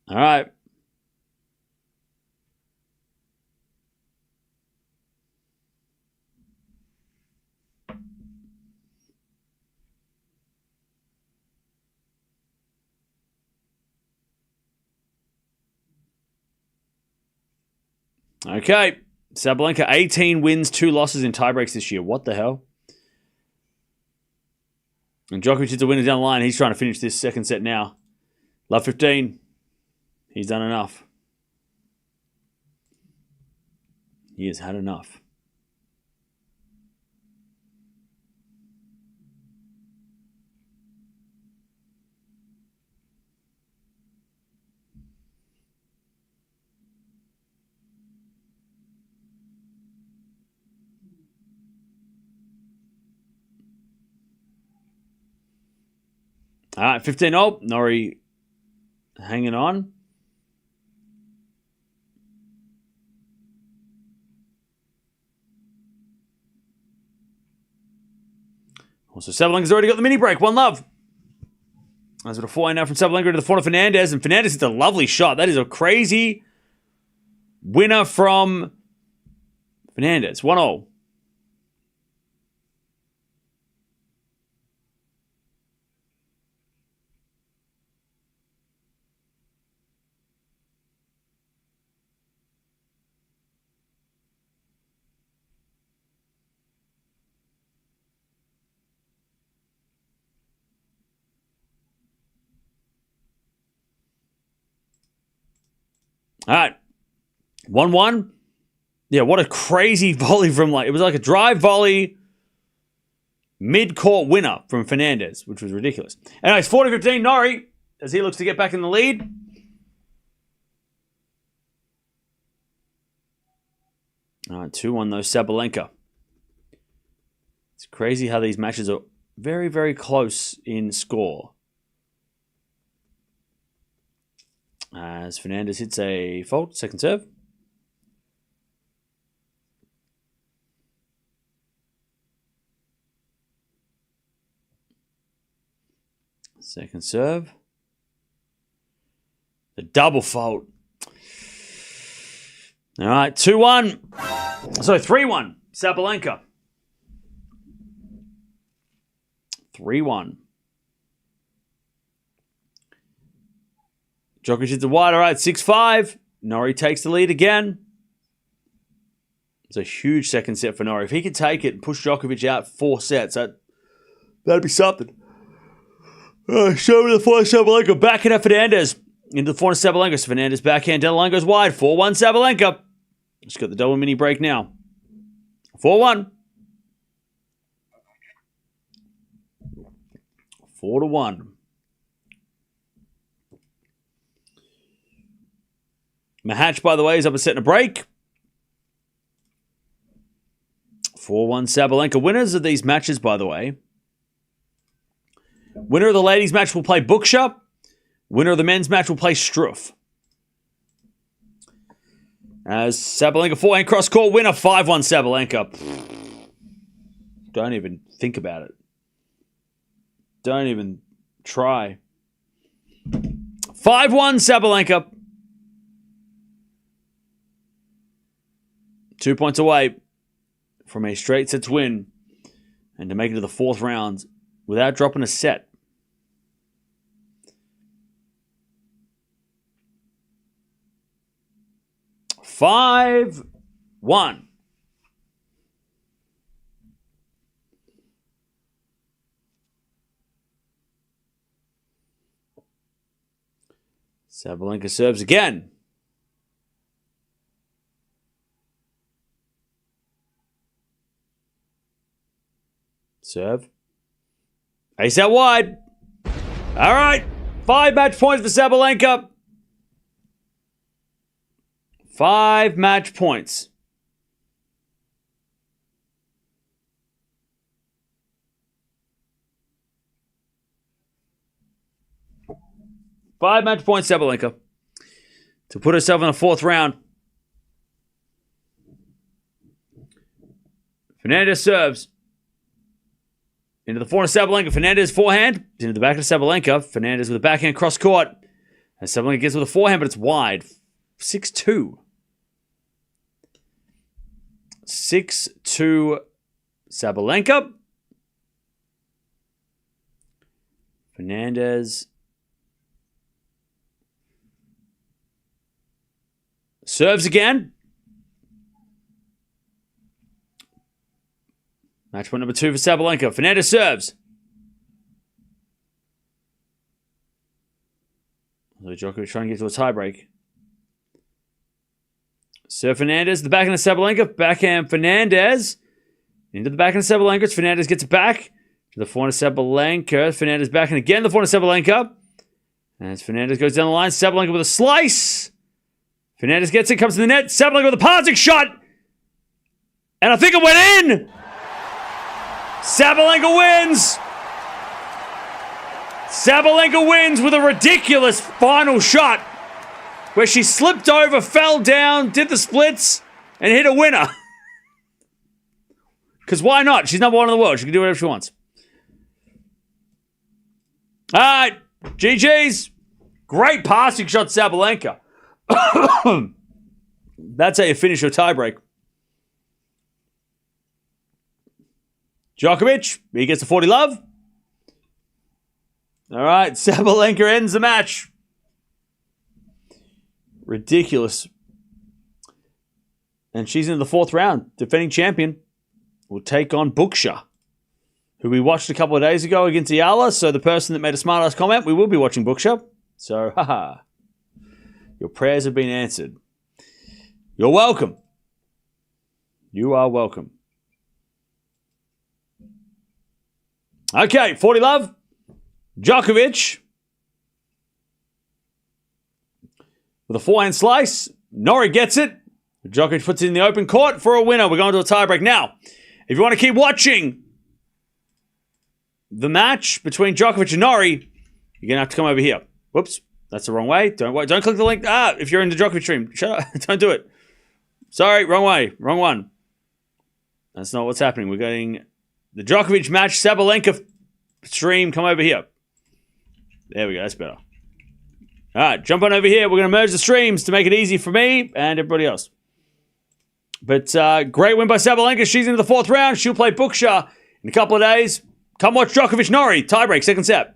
All right. Okay. Sabalenka, 18 wins, 2 losses in tiebreaks this year. What the hell? And Djokovic is the winner down the line. He's trying to finish this second set now. Love 15. He's done enough. He has had enough. All right, 15-all. Norrie hanging on. Also, Sabalenka's already got the mini break. 1-love. As with a 4 now from Sabalenka to the front of Fernandez. And Fernandez hits a lovely shot. That is a crazy winner from Fernandez. 1-all. All right. 1-1. Yeah, what a crazy volley from it was like a drive volley mid-court winner from Fernandez, which was ridiculous. Anyways, 40-15, Norrie, as he looks to get back in the lead. All right, 2-1 though, Sabalenka. It's crazy how these matches are very, very close in score. As Fernandez hits a fault, second serve. Second serve. The double fault. All right, 2-1. So 3-1, Sabalenka. 3-1. Djokovic hits it wide. All right, 6-5. Norrie takes the lead again. It's a huge second set for Norrie. If he could take it and push Djokovic out 4 sets, that'd be something. Show me the forehand Sabalenka. Backhand at Fernandez. Into the forehand Sabalenka. So Fernandez backhand. Down the line goes wide. 4-1 Sabalenka. Just got the double mini break now. 4-1. 4-1. Mahatch, by the way, is up a set and a break. 4-1 Sabalenka. Winners of these matches, by the way. Winner of the ladies' match will play Buksha. Winner of the men's match will play Struff. As Sabalenka forehand cross court winner, 5-1 Sabalenka. Don't even think about it. Don't even try. 5-1 Sabalenka. 2 points away from a straight sets win and to make it to the 4th round without dropping a set. Five, 1. Sabalenka serves again. Serve. Ace out wide. All right. 5 match points for Sabalenka. 5 match points. Five match points, Sabalenka, to put herself in the 4th round. Fernandez serves. Into the forehand of Sabalenka. Fernandez forehand. Into the back of Sabalenka. Fernandez with a backhand cross court. And Sabalenka gets with a forehand, but it's wide. 6-2. 6-2 Sabalenka. Fernandez serves again. Match point number 2 for Sabalenka. Fernandez serves. Djokovic trying to get to a tiebreak. Serve Fernandez. The backhand of Sabalenka. Backhand Fernandez. Into the backhand of Sabalenka. Fernandez gets it back. To the forehand of Sabalenka. Fernandez backhand again. The forehand of Sabalenka. As Fernandez goes down the line. Sabalenka with a slice. Fernandez gets it. Comes to the net. Sabalenka with a passing shot. And I think it went in. Sabalenka wins. Sabalenka wins with a ridiculous final shot where she slipped over, fell down, did the splits, and hit a winner. Because why not? She's number 1 in the world. She can do whatever she wants. All right. GG's. Great passing shot, Sabalenka. That's how you finish your tiebreak. Djokovic, he gets a 40 love. All right, Sabalenka ends the match. Ridiculous. And she's into the 4th round. Defending champion will take on Buksha, who we watched a couple of days ago against Eala. So the person that made a smart-ass comment, we will be watching Buksha. So, haha. Your prayers have been answered. You're welcome. You are welcome. Okay, 40 love. Djokovic. With a forehand slice. Norrie gets it. Djokovic puts it in the open court for a winner. We're going to a tiebreak. Now, if you want to keep watching the match between Djokovic and Norrie, you're going to have to come over here. Whoops, that's the wrong way. Don't click the link. If you're in the Djokovic stream, shut up. Don't do it. Sorry, wrong way. Wrong one. That's not what's happening. We're getting the Djokovic match, Sabalenka stream. Come over here. There we go. That's better. All right, jump on over here. We're going to merge the streams to make it easy for me and everybody else. But great win by Sabalenka. She's into the 4th round. She'll play Buksha in a couple of days. Come watch Djokovic-Norrie. Tiebreak, second set.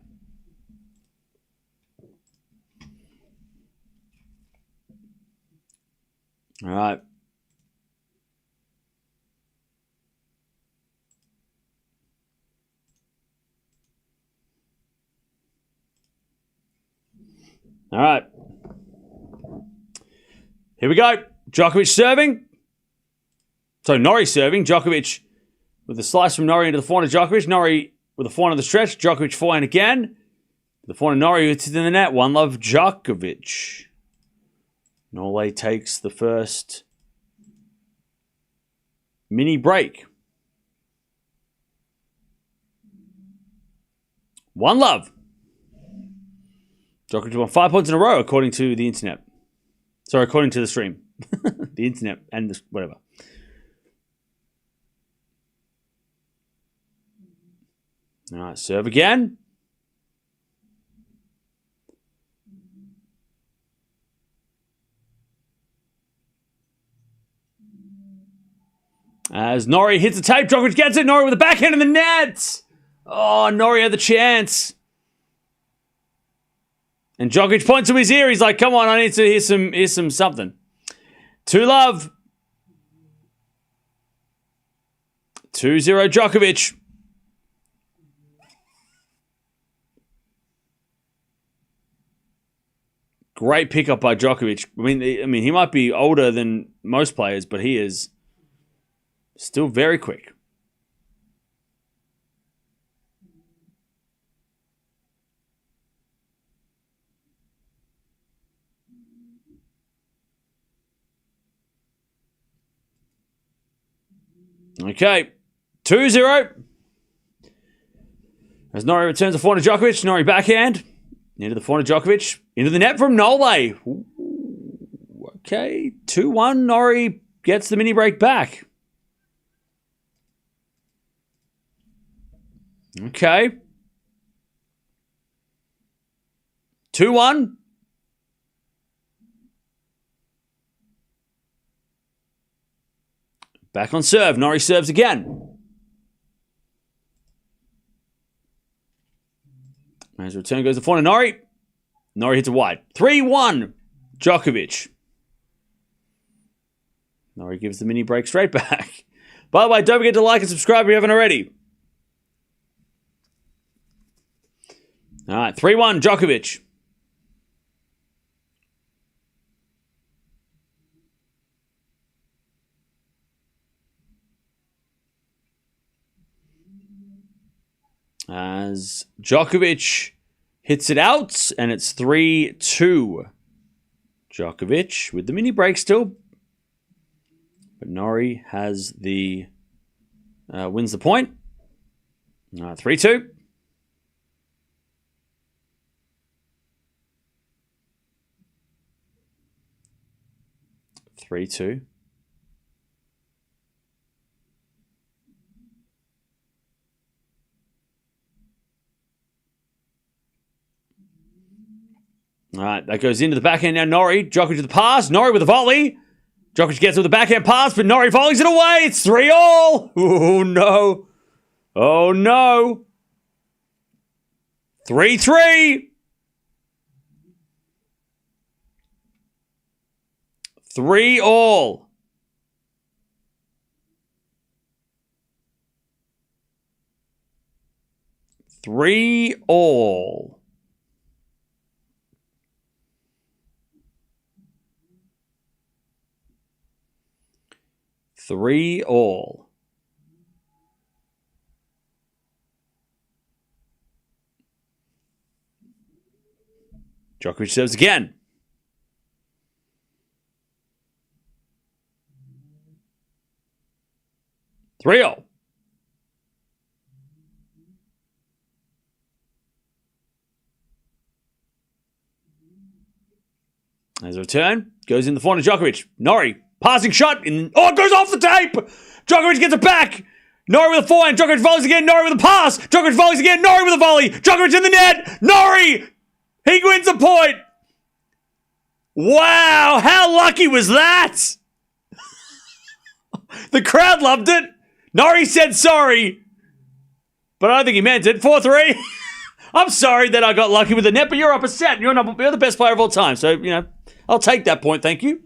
All right. All right. Here we go. Djokovic serving. So Norrie serving. Djokovic with a slice from Norrie into the forehand of Djokovic. Norrie with a forehand on the stretch. Djokovic forehand again. The forehand of Norrie hits it in the net. 1-love Djokovic. Norrie takes the first mini break. 1-love. Djokovic won 5 points in a row, according to the internet. Sorry, according to the stream. The internet and this, whatever. All right, serve again. As Norrie hits the tape, Djokovic gets it. Norrie with a backhand in the net. Oh, Norrie had the chance. And Djokovic points to his ear. He's like, come on, I need to hear some something. 2-love. 2-0 Djokovic. Great pickup by Djokovic. I mean, he might be older than most players, but he is still very quick. Okay, 2-0. As Norrie returns the forehand to Djokovic. Norrie backhand. Into the forehand of Djokovic. Into the net from Norrie. Okay, 2-1. Norrie gets the mini break back. Okay. 2-1. Back on serve. Norrie serves again. As return goes to forehand of Norrie. Norrie hits it wide. 3-1. Djokovic. Norrie gives the mini break straight back. By the way, don't forget to like and subscribe if you haven't already. All right, 3-1 Djokovic. As Djokovic hits it out, and it's 3-2. Djokovic with the mini break still. But Norrie has wins the point. 3-2. 3-2. All right, that goes into the backhand now. Norrie, Djokovic with the pass. Norrie with the volley. Djokovic gets with the backhand pass, but Norrie volleys it away. It's 3-all. Oh, no. Oh, no. 3-3. 3-all. 3-all. 3-all. Djokovic serves again. Three-all. There's a return. Goes in the forehand of Djokovic. Norrie. Passing shot. It goes off the tape. Djokovic gets it back. Norrie with a forehand. Djokovic volleys again. Norrie with a pass. Djokovic volleys again. Norrie with a volley. Djokovic in the net. Norrie. He wins the point. Wow. How lucky was that? The crowd loved it. Norrie said sorry. but I don't think he meant it. 4-3. I'm sorry that I got lucky with the net, but you're up a set. You're the best player of all time. So, I'll take that point. Thank you.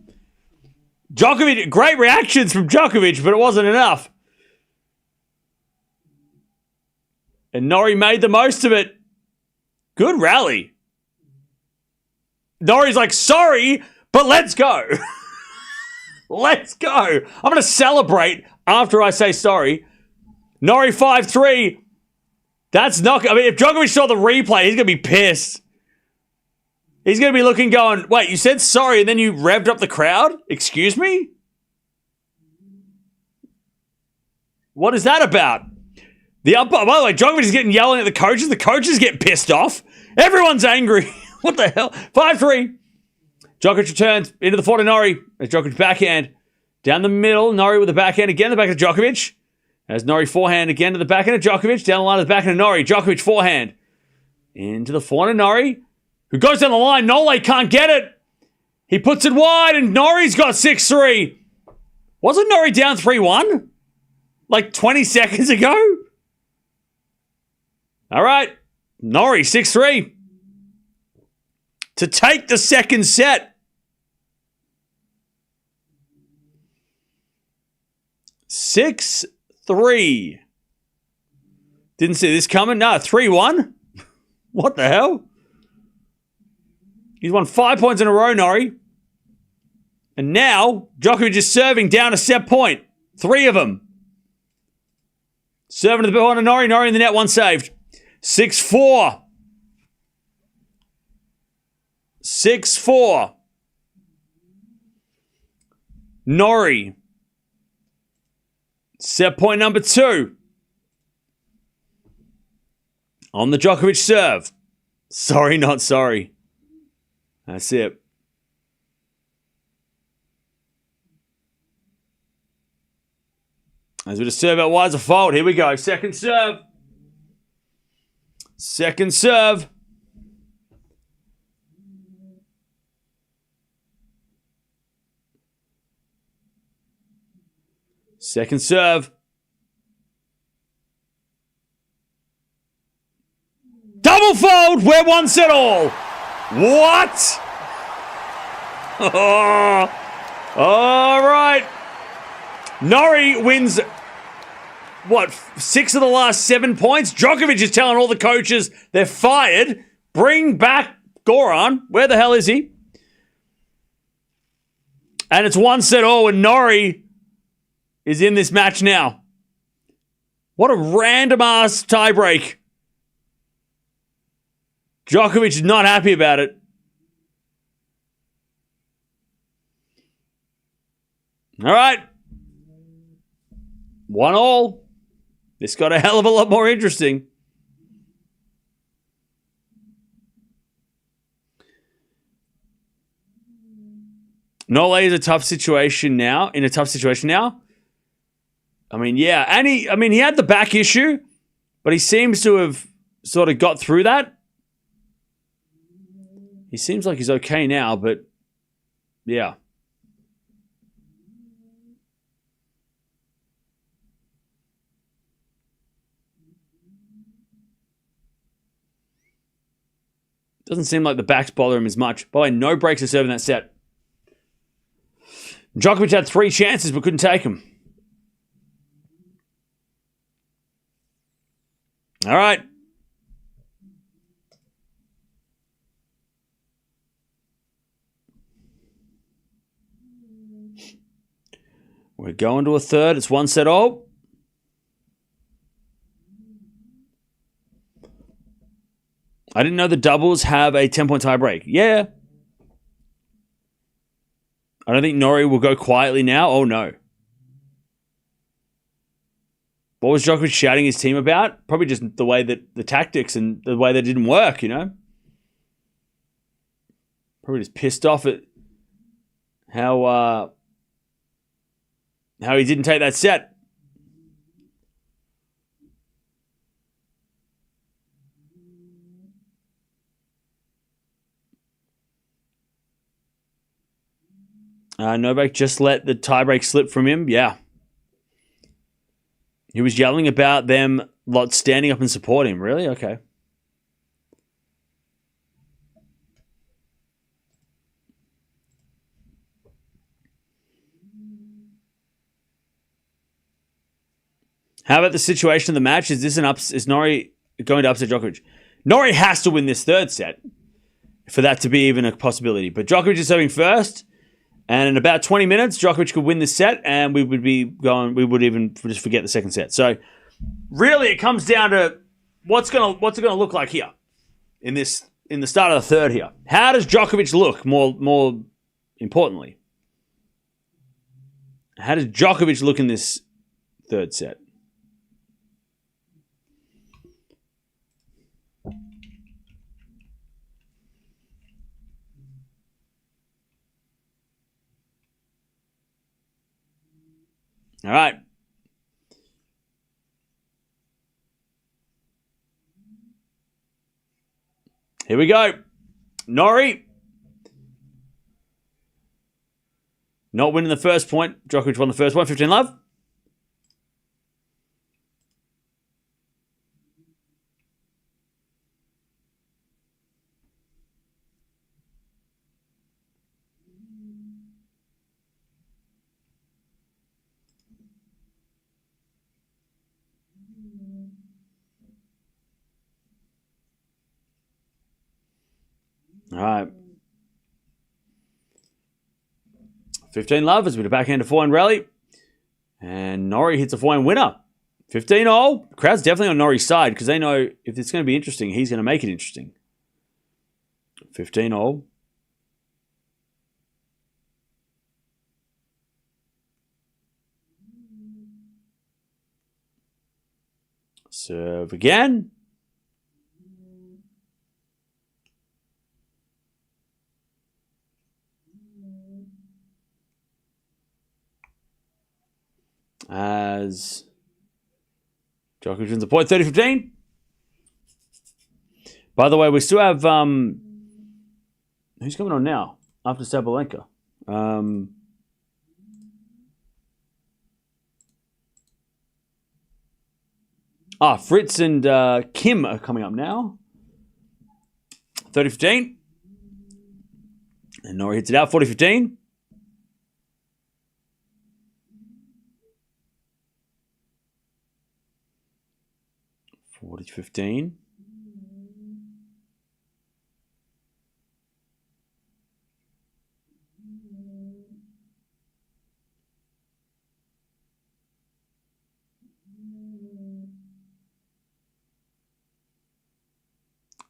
Djokovic, great reactions from Djokovic, but it wasn't enough. And Norrie made the most of it. Good rally. Norrie's like, sorry, but let's go. Let's go. I'm going to celebrate after I say sorry. Norrie 5-3. That's not... I mean, if Djokovic saw the replay, he's going to be pissed. He's going to be looking going, wait, you said sorry and then you revved up the crowd? Excuse me? What is that about? By the way, Djokovic is getting yelling at the coaches. The coaches get pissed off. Everyone's angry. What the hell? 5-3. Djokovic returns into the forehand to Norrie. As Djokovic backhand. Down the middle. Norrie with the backhand again. The back of Djokovic. As Norrie forehand again to the backhand of Djokovic. Down the line to the backhand of Norrie. Djokovic forehand. Into the forehand of Norrie. Who goes down the line. Nole can't get it. He puts it wide and Norrie's got 6-3. Wasn't Norrie down 3-1? Like 20 seconds ago? All right. Norrie 6-3. To take the second set. 6-3. Didn't see this coming. No, 3-1. What the hell? He's won 5 points in a row, Norrie. And now, Djokovic is serving down a set point. 3 of them. Serving to the ball on Norrie. Norrie in the net, one saved. 6-4. 6-4. Norrie. Set point number 2. On the Djokovic serve. Sorry, not sorry. That's it. As we just serve out wide as a fold. Here we go. Second serve. Second serve. Second serve. Double fold. We're one set all. What? Oh. All right. Norrie wins, 6 of the last 7 points? Djokovic is telling all the coaches they're fired. Bring back Goran. Where the hell is he? And it's one set all, and Norrie is in this match now. What a random-ass tiebreak. Djokovic is not happy about it. All right. 1-1. This got a hell of a lot more interesting. Nole is in a tough situation now. I mean, yeah. And he had the back issue, but he seems to have sort of got through that. He seems like he's okay now, but yeah. Doesn't seem like the backs bother him as much. By the way, no breaks to serve in that set. Djokovic had 3 chances but couldn't take them. All right. We're going to a third. It's one set all. I didn't know the doubles have a 10-point tie break. Yeah. I don't think Norrie will go quietly now. Oh, no. What was Djokovic shouting his team about? Probably just the way that the tactics and the way that didn't work, you know? Probably just pissed off at how he didn't take that set. Novak just let the tiebreak slip from him. Yeah. He was yelling about them lot standing up and supporting him. Really? Okay. How about the situation of the match? Is Norrie going to upset Djokovic? Norrie has to win this third set for that to be even a possibility. But Djokovic is serving first, and in about 20 minutes, Djokovic could win this set, and we would even just forget the second set. So really, it comes down to what's it gonna look like here in the start of the third here. How does Djokovic look? More importantly, how does Djokovic look in this third set? All right. Here we go. Norrie. Not winning the first point. Djokovic won the first one. 15-love. All right. 15-love has been a backhand to forehand rally. And Norrie hits a forehand winner. 15-all. The crowd's definitely on Norrie's side because they know if it's going to be interesting, he's going to make it interesting. 15-all. Serve again. As Djokovic wins the point, 30-15. By the way, we still have who's coming on now after Sabalenka? Fritz and Kim are coming up now. 30-15. And Norrie hits it out, 40-15. $40-15.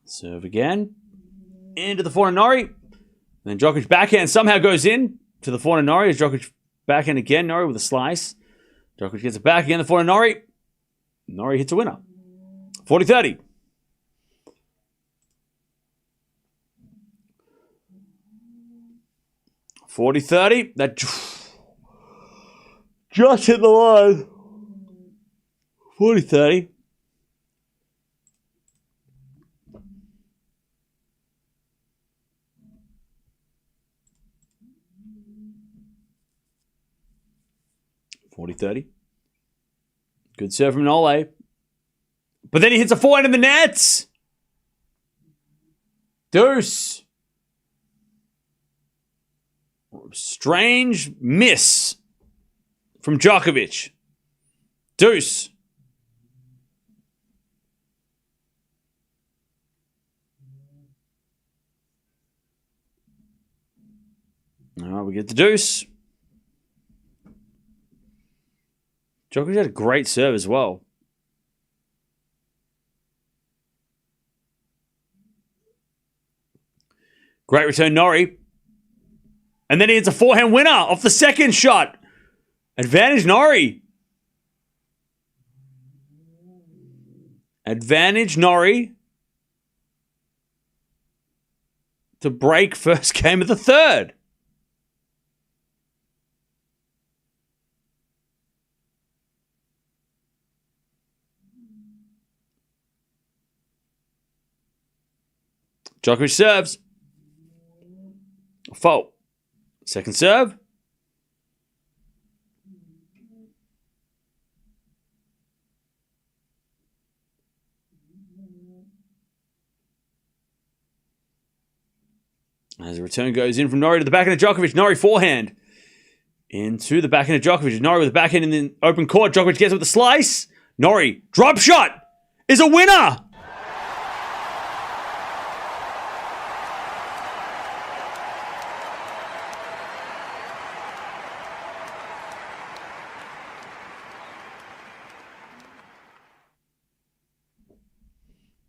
Serve again. Into the forehand Norrie. Then Djokovic backhand somehow goes in to the forehand Norrie. As Djokovic backhand again. Norrie with a slice. Djokovic gets it back again. The forehand Norrie. Norrie hits a winner. 40-30. That just hit the line. 40-30. Good serve from Nole. But then he hits a forehand in the nets. Deuce. Strange miss from Djokovic. Deuce. All right, we get the deuce. Djokovic had a great serve as well. Great return, Norrie. And then he hits a forehand winner off the second shot. Advantage, Norrie. Advantage, Norrie. To break first game of the third. Djokovic serves. Fault. Second serve. As the return goes in from Norrie to the backhand of Djokovic. Norrie forehand. Into the backhand of Djokovic. Norrie with the backhand in the open court. Djokovic gets with the slice. Norrie, drop shot, is a winner.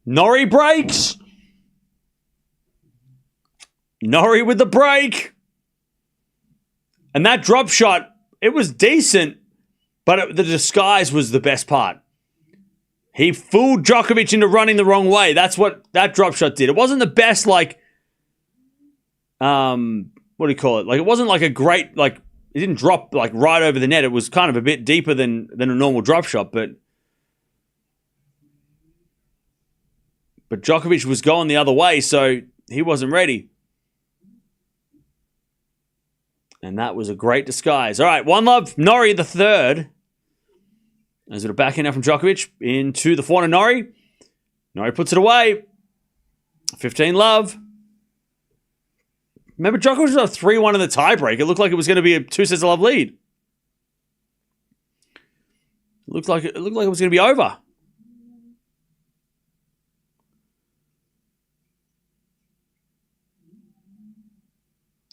Norrie breaks. Norrie with the break. And that drop shot, it was decent, but the disguise was the best part. He fooled Djokovic into running the wrong way. That's what that drop shot did. It wasn't the best, like, what do you call it? Like, it wasn't like a great, like, it didn't drop, like, right over the net. It was kind of a bit deeper than a normal drop shot, but Djokovic was going the other way, so he wasn't ready. And that was a great disguise. All right, 1-love, Norrie the third. As it backhand now from Djokovic into the forehand of Norrie. Norrie puts it away. 15-love. Remember, Djokovic was up 3-1 in the tiebreak. It looked like it was going to be a 2-sets-to-love lead. It looked like it was going to be over.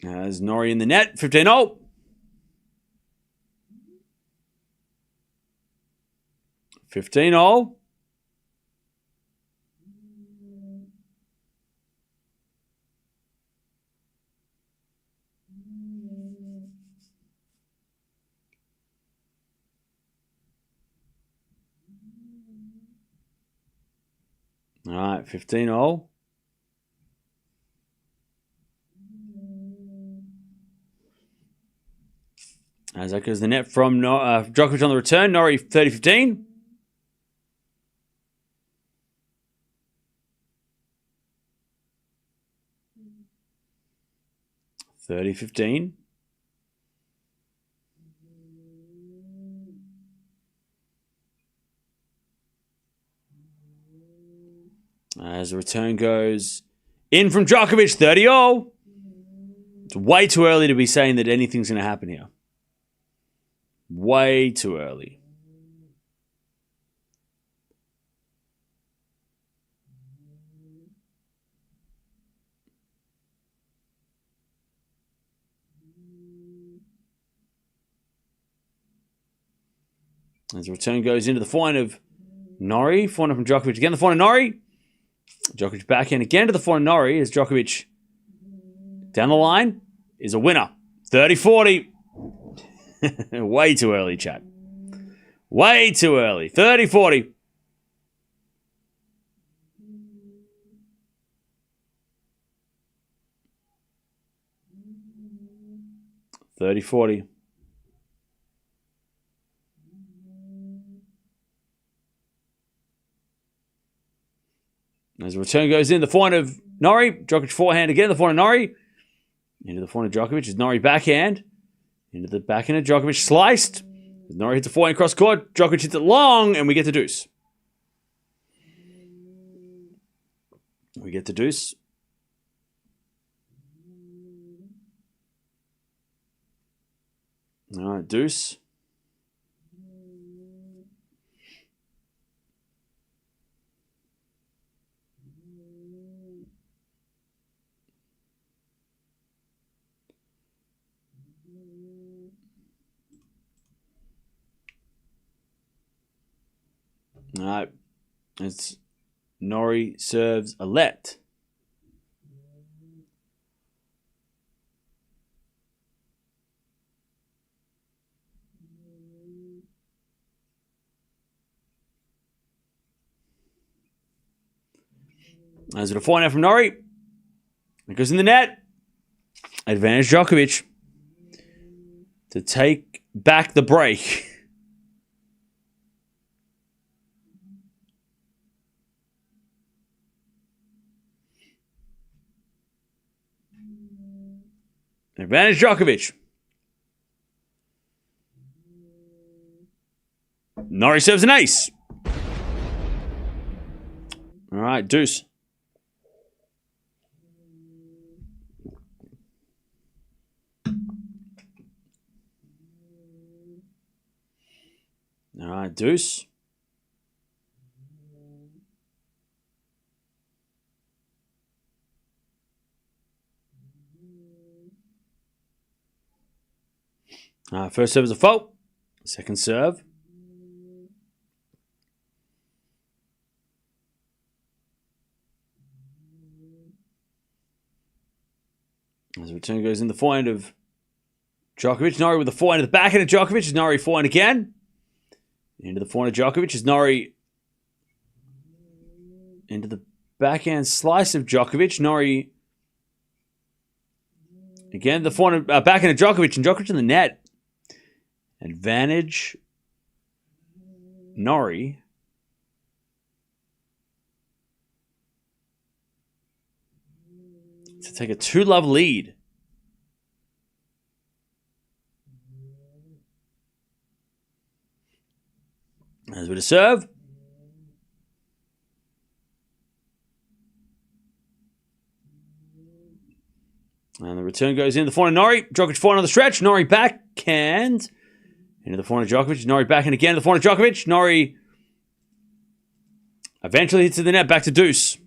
As Norrie in the net, 15-0. 15-0. All right, 15-0. As that goes the net from Djokovic on the return. Norrie 30-15. As the return goes in from Djokovic, 30-0. It's way too early to be saying that anything's going to happen here. Way too early. As the return goes into the forehand of Norrie. Forehand from Djokovic again. The forehand of Norrie. Djokovic backhand again to the forehand of Norrie as Djokovic down the line is a winner. 30-40. Way too early, chat. Way too early. 30-40. As the return goes in, the forehand of Norrie. Djokovic forehand again. The forehand of Norrie. Into the forehand of Djokovic is Norrie backhand. Into the backhand of Djokovic, sliced. Norrie hits a forehand cross court. Djokovic hits it long, and we get the deuce. We get the deuce. All right, deuce. All right, it's Norrie serves a let. As a forehand from Norrie, it goes in the net. Advantage Djokovic to take back the break. Advantage Djokovic. Norrie serves an ace. All right, deuce. All right, deuce. First serve is a fault. Second serve. As the return goes in the forehand of Djokovic. Norrie with the forehand of the backhand of Djokovic. Is Norrie forehand again. Into the forehand of Djokovic. Is Norrie into the backhand slice of Djokovic. Norrie again. The forehand backhand of Djokovic. And Djokovic in the net. Advantage Norrie. To take a 2-love lead. As with a serve. And the return goes in. The forehand of Norrie. Djokovic forehand on the stretch. Norrie backhand. Into the forehand of Djokovic. Norrie backhand again. The forehand of Djokovic. Norrie eventually hits to the net. Back to deuce.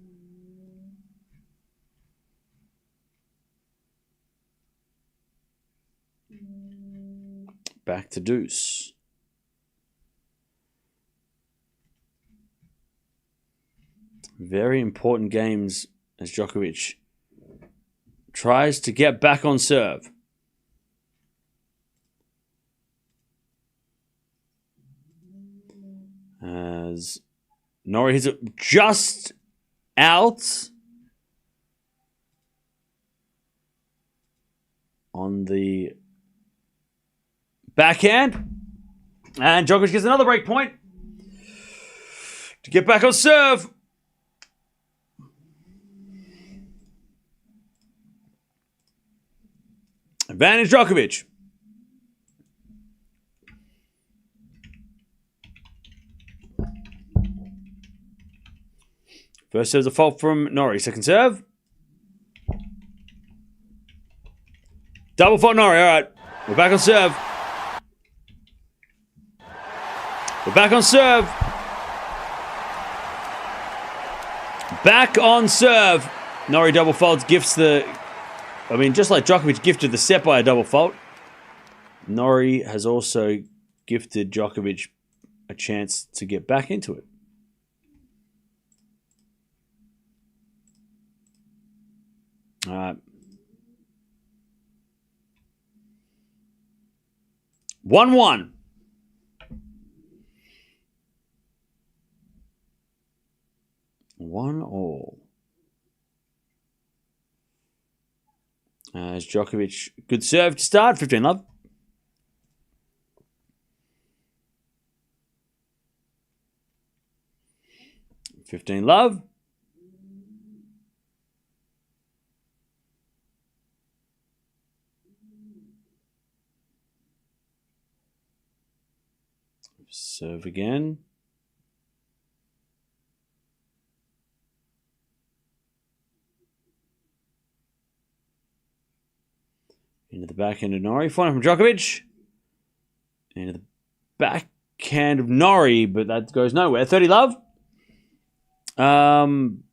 Back to deuce. Very important games as Djokovic tries to get back on serve. As Norrie hits it just out on the backhand. And Djokovic gets another break point to get back on serve. Advantage Djokovic. First serve's a fault from Norrie. Second serve. Double fault Norrie. All right. We're back on serve. We're back on serve. Back on serve. Norrie double faults, gifts the... I mean, just like Djokovic gifted the set by a double fault, Norrie has also gifted Djokovic a chance to get back into it. All right. 1-1. One all. As Djokovic, good serve to start. 15 love. $15 love. Serve again. Into the backhand of Norrie. Forehand from Djokovic. Into the backhand of Norrie, but that goes nowhere. 30 love. I'm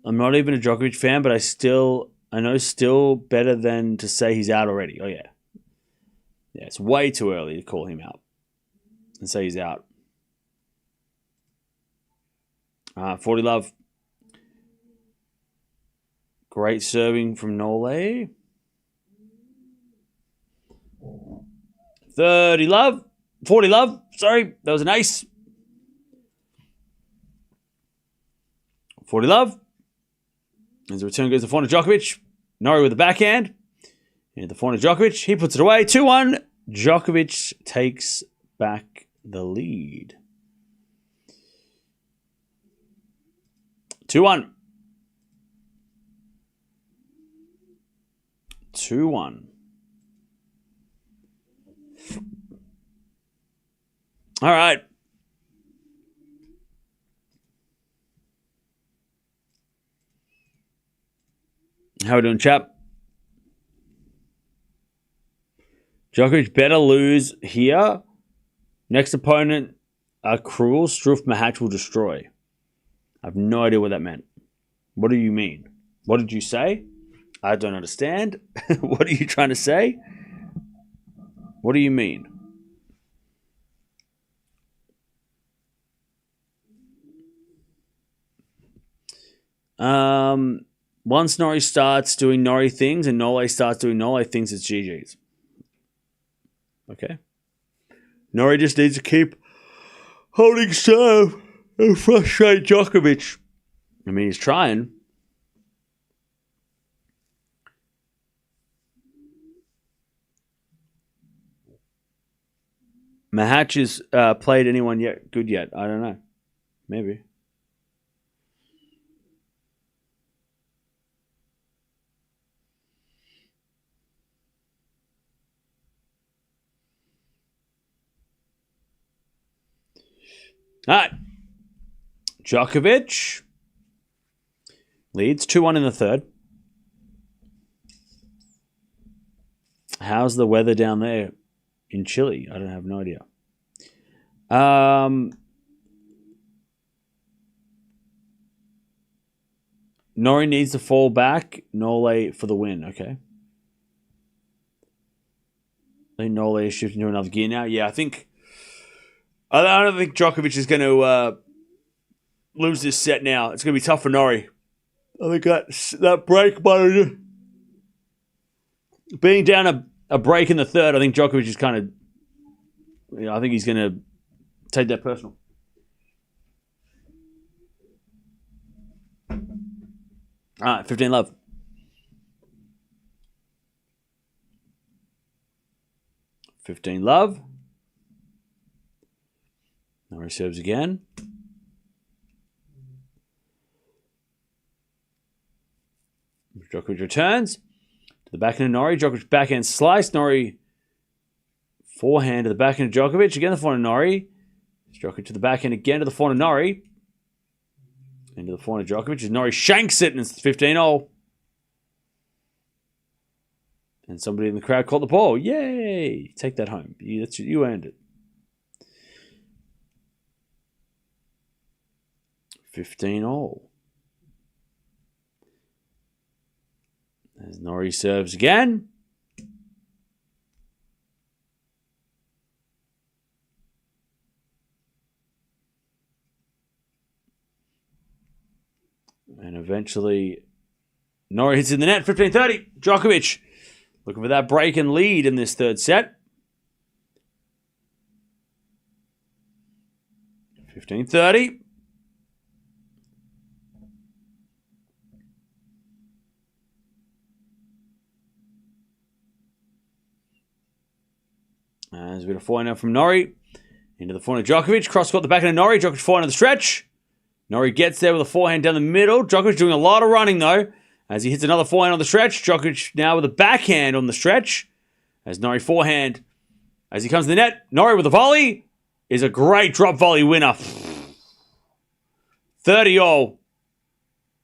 not even a Djokovic fan, but I know still better than to say he's out already. Oh, yeah. Yeah, it's way too early to call him out and say he's out. 40 love. Great serving from Norrie. 30 love. 40 love. Sorry, that was an ace. 40 love. As the return goes to forehand of Djokovic. Norrie with the backhand. Into the forehand of Djokovic. He puts it away. 2-1. Djokovic takes back the lead. 2-1. 2-1. All right. How are we doing, chap? Djokovic better lose here Next opponent, a cruel Struff Mahatch will destroy. I have no idea what that meant. What do you mean? What did you say? I don't understand. What are you trying to say? What do you mean? Once Norrie starts doing Norrie things and Nole starts doing Nole things, it's GG's. Okay. Norrie just needs to keep holding serve and frustrate Djokovic. I mean, he's trying. Mahatch has played anyone yet good yet? I don't know. Maybe. All right. Djokovic leads 2-1 in the third. How's the weather down there in Chile? I don't have no idea. Norrie needs to fall back. Nole for the win. Okay. I think Nole is shifting to another gear now. Yeah, I don't think Djokovic is going to lose this set now. It's going to be tough for Norrie. I think that break by being down a break in the third, I think Djokovic is kind of... I think he's going to take that personal. All right, 15-love. Norrie serves again. Djokovic returns to the backhand of Norrie. Djokovic backhand slice. Norrie forehand to the backhand of Djokovic. Again, the forehand of Norrie. Djokovic to the backhand again to the forehand of Norrie. Into the forehand of Djokovic. As Norrie shanks it and it's 15-all. And somebody in the crowd caught the ball. Yay! Take that home. You earned it. 15-all. As Norrie serves again. And eventually, Norrie hits in the net. 15-30. Djokovic looking for that break and lead in this third set. 15-30. There's a bit of forehand now from Norrie. Into the forehand of Djokovic. Cross court the backhand of Norrie. Djokovic forehand on the stretch. Norrie gets there with a forehand down the middle. Djokovic doing a lot of running though. As he hits another forehand on the stretch. Djokovic now with a backhand on the stretch. As Norrie forehand. As he comes to the net. Norrie with a volley. Is a great drop volley winner. 30-all.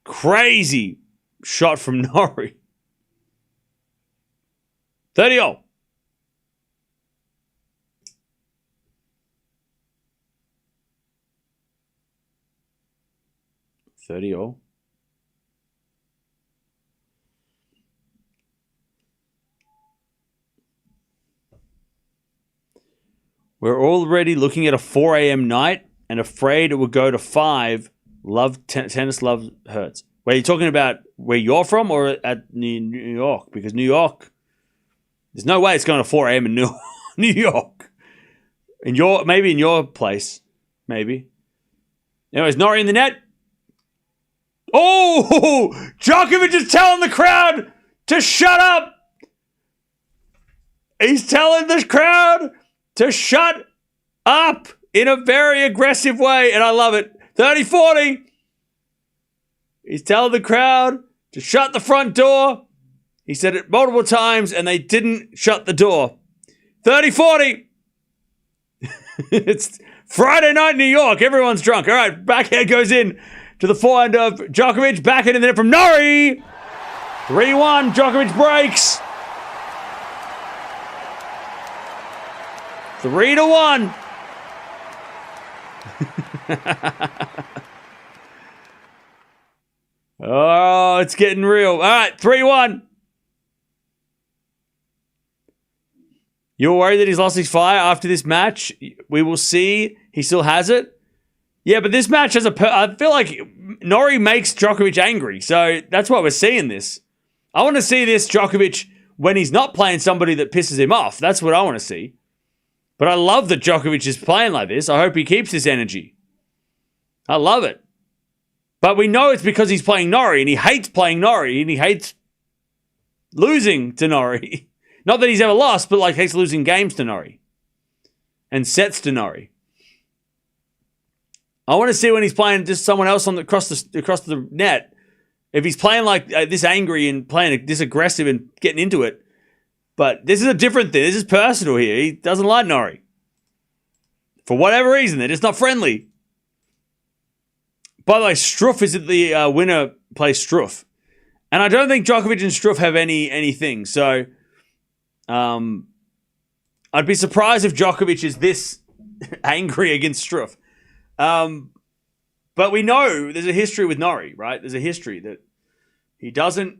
Crazy shot from Norrie. 30-all. 30-all. We're already looking at a 4 a.m. night and afraid it will go to 5. Tennis love hurts. Wait, are you talking about where you're from or at New York? Because New York, there's no way it's going to 4 a.m. in New York. Maybe in your place. Maybe. Anyways, Norrie in the net. Oh! Djokovic is telling the crowd to shut up. He's telling the crowd to shut up in a very aggressive way, and I love it. 30-40. He's telling the crowd to shut the front door. He said it multiple times, and they didn't shut the door. 30-40. It's Friday night in New York. Everyone's drunk. All right, backhand goes in to the forehand of Djokovic. Backhand in the net from Norrie. 3-1. Djokovic breaks. 3-1. Oh, it's getting real. All right, 3-1. You're worried that he's lost his fire after this match? We will see. He still has it. Yeah, but this match has I feel like Norrie makes Djokovic angry. So that's why we're seeing this. I want to see this Djokovic when he's not playing somebody that pisses him off. That's what I want to see. But I love that Djokovic is playing like this. I hope he keeps this energy. I love it. But we know it's because he's playing Norrie, and he hates playing Norrie, and he hates losing to Norrie. Not that he's ever lost, but like hates losing games to Norrie and sets to Norrie. I want to see when he's playing just someone else across the net. If he's playing like this angry and playing this aggressive and getting into it. But this is a different thing. This is personal here. He doesn't like Norrie. For whatever reason, they're just not friendly. By the way, Struff is the winner plays Struff. And I don't think Djokovic and Struff have anything. So I'd be surprised if Djokovic is this angry against Struff. But we know there's a history with Norrie, right? There's a history that he doesn't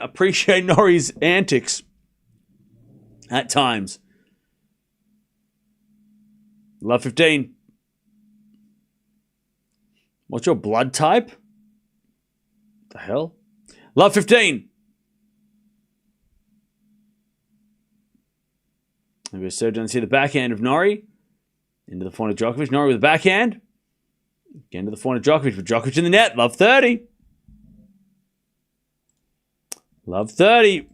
appreciate Norrie's antics at times. Love 15. What's your blood type? The hell? Love 15. And we're so done to see the backhand of Norrie. Into the forehand of Djokovic. Norrie with the backhand. Again to the forehand of Djokovic. With Djokovic in the net. Love 30. Love 30.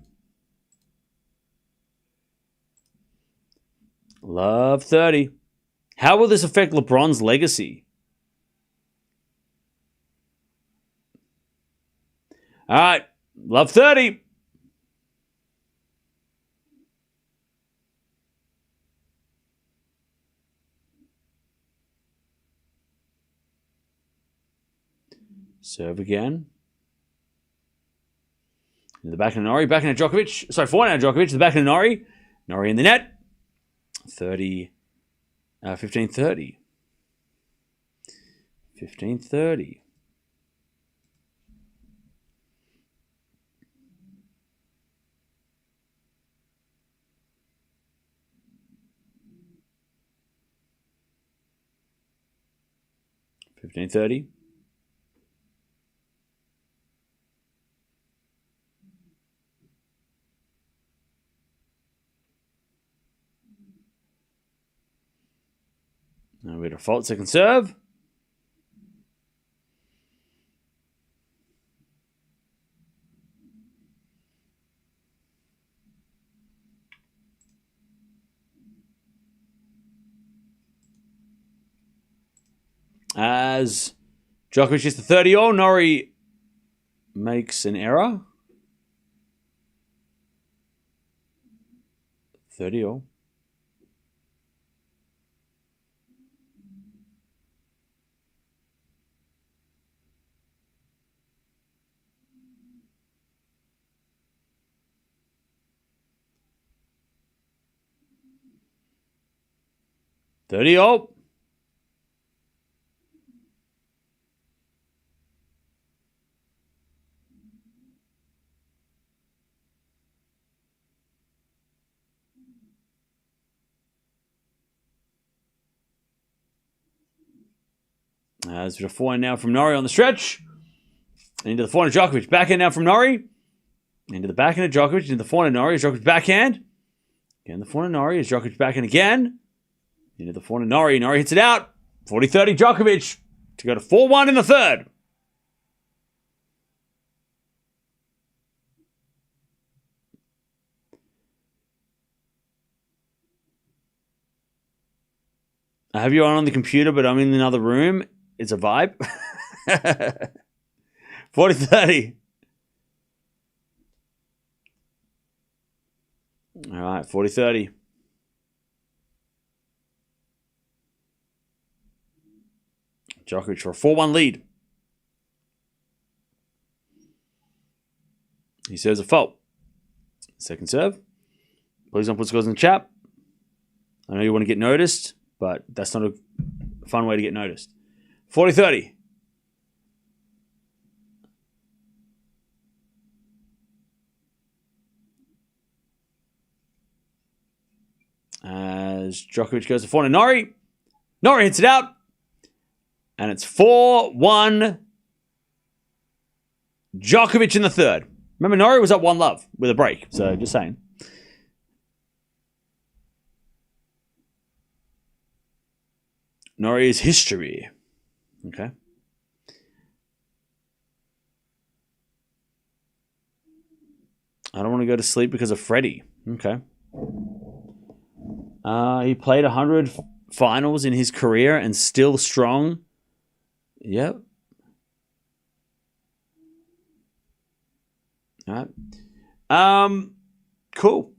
Love 30. How will this affect LeBron's legacy? All right. Love 30. Serve again. In the back of Norrie. Back into Djokovic. Sorry, forehand of Djokovic. The back of Norrie. Norrie in the net. 30. 15-30. 15-30. $15.30. Now we default second serve. As Djokovic is the 30-all, Norrie makes an error. 30-all. As a forehand now from Norrie on the stretch. Into the forehand of Djokovic. Backhand now from Norrie. Into the backhand of Djokovic. Into the forehand of Norrie. Djokovic backhand. Again, the forehand of Norrie. Is Djokovic backhand again. Into the forehand of Norrie. Norrie hits it out. 40-30 Djokovic to go to 4-1 in the third. I have you on the computer, but I'm in another room. It's a vibe. 40-30. All right, 40-30. Djokovic for a 4-1 lead. He serves a fault. Second serve. Please don't put scores in the chat. I know you want to get noticed, but that's not a fun way to get noticed. 40-30. As Djokovic goes to 4 to Norrie. Norrie hits it out. And it's 4-1. Djokovic in the third. Remember, Norrie was up 1-love with a break. So, just saying. Norrie is history. Okay. I don't want to go to sleep because of Freddie. Okay. He played 100 finals in his career and still strong. Yep. All right. Cool.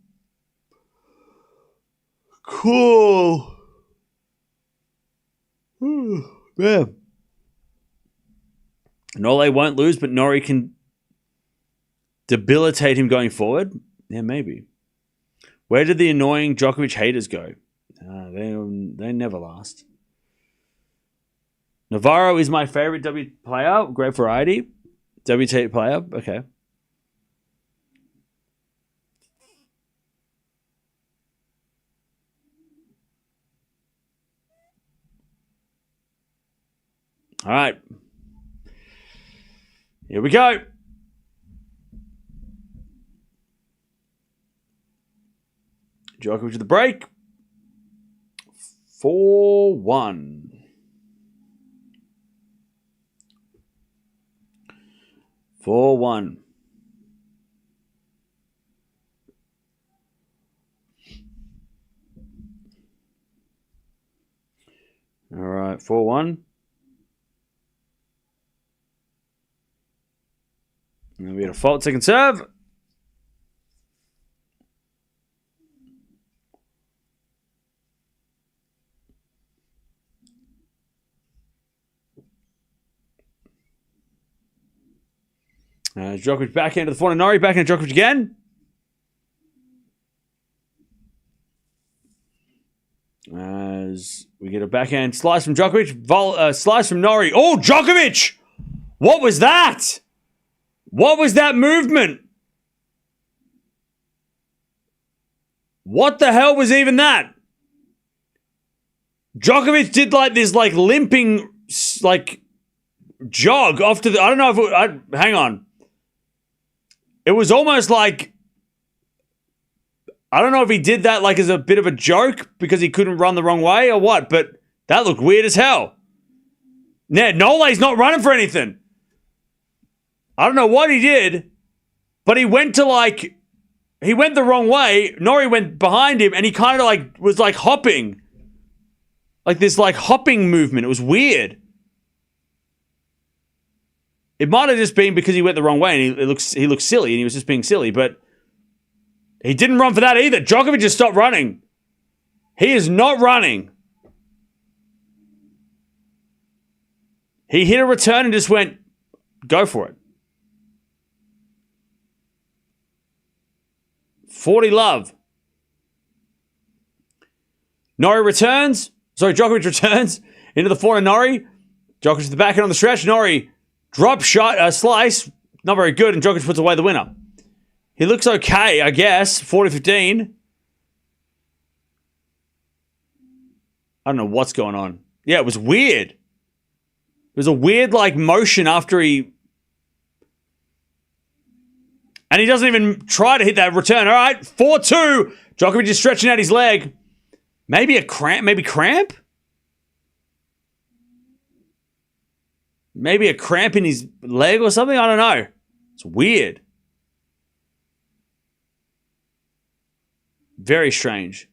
Cool. Yeah. Nole won't lose, but Norrie can debilitate him going forward. Yeah, maybe. Where did the annoying Djokovic haters go? They never last. Navarro is my favorite W player. Great variety. WT player. Okay. All right. Here we go. Djokovic to the break. 4-1. All right, 4-1. And we had a fault second serve. Djokovic back into the front of Norrie, back into Djokovic again. As we get a backhand slice from Djokovic, slice from Norrie. Oh, Djokovic! What was that? What was that movement? What the hell was even that? Djokovic did like this limping jog off to the... I don't know if hang on. It was almost like... I don't know if he did that as a bit of a joke because he couldn't run the wrong way or what, but that looked weird as hell. Yeah, Nole's not running for anything. I don't know what he did, but he went to he went the wrong way. Norrie went behind him and he kind of was hopping. This hopping movement. It was weird. It might have just been because he went the wrong way and he looked silly and he was just being silly, but he didn't run for that either. Djokovic just stopped running. He is not running. He hit a return and just went, go for it. 40 love. Djokovic returns into the forehand Norrie. Djokovic to the backhand on the stretch. Norrie drop shot, slice. Not very good, and Djokovic puts away the winner. He looks okay, I guess. 40-15. I don't know what's going on. Yeah, it was weird. It was a weird, motion after he... And he doesn't even try to hit that return. All right, 4-2. Djokovic is stretching out his leg. Maybe a cramp? Maybe cramp? Maybe a cramp in his leg or something? I don't know. It's weird. Very strange.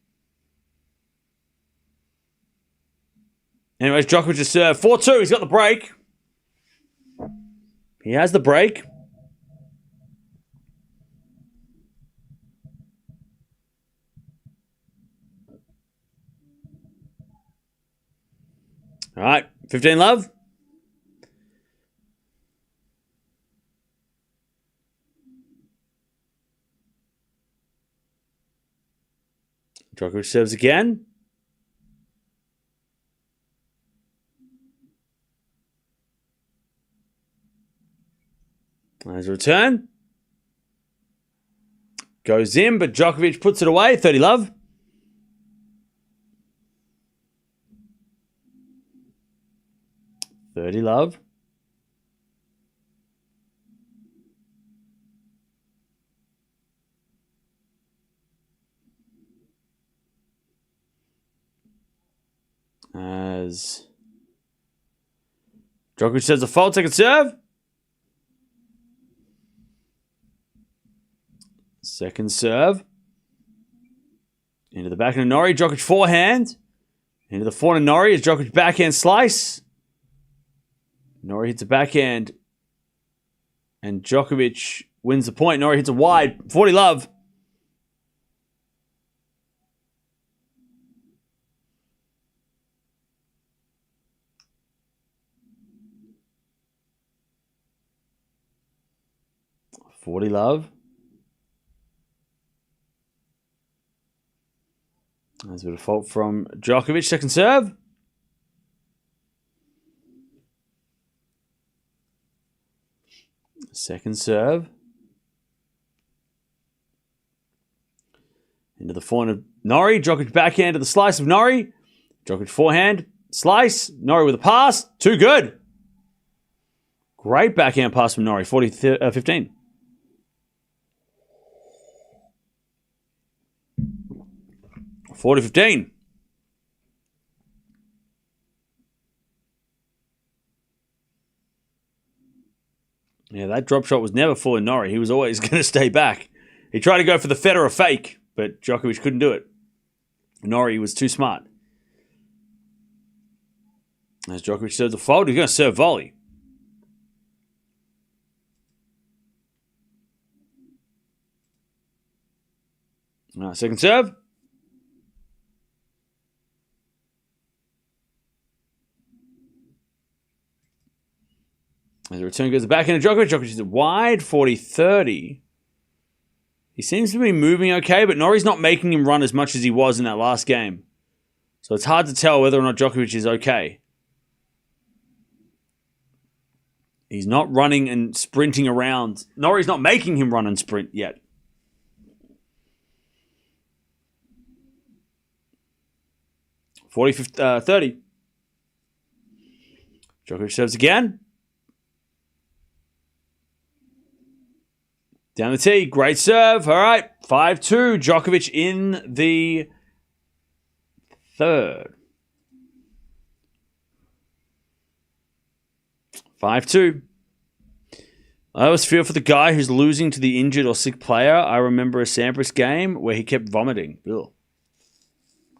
Anyways, Djokovic just served. 4-2. He's got the break. He has the break. All right. 15 love. Djokovic serves again. There's a return. Goes in, but Djokovic puts it away. 30 love. As Djokovic says a fault, second serve. Second serve. Into the backhand of Norrie. Djokovic forehand. Into the forehand of Norrie as Djokovic backhand slice. Norrie hits a backhand. And Djokovic wins the point. Norrie hits a wide. 40 love. There's a bit of fault from Djokovic. Second serve. Second serve. Into the forehand of Norrie. Djokovic backhand to the slice of Norrie. Djokovic forehand. Slice. Norrie with a pass. Too good. Great backhand pass from Norrie. 40-15. Yeah, that drop shot was never full in Norrie. He was always going to stay back. He tried to go for the Federer fake, but Djokovic couldn't do it. Norrie was too smart. As Djokovic serves a fault, he's going to serve volley. Second serve. As the return goes back into Djokovic. Djokovic is wide, 40-30. He seems to be moving okay, but Norrie's not making him run as much as he was in that last game. So it's hard to tell whether or not Djokovic is okay. He's not running and sprinting around. Norrie's not making him run and sprint yet. $40-30. Djokovic serves again. Down the tee. Great serve. All right. 5-2. Djokovic in the third. 5-2. I always feel for the guy who's losing to the injured or sick player. I remember a Sampras game where he kept vomiting. Ugh.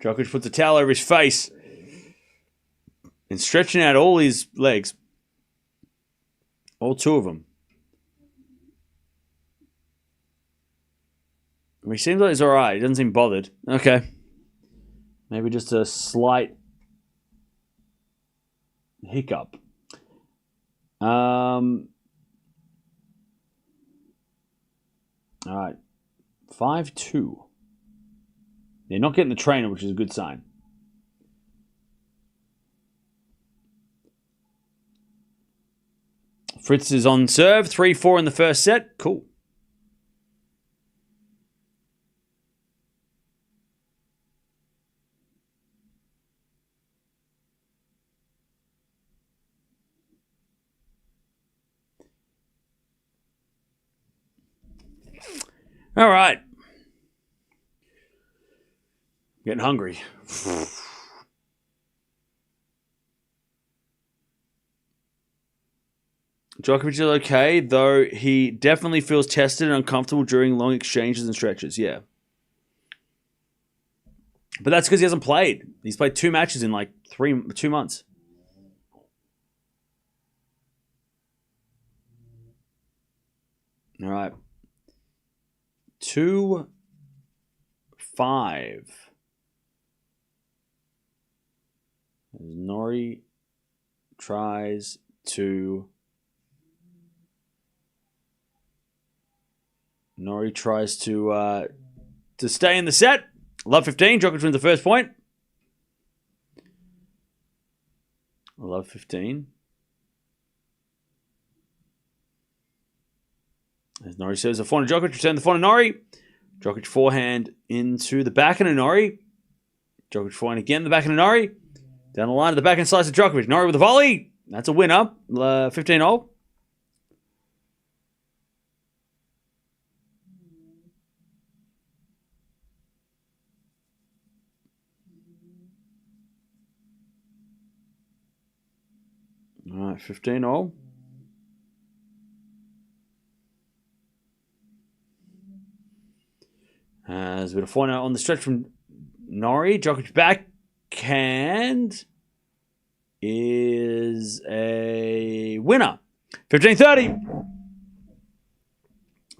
Djokovic puts a towel over his face and stretching out all his legs. All two of them. He seems like he's all right. He doesn't seem bothered. Okay. Maybe just a slight hiccup. All right. 5-2. They're not getting the trainer, which is a good sign. Fritz is on serve. 3-4 in the first set. Cool. All right. Getting hungry. Djokovic is okay, though he definitely feels tested and uncomfortable during long exchanges and stretches. Yeah. But that's because he hasn't played. He's played 2 matches in like 2 months. All right. 2-5. Norrie tries to stay in the set. Love 15. Djokovic wins the first point. Love 15. As Norrie serves the forehand, Djokovic return the forehand, Norrie. Djokovic forehand into the backhand of Norrie. Djokovic forehand again, the backhand of Norrie. Down the line to the backhand slice of Djokovic. Norrie with a volley. That's a winner. 15-all. All right, 15-all. There's a bit of forehand on the stretch from Norrie. Djokovic backhand is a winner. 15-30.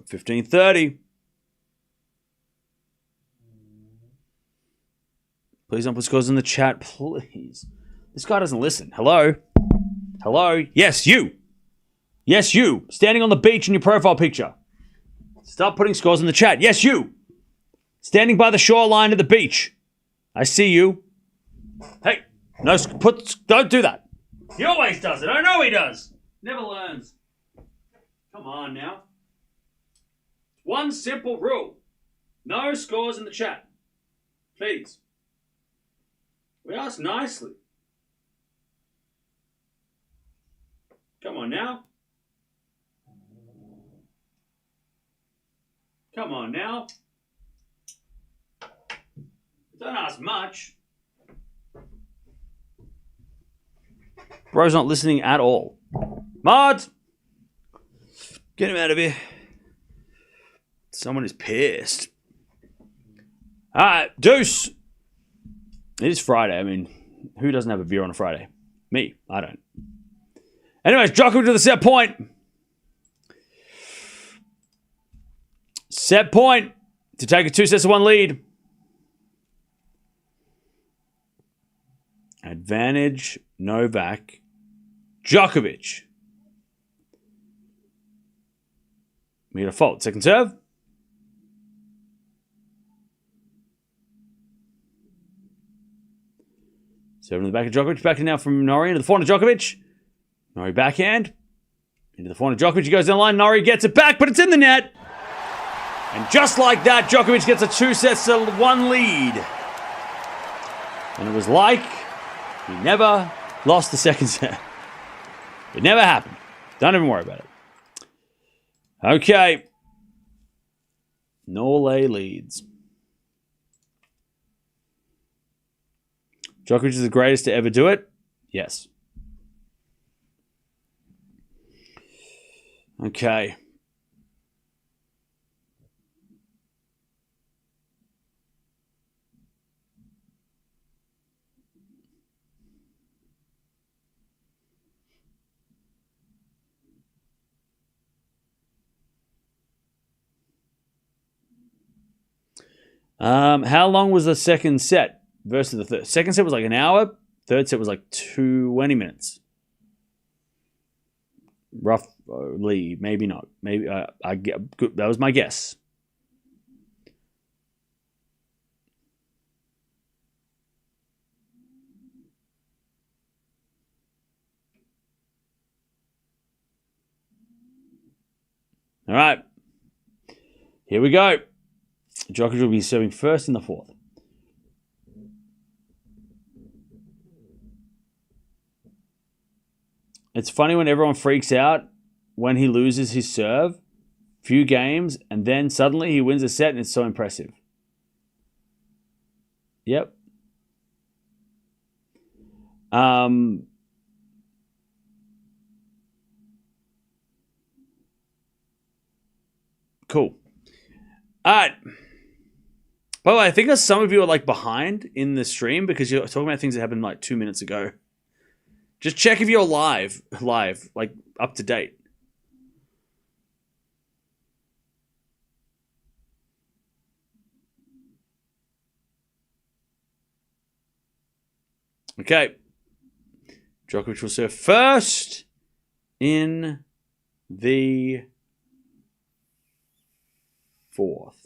15-30. Please don't put scores in the chat, please. This guy doesn't listen. Hello? Hello? Yes, you. Yes, you. Standing on the beach in your profile picture. Stop putting scores in the chat. Yes, you. Standing by the shoreline of the beach. I see you. Hey, no, don't do that. He always does it. I know he does. Never learns. Come on now. One simple rule. No scores in the chat. Please. We ask nicely. Come on now. Come on now. Don't ask much. Bro's not listening at all. Mod! Get him out of here. Someone is pissed. Alright, Deuce. It is Friday. I mean, who doesn't have a beer on a Friday? Me. I don't. Anyways, Djokovic to the set point. Set point to take a 2-1 lead. Advantage Novak Djokovic. We get a fault. Second serve. Serving to the back of Djokovic. Backhand now from Norrie into the forehand of Djokovic. Norrie backhand. Into the forehand of Djokovic. He goes down the line. Norrie gets it back, but it's in the net. And just like that, Djokovic gets a 2-1 lead. And it was like he never lost the second set. It never happened. Don't even worry about it. Okay. Norrie leads. Djokovic is the greatest to ever do it? Yes. Okay. How long was the second set versus the third? Second set was like an hour. Third set was like 20 minutes. Roughly, maybe not. Maybe that was my guess. All right. Here we go. Djokovic will be serving first in the fourth. It's funny when everyone freaks out when he loses his serve, few games, and then suddenly he wins a set and it's so impressive. Yep. Cool. All right. By the way, I think that some of you are like behind in the stream because you're talking about things that happened like 2 minutes ago. Just check if you're live, like up to date. Okay. Djokovic will serve first in the fourth.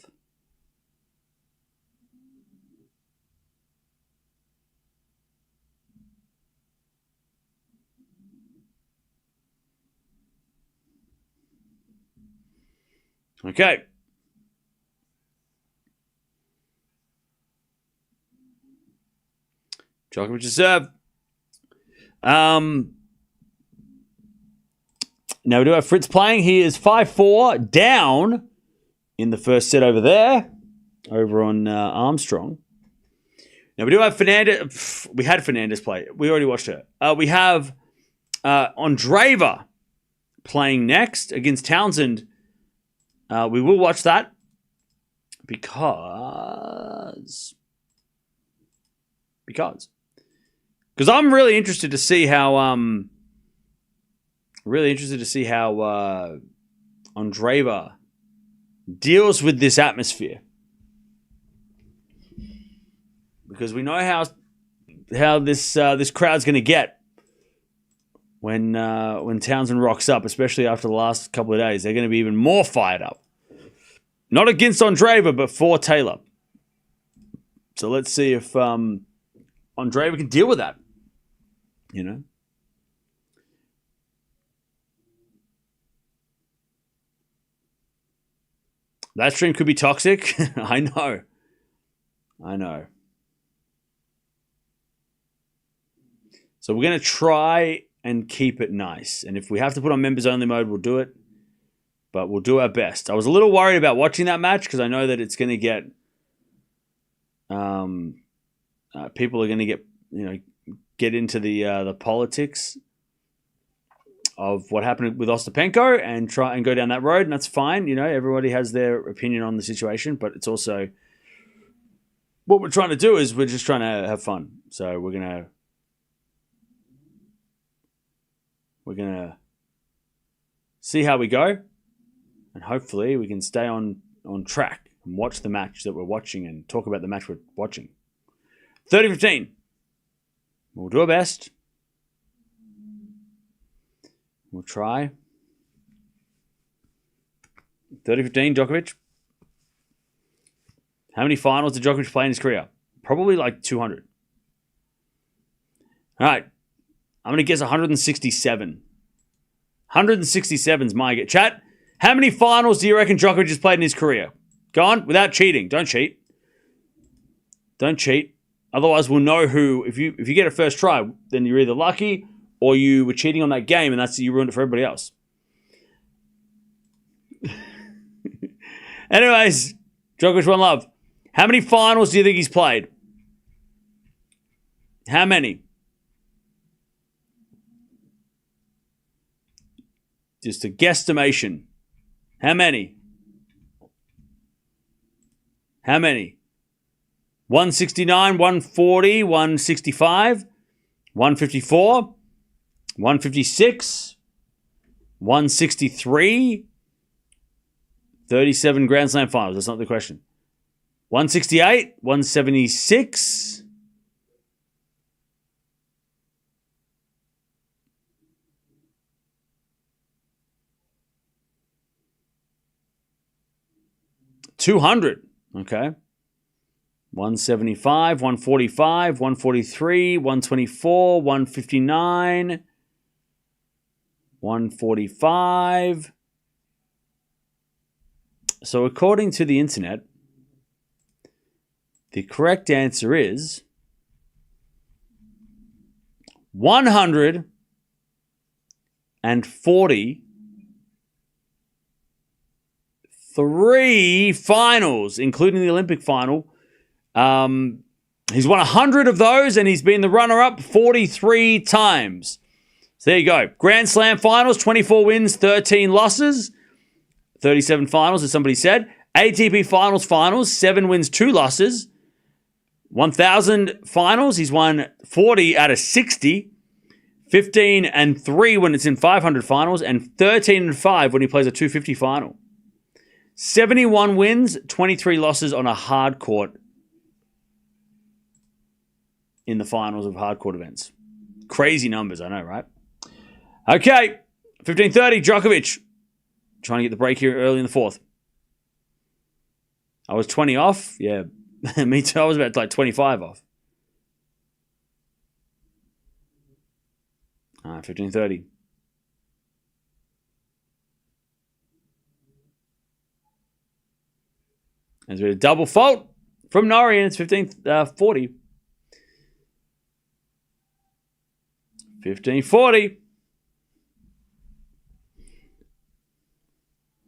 Okay. Djokovic to serve. Now we do have Fritz playing. He is 5-4 down in the first set over there, over on Armstrong. Now we do have Fernandez. We had Fernandez play. We already watched her. We have Andreeva playing next against Townsend. We will watch that because I'm really interested to see how Andreeva deals with this atmosphere, because we know how this crowd's going to get when Townsend rocks up, especially after the last couple of days. They're going to be even more fired up. Not against Andreeva, but for Taylor. So let's see if Andreeva can deal with that. You know? That stream could be toxic. I know. So we're going to try and keep it nice. And if we have to put on members only mode, we'll do it. But we'll do our best. I was a little worried about watching that match because I know that it's going to get... people are going to get into the politics of what happened with Ostapenko and try and go down that road, and that's fine. You know, everybody has their opinion on the situation, but it's also what we're trying to do is we're just trying to have fun. So we're gonna see how we go, and hopefully we can stay on track and watch the match that we're watching and talk about the match we're watching. 30-15. We'll do our best. We'll try. 30-15, Djokovic. How many finals did Djokovic play in his career? Probably like 200. All right. I'm going to guess 167. 167 is my guess. Chat, how many finals do you reckon Djokovic has played in his career? Go on, without cheating. Don't cheat. Don't cheat. Otherwise, we'll know who. If you get a first try, then you're either lucky or you were cheating on that game, and you ruined it for everybody else. Anyways, Djokovic, one love. How many finals do you think he's played? How many? Just a guesstimation. How many? How many? 169, 140, 165, 154, 156, 163, 37 Grand Slam finals. That's not the question. 168, 176, 200. Okay. 175, 145, 143, 124, 159, 145. So according to the internet, the correct answer is 143 finals, including the Olympic final. He's won 100 of those, and he's been the runner-up 43 times. So there you go. Grand Slam finals, 24 wins, 13 losses. 37 finals, as somebody said. ATP finals, 7 wins, 2 losses. 1,000 finals, he's won 40 out of 60. 15-3 when it's in 500 finals, and 13-5 when he plays a 250 final. 71 wins, 23 losses on a hard court in the finals of hard court events. Crazy numbers, I know, right? Okay, 15:30, Djokovic. Trying to get the break here early in the fourth. I was 20 off. Yeah, me too. I was about like 25 off. 15:30. There's been a double fault from Norrie, and it's 15-40. 15-40.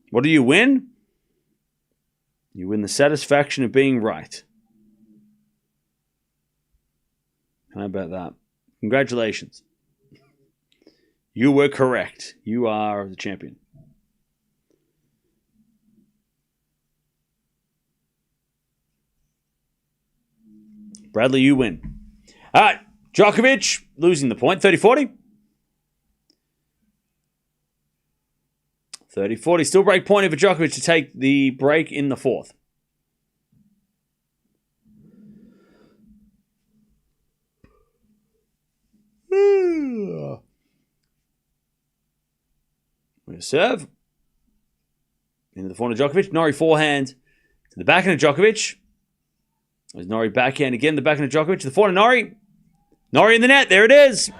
What do you win? You win the satisfaction of being right. How about that? Congratulations. You were correct. You are the champion. Bradley, you win. All right. Djokovic losing the point. 30-40. 30-40. Still break point for Djokovic to take the break in the fourth. We're going to serve. Into the forehand of Djokovic. Norrie forehand to the backhand of Djokovic. There's Norrie backhand again. The backhand of Djokovic to the forehand of Norrie. Norrie in the net. There it is.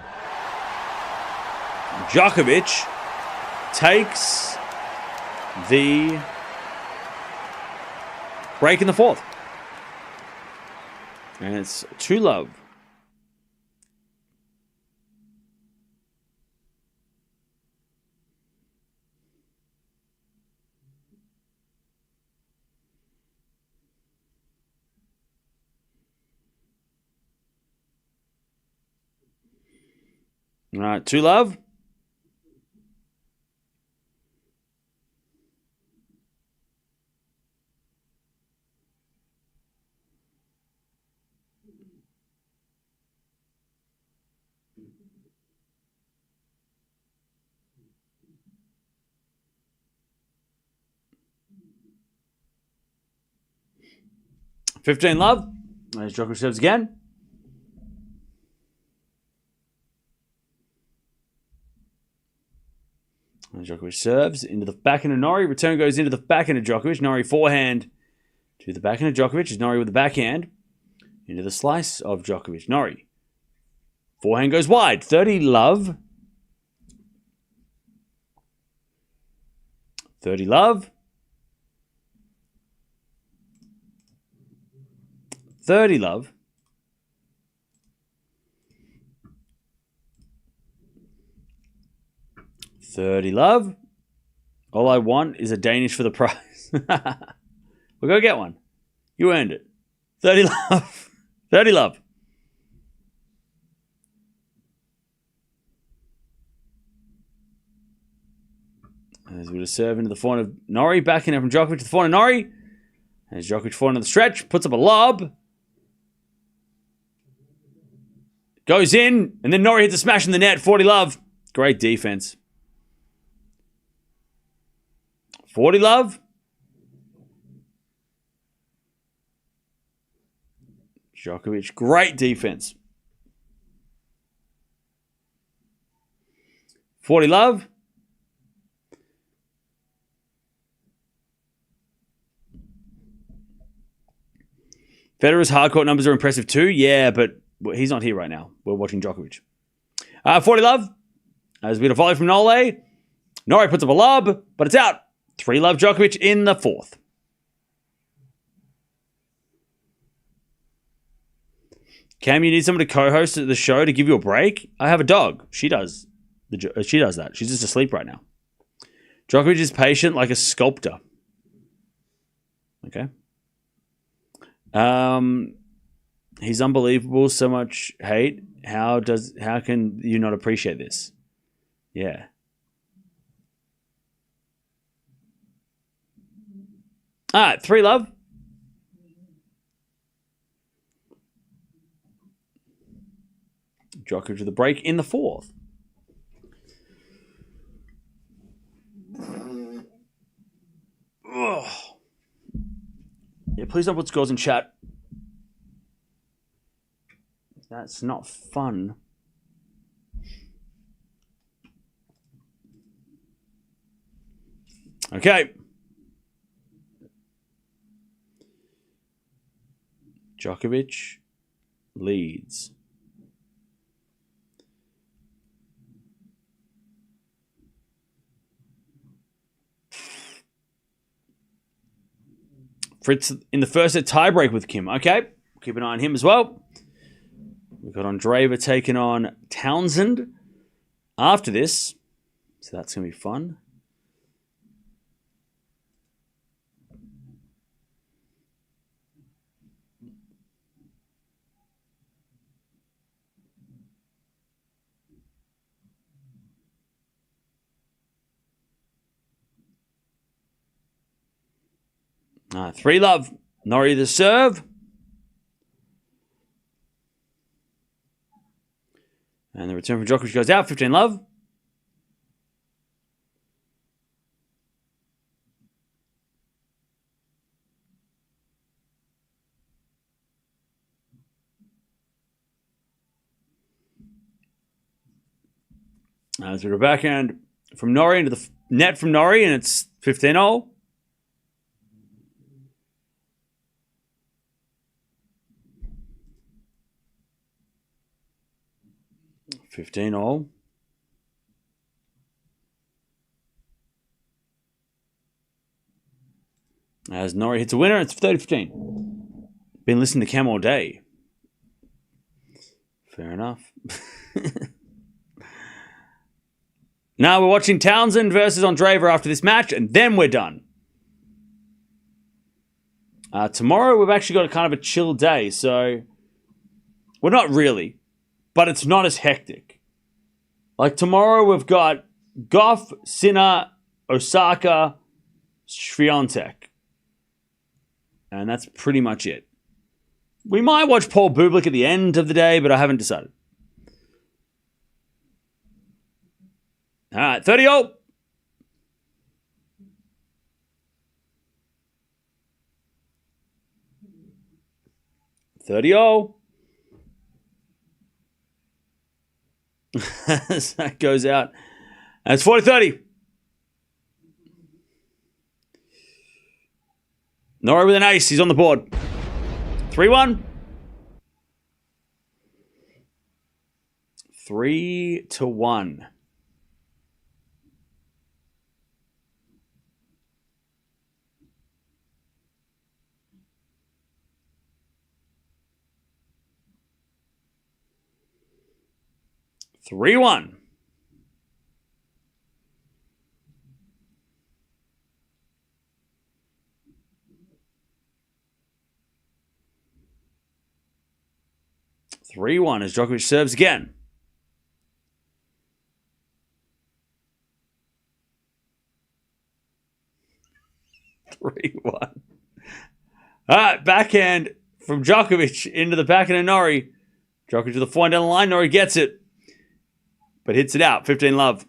Djokovic takes the break in the fourth. And it's 2-love. All right, 2-love. $15-love. There's Djokovic serves again. And Djokovic serves into the backhand of Norrie. Return goes into the backhand of Djokovic. Norrie forehand to the backhand of Djokovic. Is Norrie with the backhand into the slice of Djokovic. Norrie. Forehand goes wide. 30-love. 30-love. 30-love. 30-love. All I want is a Danish for the prize. We'll go get one. You earned it. 30-love. 30-love. As we just serve into the forehand of Norrie. Backing up from Djokovic to the forehand of Norrie. As Djokovic forehand on the stretch. Puts up a lob. Goes in. And then Norrie hits a smash in the net. 40-love. Great defense. 40-love. Djokovic, great defense. 40-love. Federer's hardcourt numbers are impressive too. Yeah, but he's not here right now. We're watching Djokovic. 40-love. There's a bit of volley from Nole. Norrie puts up a lob, but it's out. 3-love Djokovic in the fourth. Cam, you need someone to co-host the show to give you a break? I have a dog. She does that. She's just asleep right now. Djokovic is patient like a sculptor. Okay. He's unbelievable. So much hate. How can you not appreciate this? Yeah. All right, 3-love. Djokovic to the break in the fourth. Ugh. Yeah, please don't put scores in chat. That's not fun. Okay. Djokovic leads. Fritz in the first set tiebreak with Kim. Okay, keep an eye on him as well. We've got Andreeva taking on Townsend after this. So that's going to be fun. Three love. Norrie the serve. And the return from Djokovic goes out. 15 love. As we go backhand from Norrie into the net from Norrie, and it's 15-all. 15-all. As Norrie hits a winner, it's 30-15. Been listening to Cam all day. Fair enough. Now we're watching Townsend versus Andreeva after this match, and then we're done. Tomorrow we've actually got a kind of a chill day, so... Well, not really, but it's not as hectic. Like tomorrow we've got Gauff, Sinner, Osaka, Swiatek. And that's pretty much it. We might watch Paul Bublik at the end of the day, but I haven't decided. All right, 30-all. As that goes out. And it's 40-30. Norrie with an ace. He's on the board. 3-1. 3-1. Three one. As Djokovic serves again. Three one. All right, backhand from Djokovic into the backhand of Norrie. Djokovic to the forehand down the line. Norrie gets it, but hits it out. 15 love.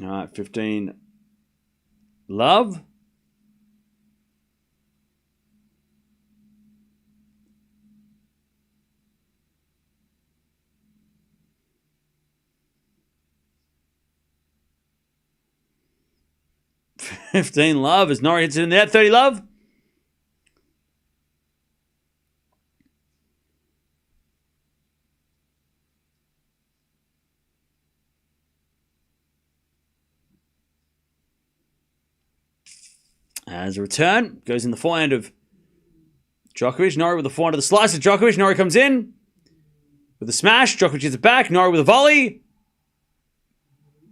All right, 15 love. As Norrie hits it in the net. 30 love. As a return, goes in the forehand of Djokovic. Norrie with the forehand of the slice of Djokovic. Norrie comes in with a smash. Djokovic hits it back. Norrie with a volley.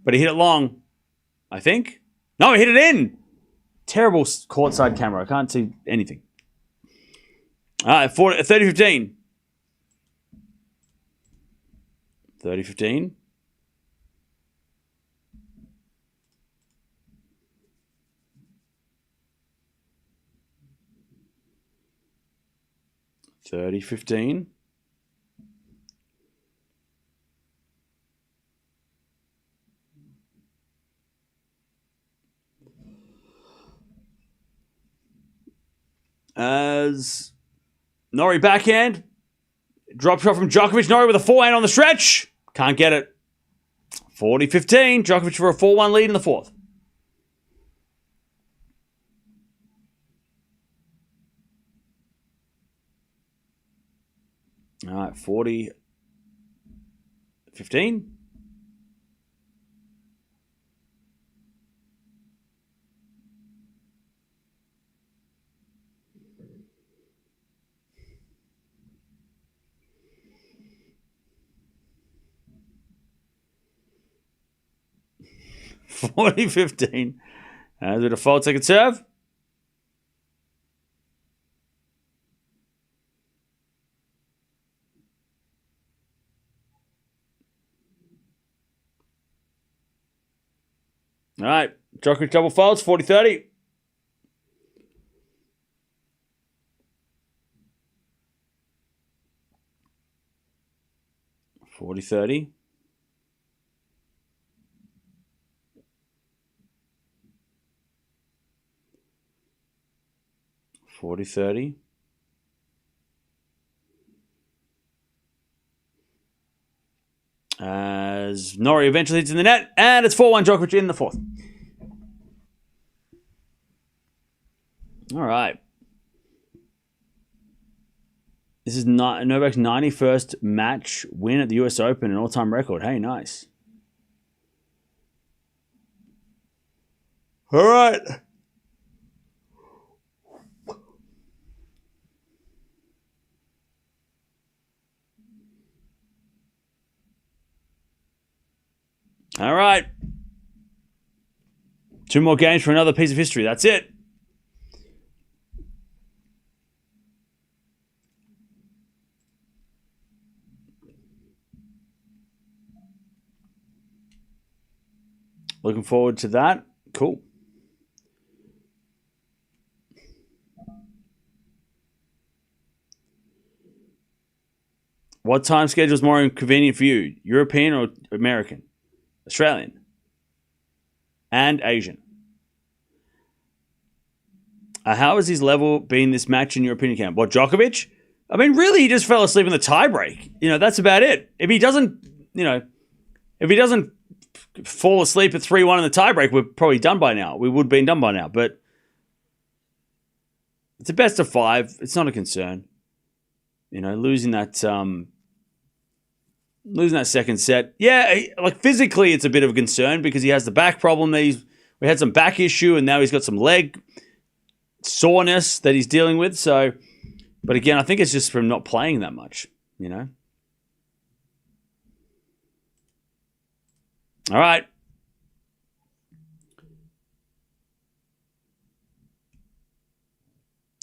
But he hit it long, I think. No, he hit it in. Terrible courtside camera. I can't see anything. All right, 30-15. 30-15. As Norrie backhand. Drop shot from Djokovic. Norrie with a forehand on the stretch. Can't get it. 40-15. Djokovic for a 4-1 lead in the fourth. All right, 40-15. 40-15. As a default second serve. All right. Djokovic double faults, 40-30. $40-30. $40-30. As Norrie eventually hits in the net, and it's 4-1 Djokovic in the fourth. All right. This is Novak's 91st match win at the US Open, an all-time record. Hey, nice. All right. All right. 2 more games for another piece of history. That's it. Looking forward to that. Cool. What time schedule is more convenient for you? European or American? Australian? And Asian? How has his level been this match in your opinion, Cam? What, Djokovic? I mean, really, he just fell asleep in the tiebreak. That's about it. If he doesn't fall asleep at 3-1 in the tiebreak, we're probably done by now. We would have been done by now, but it's a best of 5. It's not a concern. Losing that second set. Yeah, physically it's a bit of a concern because he has the back problem that we had some back issue and now he's got some leg soreness that he's dealing with. So, but again, I think it's just from not playing that much, All right.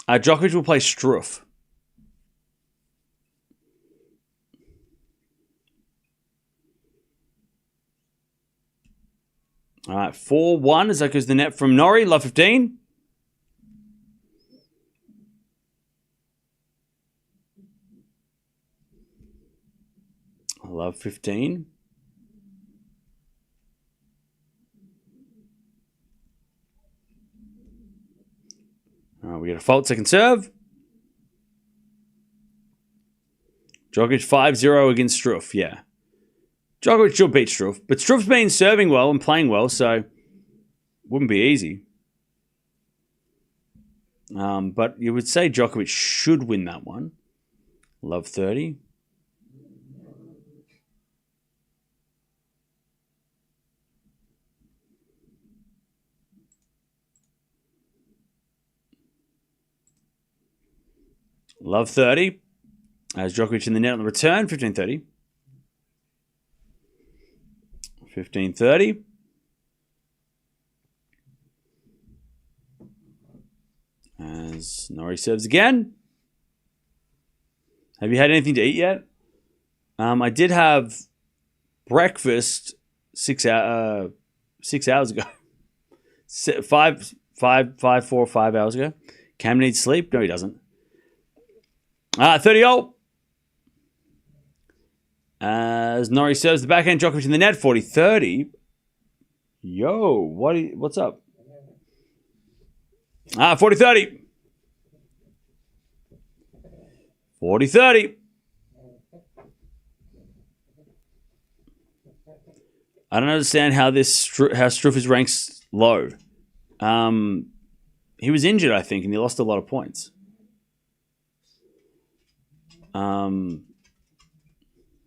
Djokovic will play Struff. All right, 4-1 as that goes the net from Norrie. Love 15. Love 15. All right, we get a fault second serve. Djokovic 5-0 against Struff, yeah. Djokovic should beat Struff, but Struff's been serving well and playing well, so wouldn't be easy. But you would say Djokovic should win that one. Love 30. Love 30. As Djokovic in the net on the return, 15-30. 15-30. As Norrie serves again. Have you had anything to eat yet? I did have breakfast 6 hours ago. 5 hours ago. Cam needs sleep? No, he doesn't. 30-0. As Norrie serves the backhand, Djokovic in the net, 40-30. Yo, what's up? 40-30. 40-30. I don't understand how Struff is ranked low. He was injured, I think, and he lost a lot of points.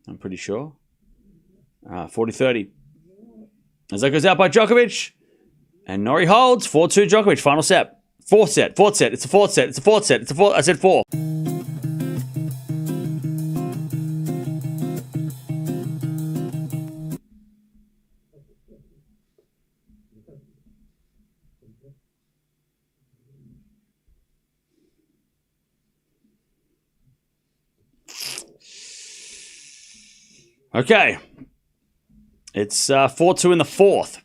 I'm pretty sure. 40-30. As that goes out by Djokovic. And Norrie holds. 4-2 Djokovic. Final set. Fourth set. It's a fourth set. I said 4. Okay. It's 4-2 in the fourth.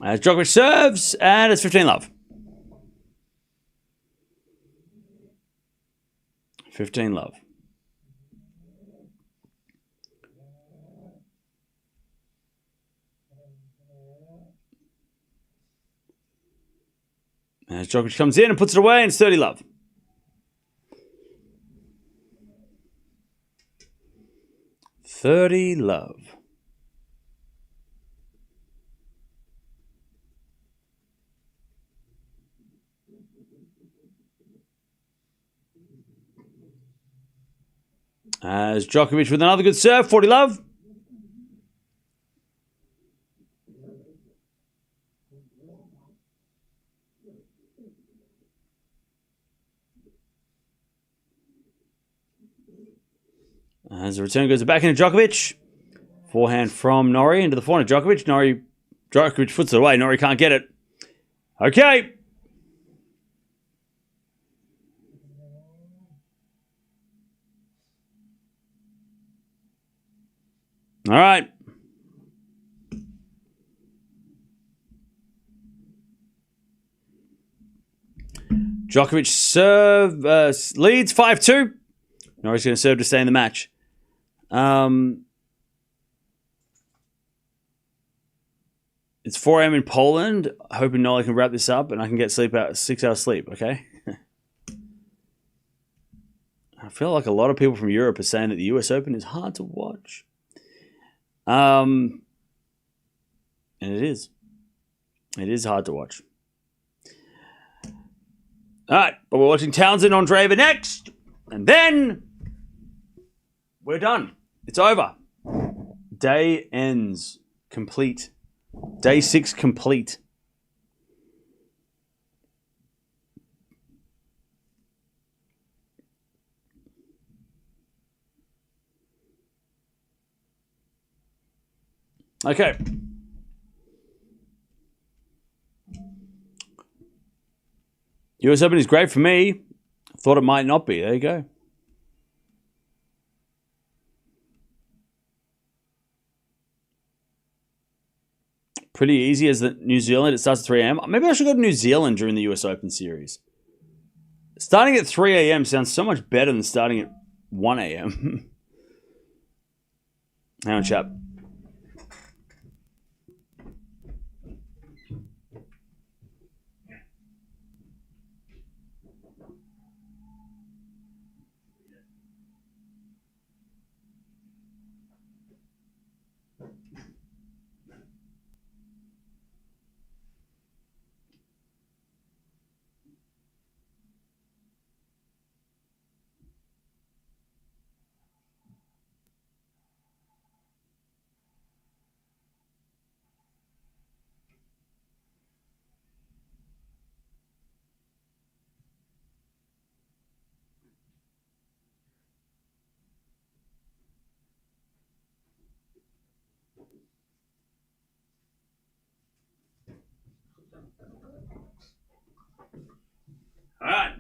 As Djokovic serves, and it's 15-love. 15-love. As Djokovic comes in and puts it away, and it's 30-love. 30-love. As Djokovic with another good serve, 40-love. As the return goes back into Djokovic. Forehand from Norrie into the forehand of Djokovic. Djokovic puts it away. Norrie can't get it. Okay. All right. Djokovic leads 5-2. Norrie's going to serve to stay in the match. It's 4 a.m. in Poland. Hoping Nolly can wrap this up and I can get 6 hours sleep, okay? I feel like a lot of people from Europe are saying that the US Open is hard to watch. And it is. It is hard to watch. All right, but we're watching Townsend Andreeva next. And then we're done. It's over. Day ends. Complete. Day 6 complete. Okay. US Open is great for me. Thought it might not be. There you go. Pretty easy as the New Zealand. It starts at 3 a.m. Maybe I should go to New Zealand during the US Open series. Starting at 3 a.m. sounds so much better than starting at 1 a.m. Hang on, chap. All right.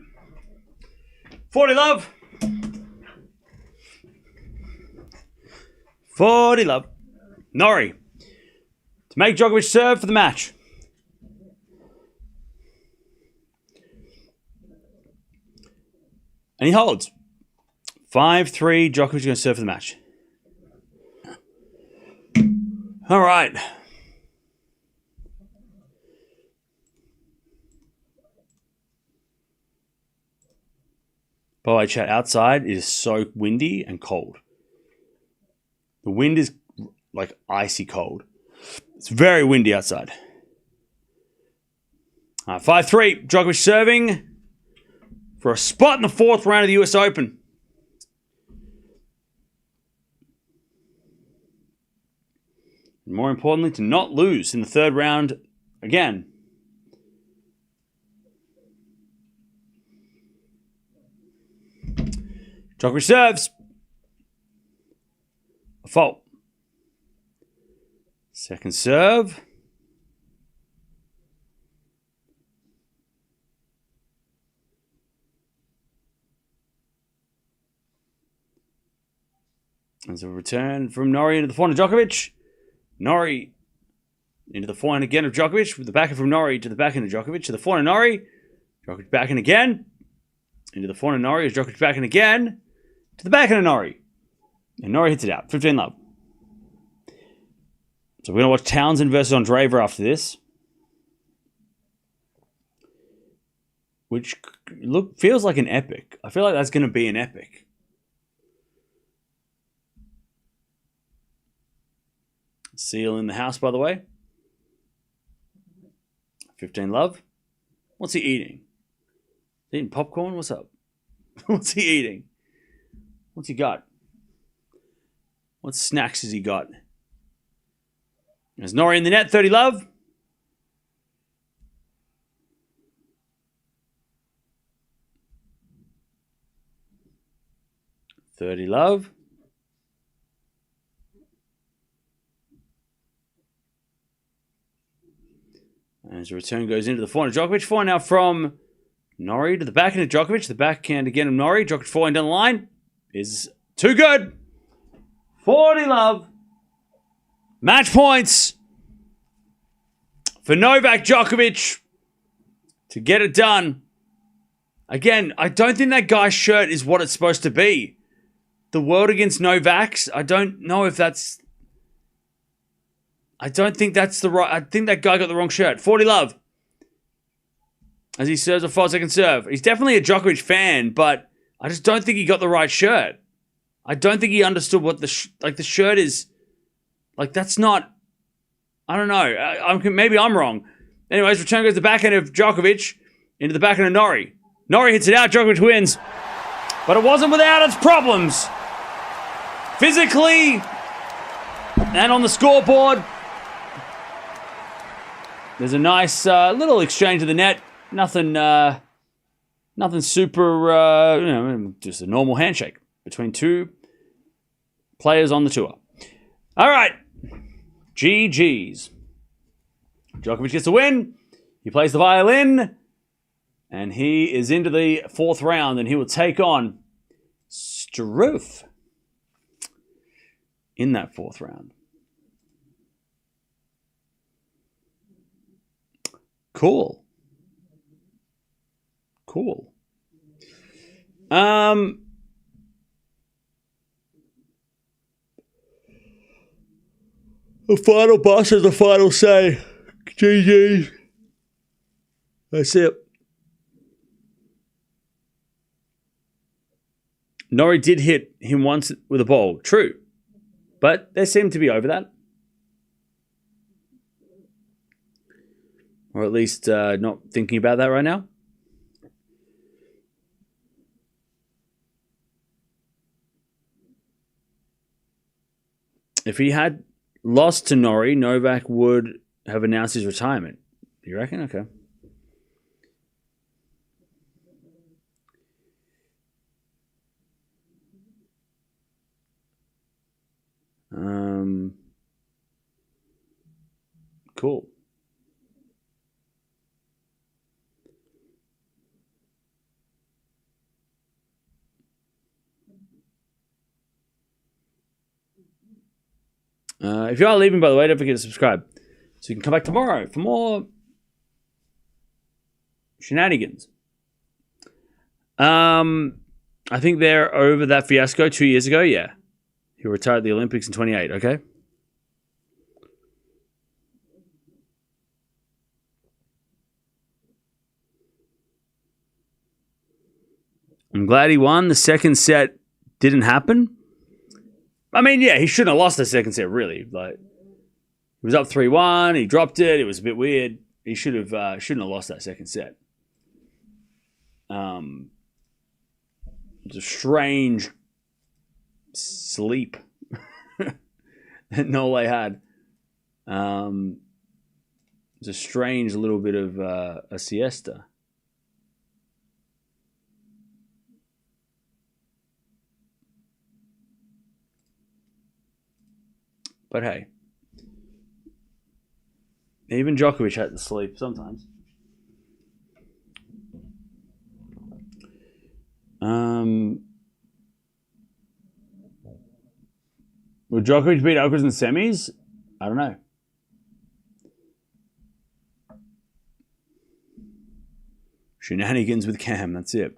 40-love. 40-love. Norrie to make Djokovic serve for the match. And he holds. 5-3. Djokovic is going to serve for the match. All right. By the way, chat, outside is so windy and cold. The wind is like icy cold. It's very windy outside. 5-3. Djokovic serving for a spot in the fourth round of the US Open. And more importantly, to not lose in the third round again. Djokovic serves. A fault. Second serve. There's a return from Norrie into the forehand of Djokovic. Norrie into the forehand again of Djokovic. With the backhand from Norrie to the backhand of Djokovic. To the forehand of Norrie. Djokovic backhand again. Into the forehand of Norrie as Djokovic backhand again. To the backhand of Norrie. And Norrie hits it out. 15-love. So we're going to watch Townsend versus Andreeva after this. Which feels like an epic. I feel like that's going to be an epic. Seal in the house, by the way. 15-love. What's he eating? Eating popcorn? What's up? What's he eating? What's he got? What snacks has he got? There's Norrie in the net, 30-love. $30-love. As the return goes into the forehand of Djokovic. Forehand now from Norrie to the backhand of Djokovic. The backhand again of Norrie. Djokovic forehand down the line. Is too good. 40-love. Match points for Novak Djokovic to get it done. Again, I don't think that guy's shirt is what it's supposed to be. The world against Novak's, I don't know if that's... I don't think that's the right... I think that guy got the wrong shirt. 40-love. As he serves a 5-second serve. He's definitely a Djokovic fan, but I just don't think he got the right shirt. I don't think he understood what the shirt is... Like, that's not... I don't know. Maybe I'm wrong. Anyways, return goes to the backhand of Djokovic into the backhand of Norrie. Norrie hits it out. Djokovic wins. But it wasn't without its problems. Physically and on the scoreboard. There's a nice little exchange of the net. Nothing super, just a normal handshake between two players on the tour. All right. GG's. Djokovic gets a win. He plays the violin. And he is into the fourth round. And he will take on Struff in that fourth round. Cool. The final boss is the final say. GG. That's it. Norrie did hit him once with a ball. True. But they seem to be over that. Or at least not thinking about that right now. If he had lost to Norrie, Novak would have announced his retirement. You reckon? Okay. Cool. If you are leaving, by the way, don't forget to subscribe. So you can come back tomorrow for more shenanigans. I think they're over that fiasco 2 years ago. Yeah. He retired at the Olympics in 28, okay? I'm glad he won. The second set didn't happen. I mean, yeah, he shouldn't have lost the second set, really. Like, he was up 3-1. He dropped it. It was a bit weird. He shouldn't have lost that second set. It was a strange sleep that Nole had. It was a strange little bit of a siesta. But hey, even Djokovic had to sleep sometimes. Will Djokovic beat Alcaraz in the semis? I don't know. Shenanigans with Cam. That's it.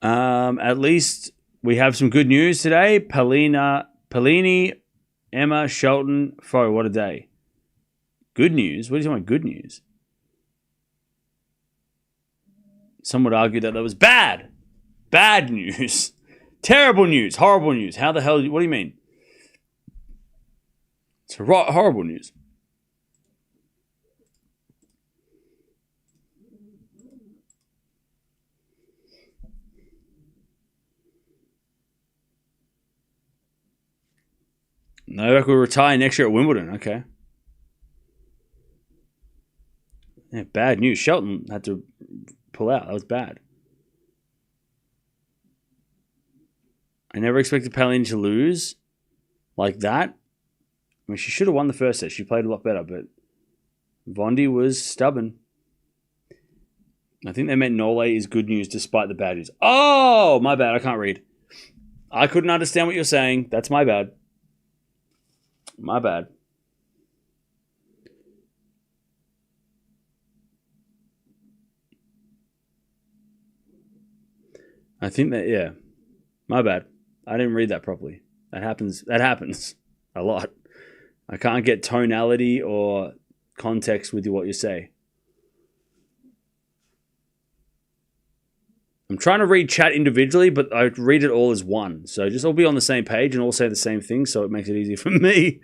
At least we have some good news today. Pellini, Emma, Shelton, Foe. What a day. Good news? What are you talking about good news? Some would argue that was bad. Bad news. Terrible news. Horrible news. How the hell? What do you mean? It's horrible news. Novak will retire next year at Wimbledon. Okay. Yeah, bad news. Shelton had to pull out. That was bad. I never expected Pellini to lose like that. I mean, she should have won the first set. She played a lot better, but Vondi was stubborn. I think they meant Norrie is good news despite the bad news. Oh, my bad. I can't read. I couldn't understand what you're saying. That's my bad. My bad. I think that, yeah. My bad. I didn't read that properly. That happens a lot. I can't get tonality or context with what you say. I'm trying to read chat individually, but I read it all as one. So just all be on the same page and all say the same thing, so it makes it easier for me.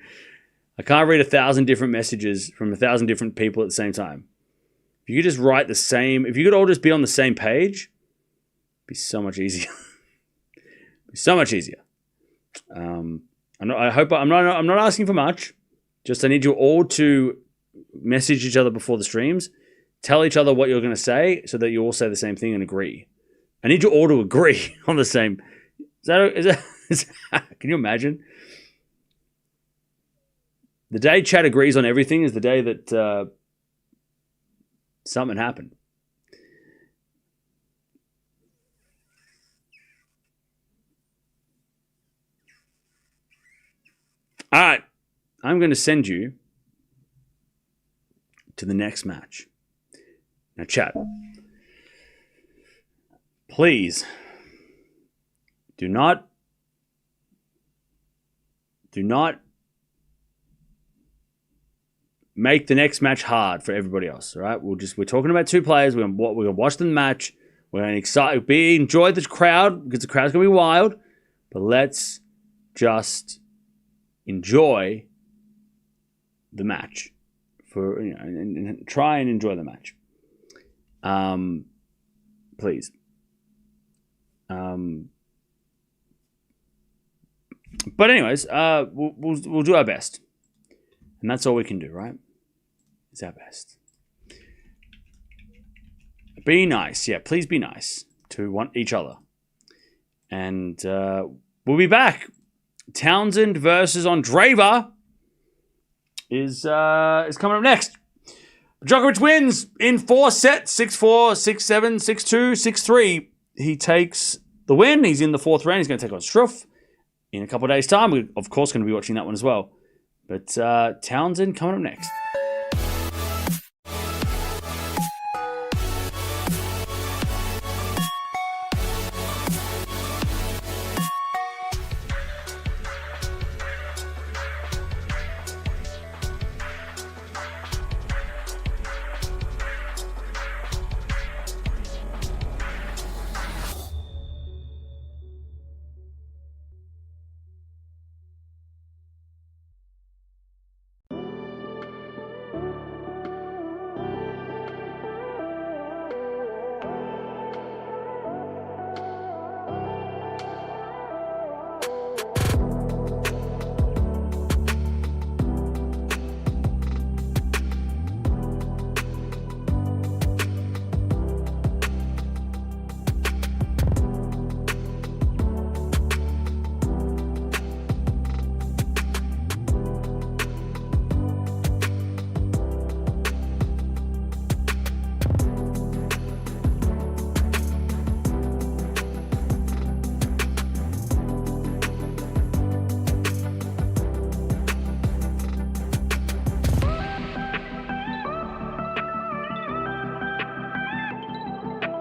I can't read 1,000 different messages from 1,000 different people at the same time. If you could just write the same, if you could all just be on the same page, it'd be so much easier. It'd be so much easier. I'm not asking for much. Just I need you all to message each other before the streams, tell each other what you're going to say, so that you all say the same thing and agree. I need you all to agree on the same. Can you imagine? The day chat agrees on everything is the day that something happened. All right. I'm going to send you to the next match. Now, chat. Please do not make the next match hard for everybody else. All right, we're talking about two players. We're gonna watch the match. We're gonna enjoy the crowd because the crowd's gonna be wild. But let's just enjoy the match and try and enjoy the match. Please. But anyways, we'll do our best, and that's all we can do, right? It's our best. Be nice, yeah. Please be nice to each other, and we'll be back. Townsend versus Andreeva is coming up next. Djokovic wins in 4 sets: 6-4, 6-7, 6-2, 6-3. He takes the win. He's in the 4th round. He's going to take on Struff in a couple of days' time. We're, of course, going to be watching that one as well. But Townsend coming up next.